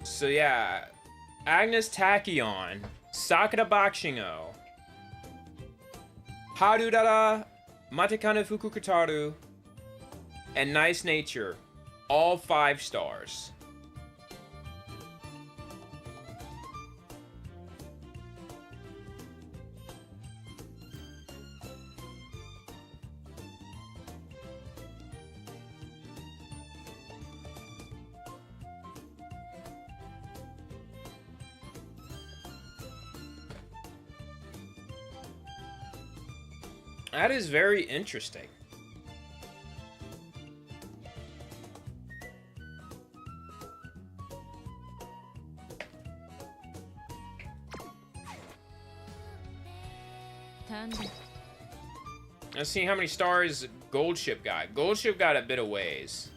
So yeah, Agnes Tachyon, Sakura Bakshingo, Harudara, Matekane Fukukataru, and Nice Nature, all 5 stars. That is very interesting. Let's see how many stars Gold Ship got. Gold Ship got a bit of ways.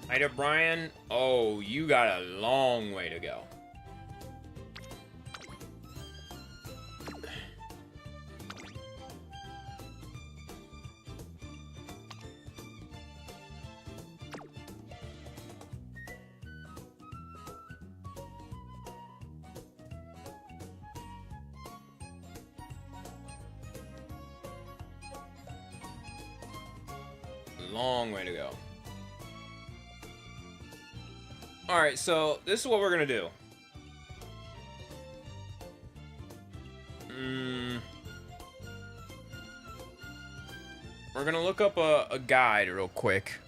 Ida Brian, oh, you got a long way to go. Long way to go. Alright, so this is what we're gonna do. We're gonna look up a guide real quick.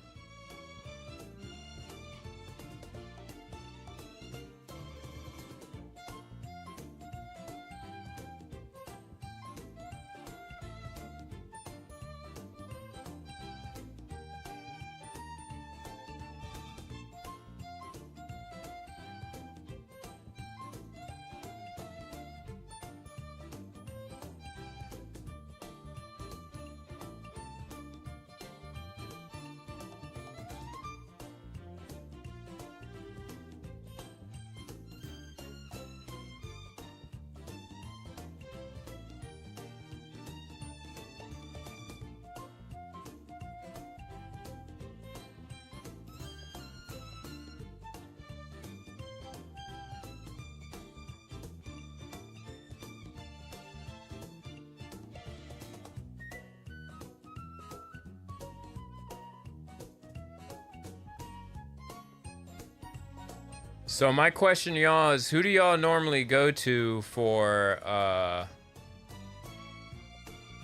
So my question to y'all is, who do y'all normally go to for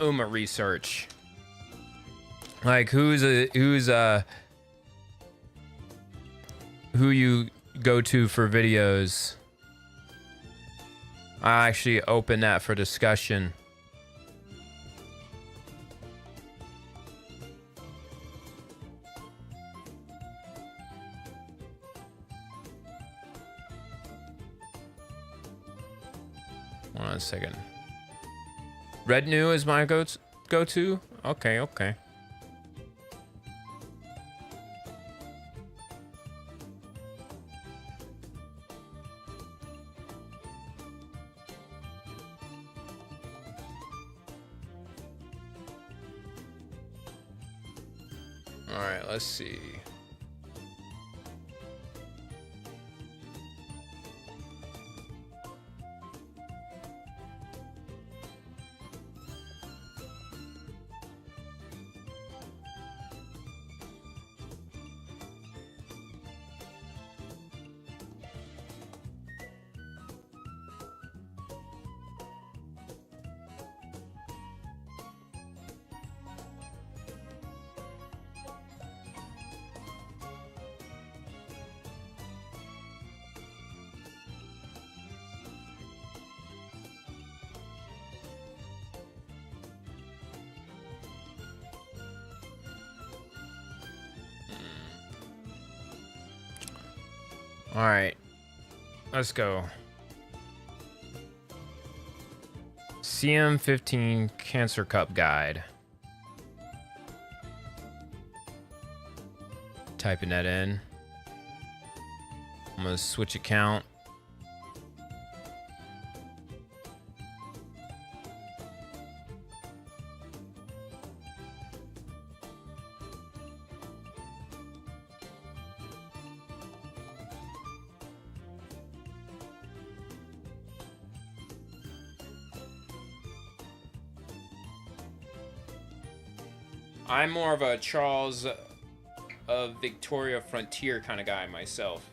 UMA research? Like who you go to for videos? I actually open that for discussion. Hold on a second. Red New is my go-to? Okay, okay. Alright, let's see. All right, let's go. CM14 Cancer Cup Guide. Typing that in. I'm gonna switch account. I'm more of a Charles of Victoria Frontier kind of guy myself.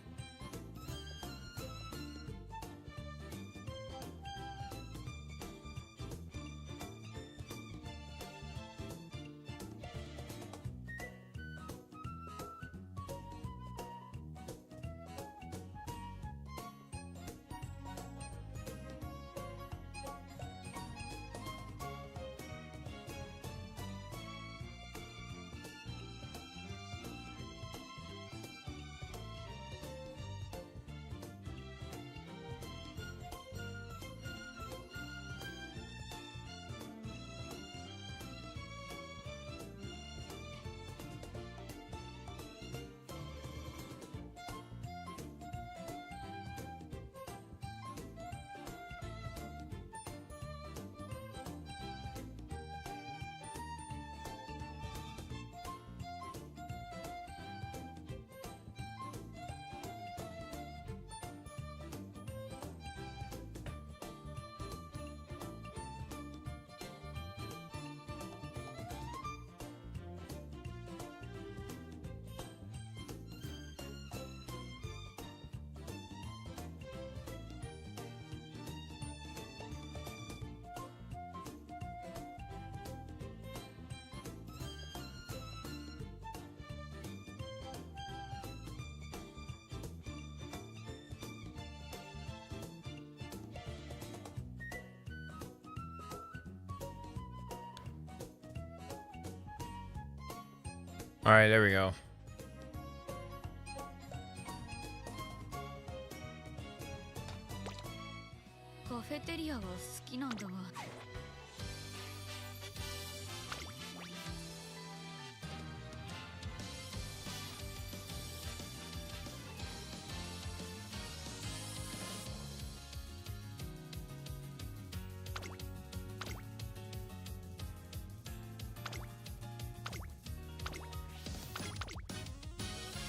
All right, there we go.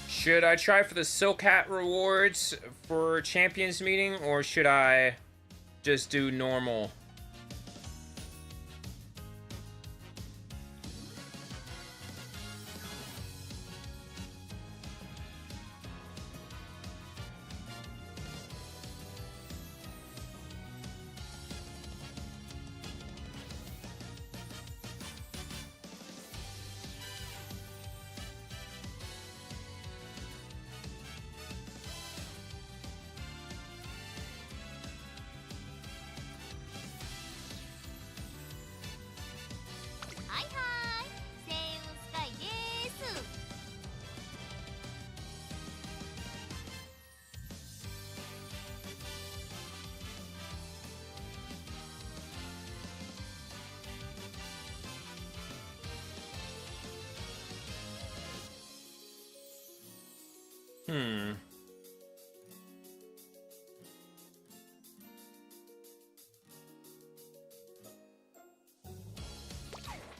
Should I try for the Silk Hat rewards for Champions meeting, or should I just do normal?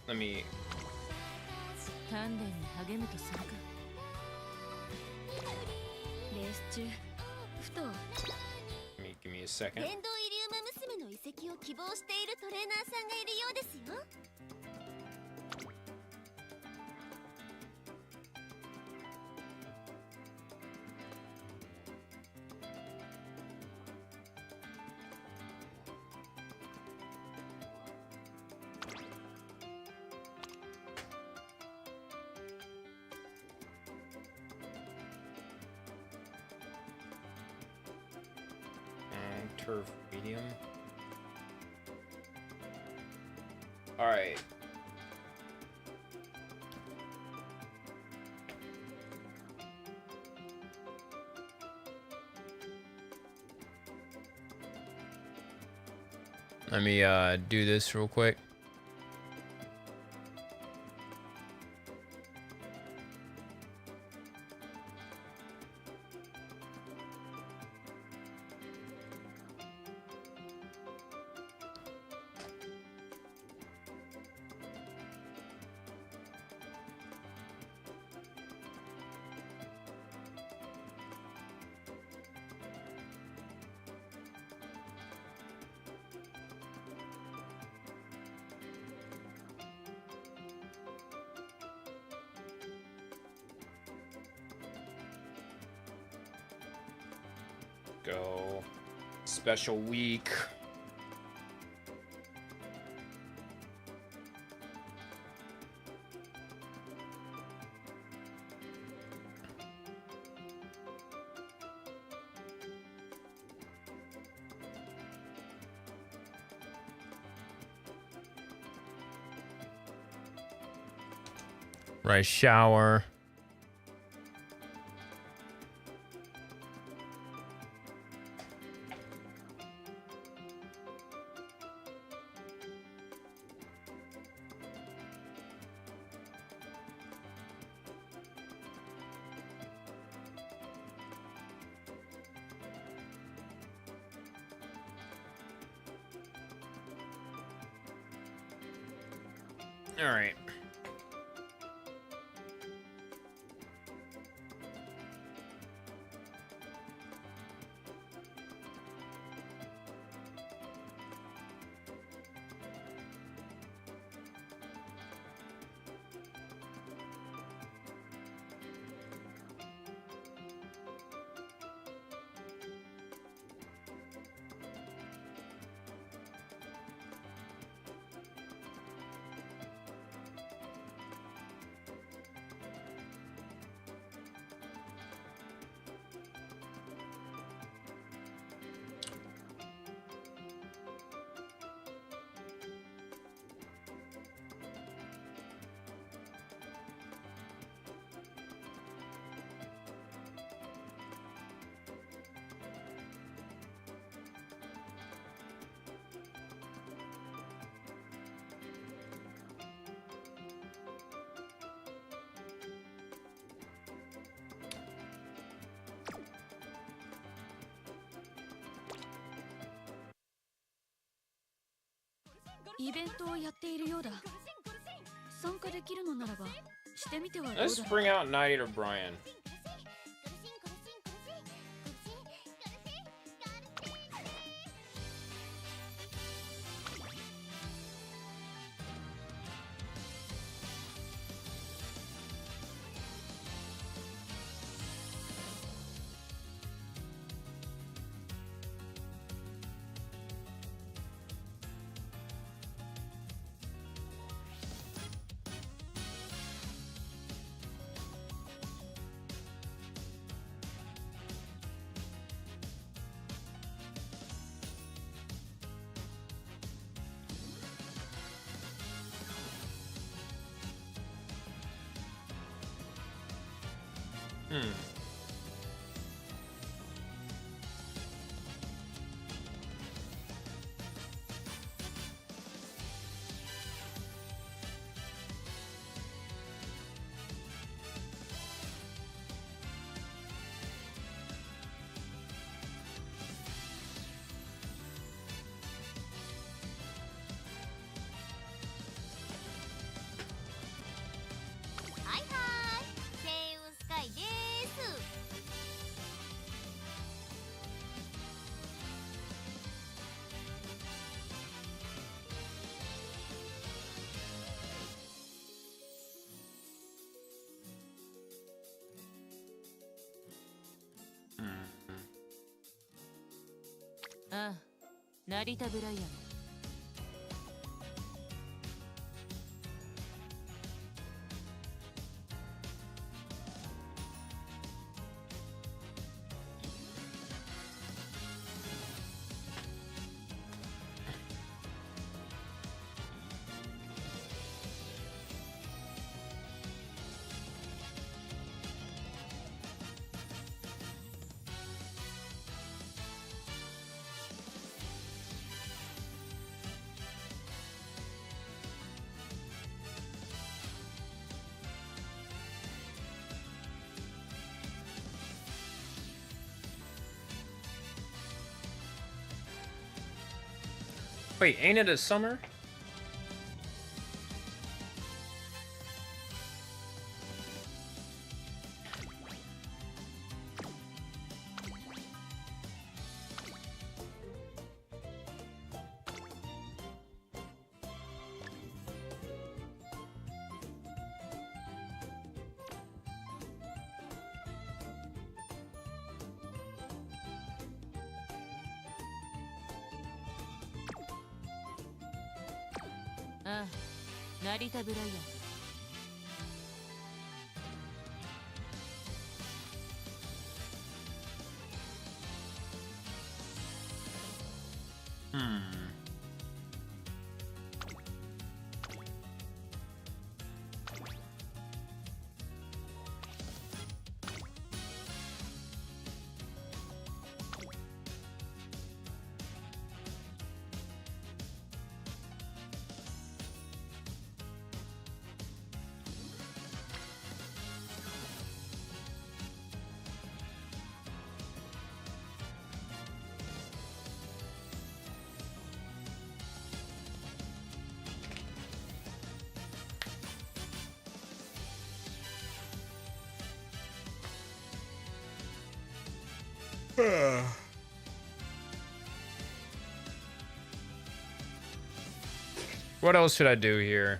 Let me... Give me a second. 殿堂イリウム娘の移籍を希望しているトレーナーさんがいるようですよ。Turf medium. All right. Let me do this real quick. Go. Special week. Right, shower. All right. Let's bring out Knight or Brian. Ah, 成田ブライアン。Wait, ain't it a summer?ああ、成田ブライアン。What else should I do here?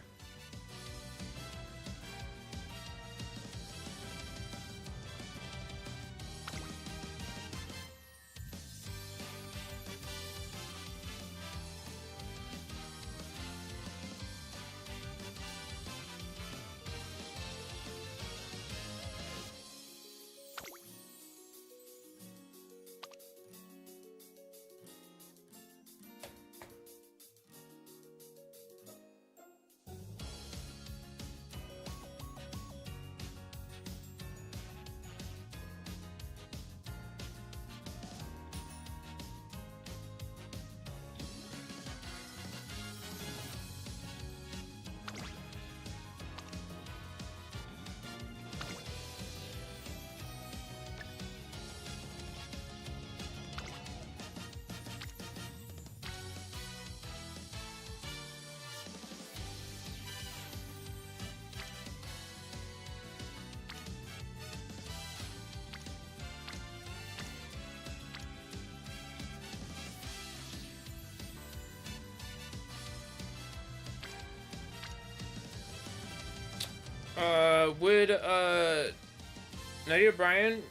Would Nadia Bryan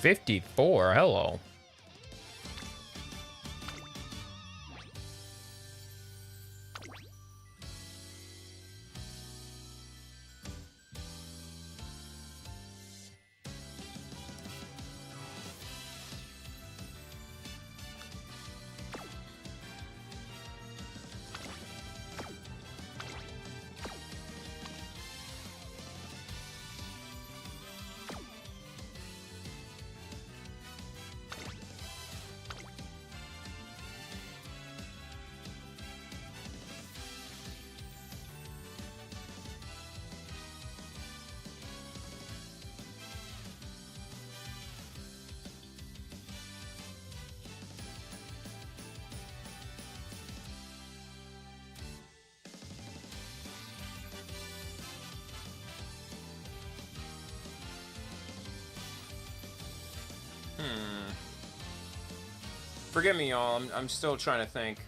$54? Hello. Forgive me, y'all. I'm still trying to think.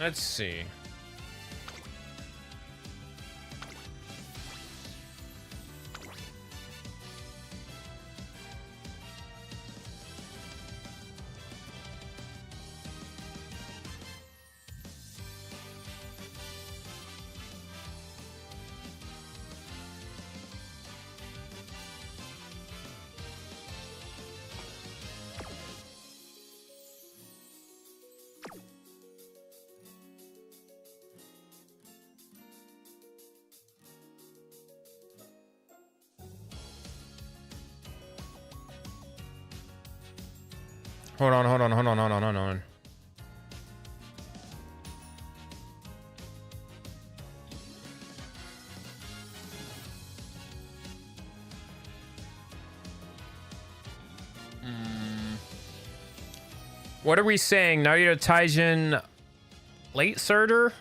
Let's see. Hold on. What are we saying? Narita Taijin late surger?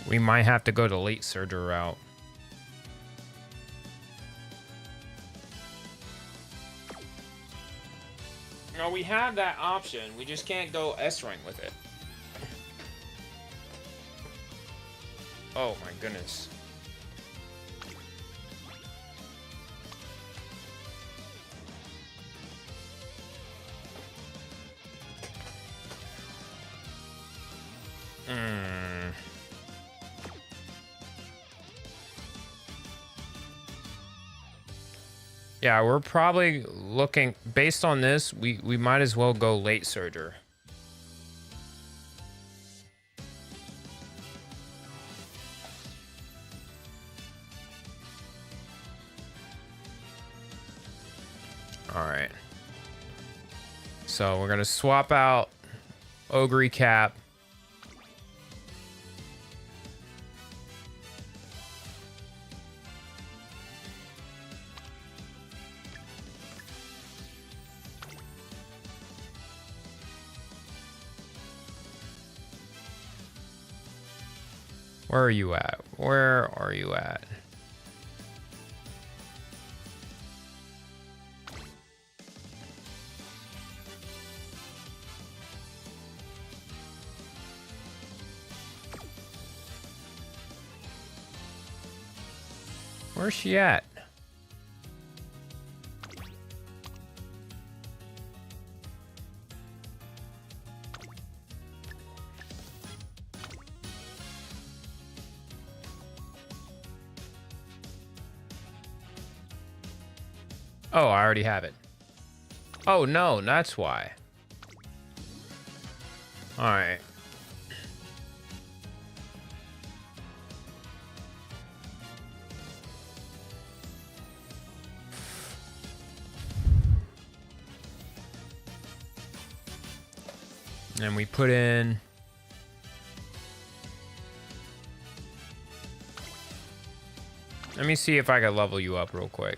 We might have to go the late surger route. No, we have that option. We just can't go S rank with it. Oh my goodness. Yeah, we're probably looking, based on this, we might as well go late surger. All right. So we're going to swap out Ogre Cap. Where are you at? Where are you at? Where's she at? Oh, I already have it. Oh, no, that's why. All right. And we put in... Let me see if I can level you up real quick.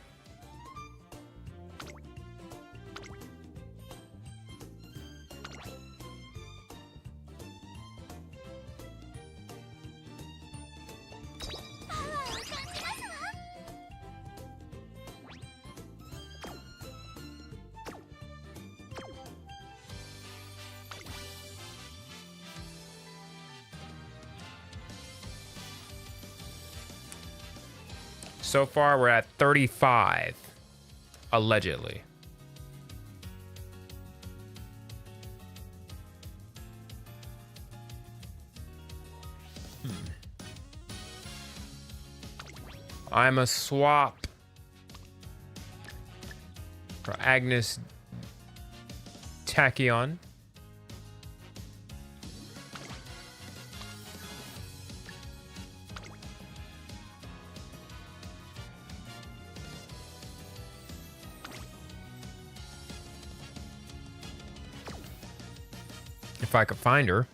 So far, we're at 35, allegedly. I'm a swap for Agnes Tachyon. If I could find her.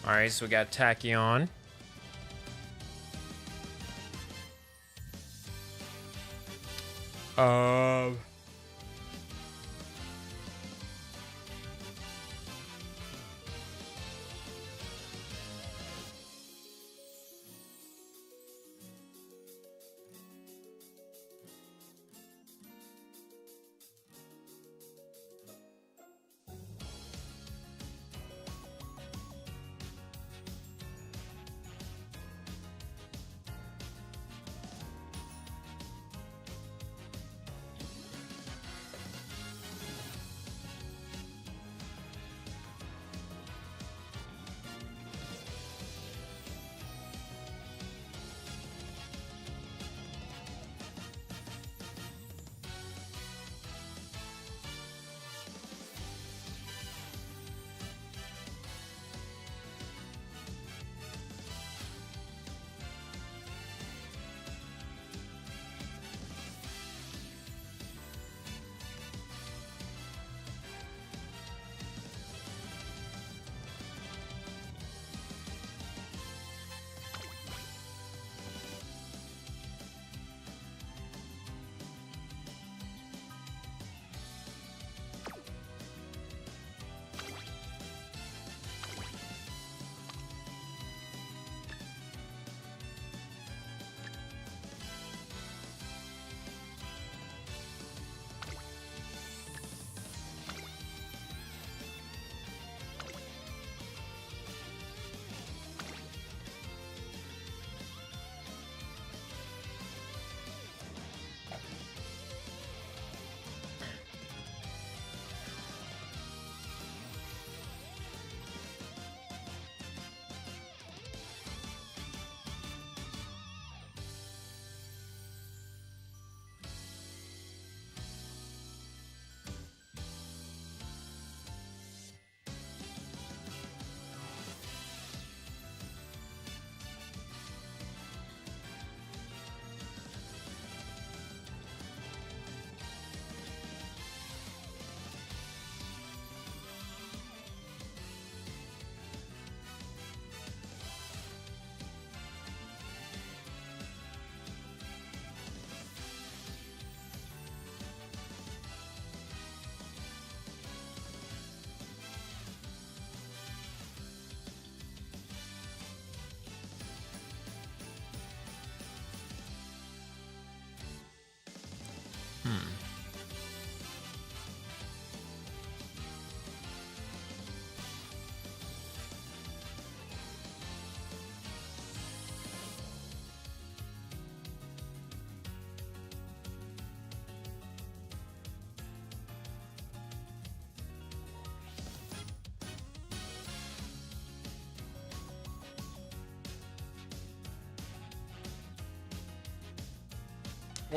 All right, so we got Tachyon. Uh,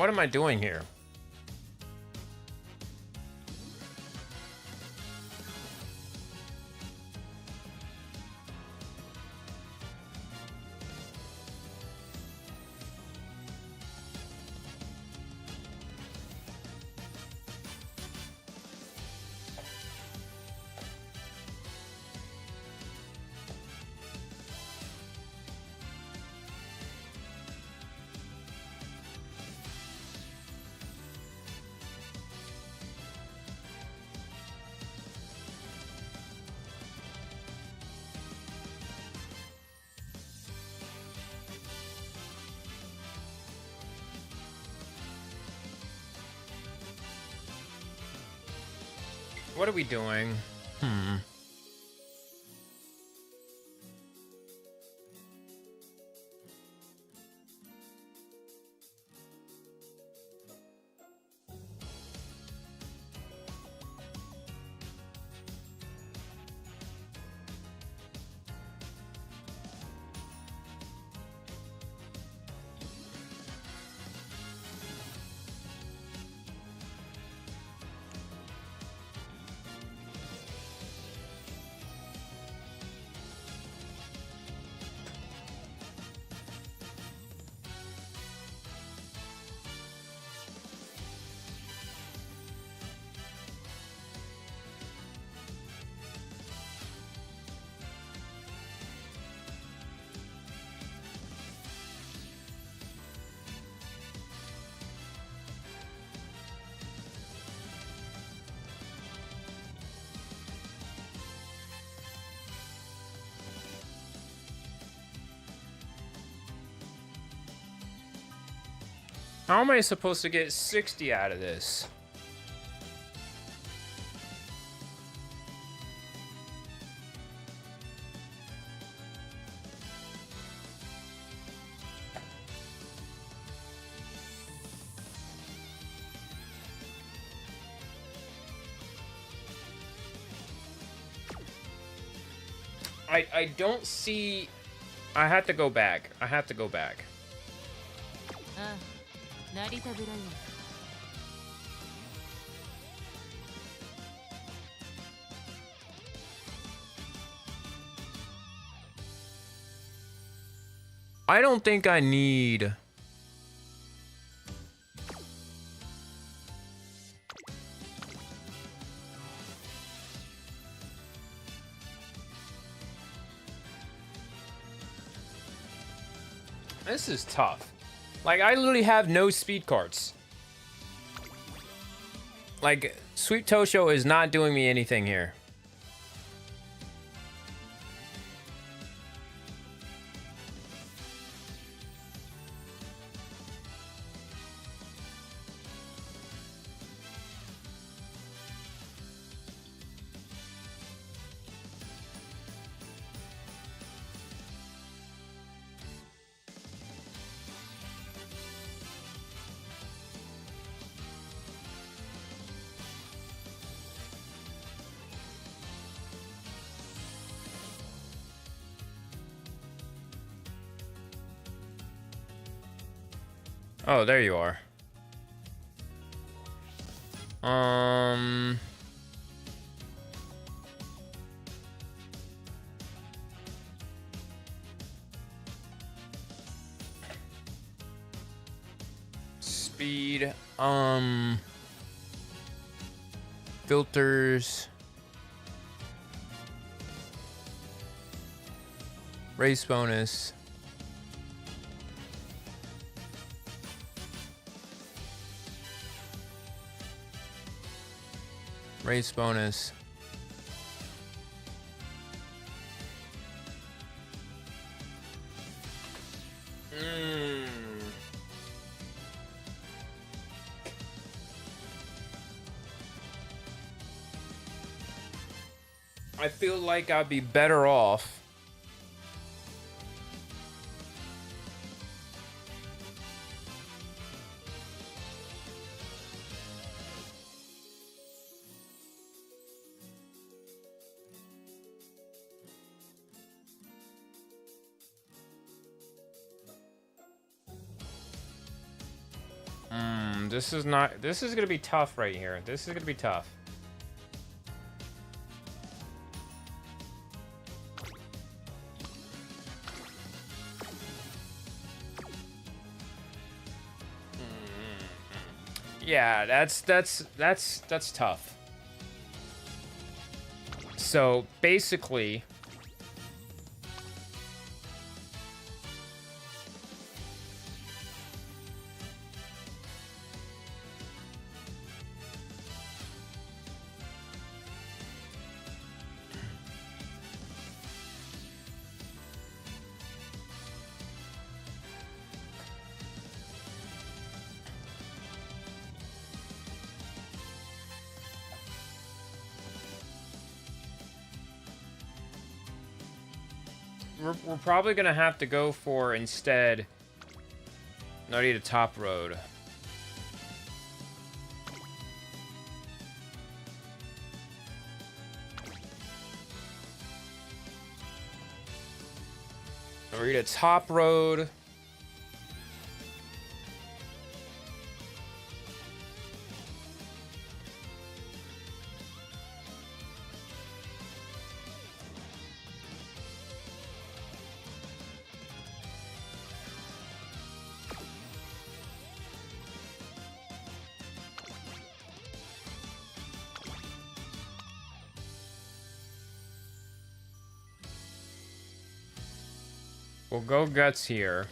what am I doing here? What are we doing? How am I supposed to get 60 out of this? I don't see... I have to go back. I have to go back. I don't think I need... This is tough. Like, I literally have no speed cards. Like, Sweet Tosho is not doing me anything here. Oh, there you are. Speed, filters, race bonus. Race bonus. I feel like I'd be better off this is gonna be tough right here. This is gonna be tough. Yeah, that's tough. So basically, we're probably gonna have to go for instead. No, I need a top road. We're gonna top road. We'll go guts here.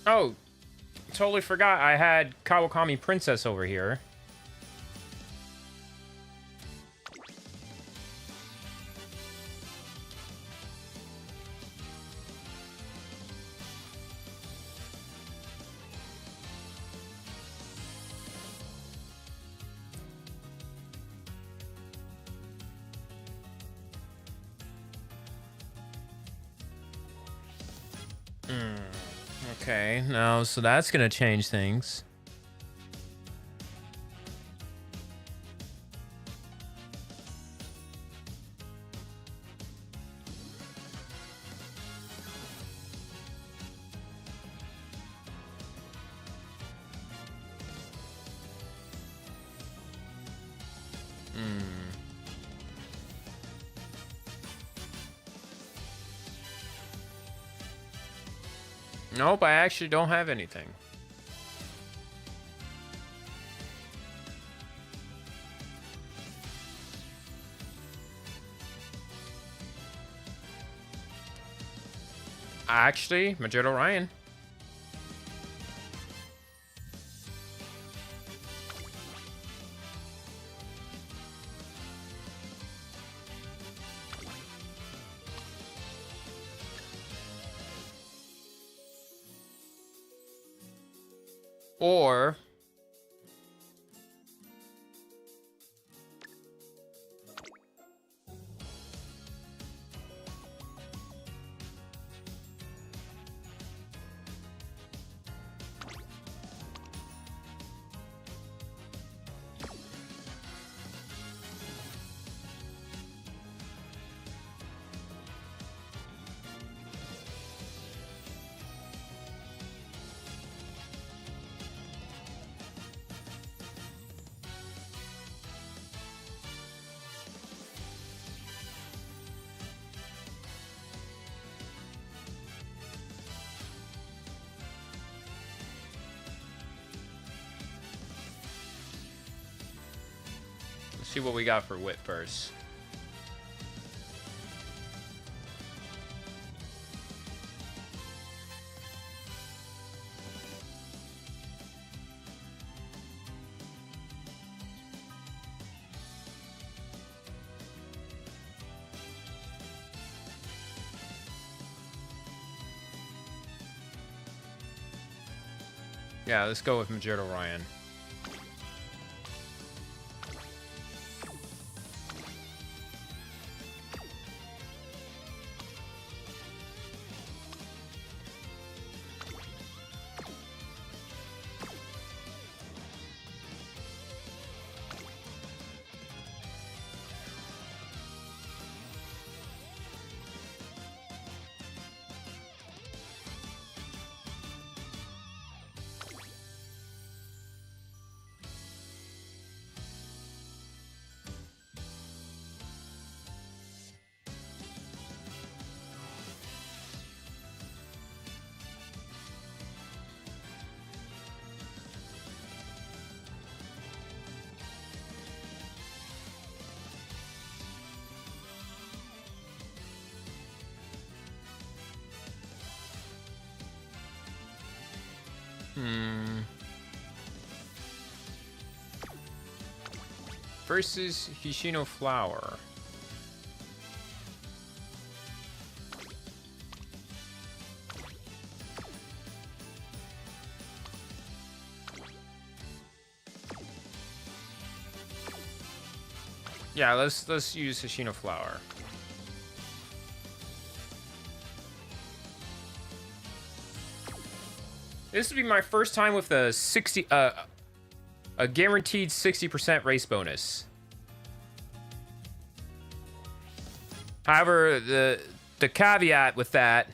Oh, totally forgot I had Kawakami Princess over here. Okay, now, so that's gonna change things. Nope, I actually don't have anything. Actually, Majid Orion. Or let's see what we got for wit first. Yeah, let's go with Majid Orion. Versus Hishino Flower. Yeah, let's use Hishino Flower. This would be my first time with a a guaranteed 60% race bonus. However, the caveat with that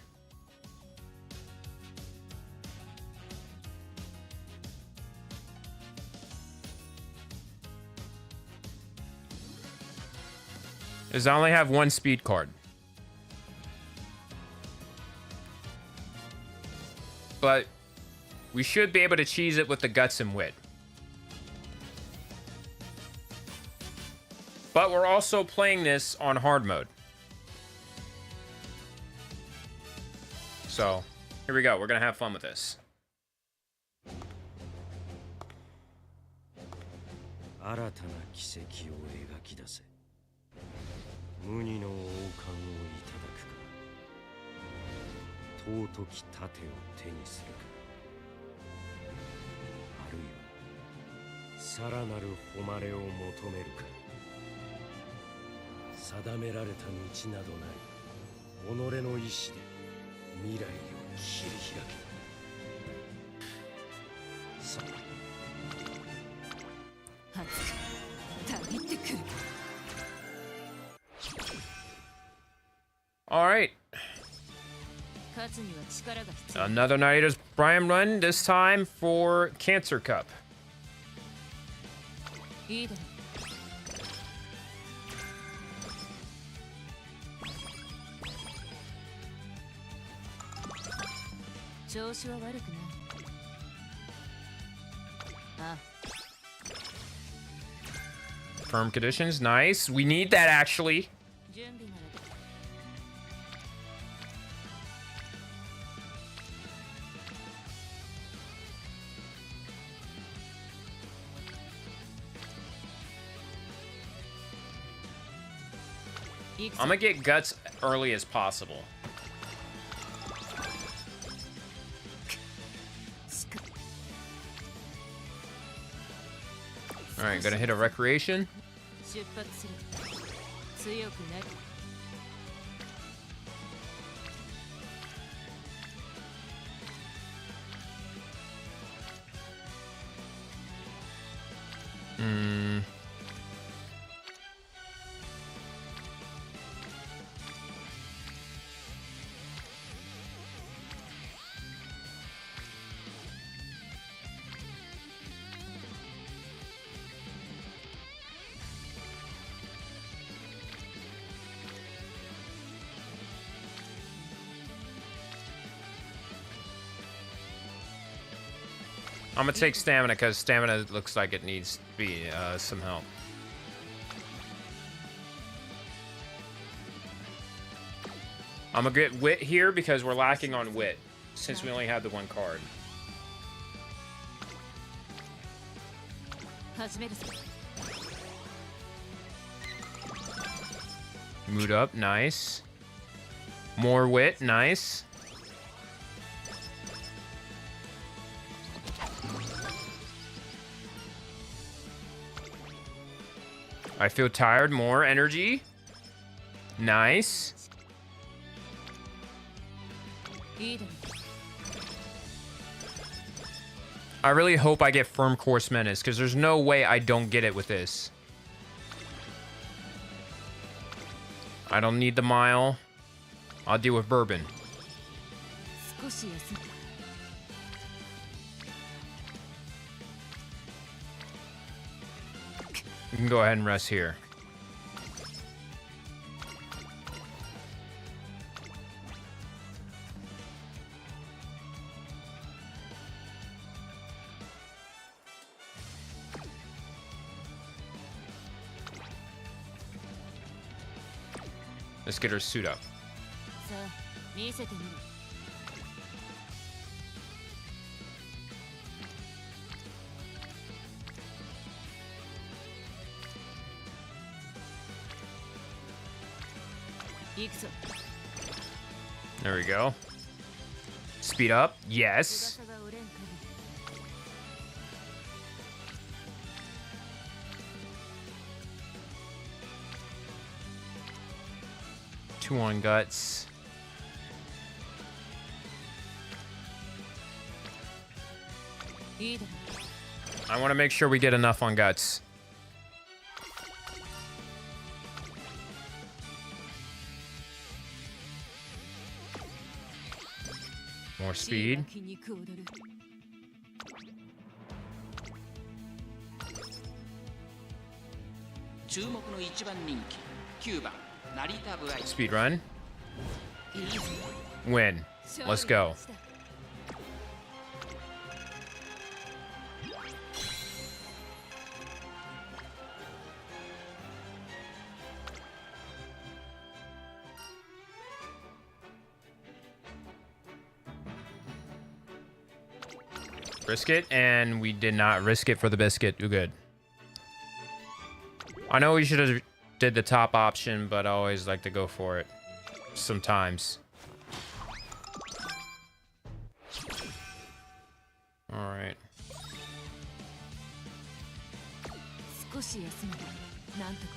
is I only have one speed card. But we should be able to cheese it with the guts and wit. But we're also playing this on hard mode. So, here we go. We're going to have fun with this. 新たな奇跡を描き出せ。無二の王冠をいただくか、尊き盾を手にするか、あるいはさらなる誉れを求めるか。定められた道などない。己の意志で未来を切り開け。さあ、All right. Another Narita's Prime run, this time for Cancer Cup. Firm conditions, nice. We need that actually. I'm gonna get guts early as possible. Alright, gonna hit a recreation. I'm gonna take stamina because stamina looks like it needs to be some help. I'm gonna get wit here because we're lacking on wit since we only have the one card. Mood up, nice. More wit, nice. I feel tired, more energy. Nice. I really hope I get Firm Course Menace, because there's no way I don't get it with this. I don't need the mile. I'll deal with Bourbon. You can go ahead and rest here. Let's get her suit up. There we go. Speed up. Yes. Two on guts. I want to make sure we get enough on guts. More speed. Speed run. Win. Let's go. Risk it, and we did not risk it for the biscuit. You're good. I know we should have did the top option, but I always like to go for it sometimes. All right. 少し休めばなんとか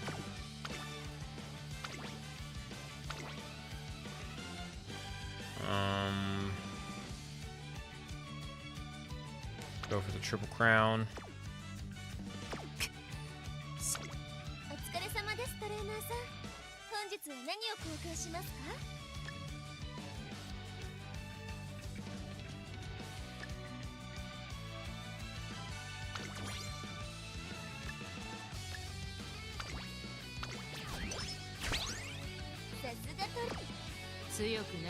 Go for the triple crown. お疲れ様ですトレーナーさん本日は何を交換しますかさすがトリ強くな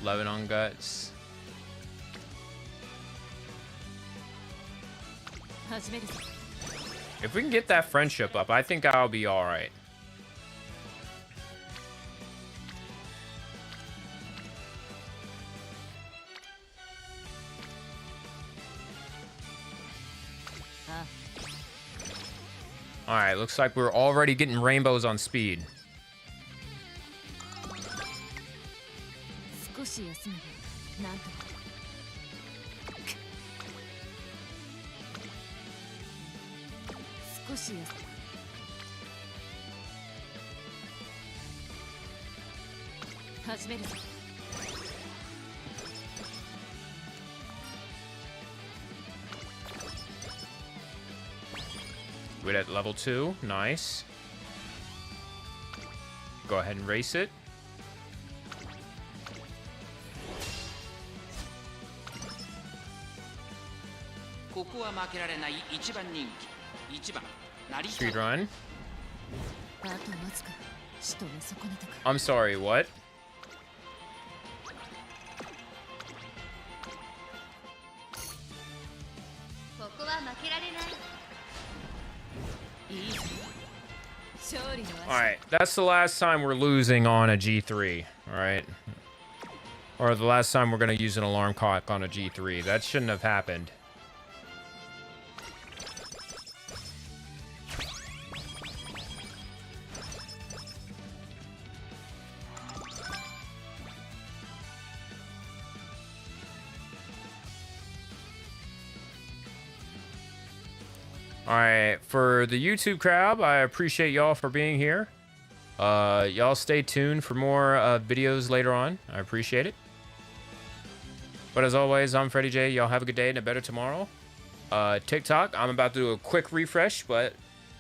11 on guts. 始めるぞ If we can get that friendship up, I think I'll be all right. All right, looks like we're already getting rainbows on speed. 少し休めばなんとか少し休め始めるぞ Good at level 2. Nice. Go ahead and race it. ここは負けられない一番人気1番成田 Speed run. あとわずか仕留め損ねたか I'm sorry, what? ここは負けられないいいぞ勝利の Alright, that's the last time we're losing on a G3. Alright. Or the last time we're going to use an alarm clock on a G3. That shouldn't have happened. Alright, for the YouTube crowd, I appreciate y'all for being here. Y'all stay tuned for more videos later on. I appreciate it. But as always, I'm Freddie J. Y'all have a good day and a better tomorrow. TikTok, I'm about to do a quick refresh, but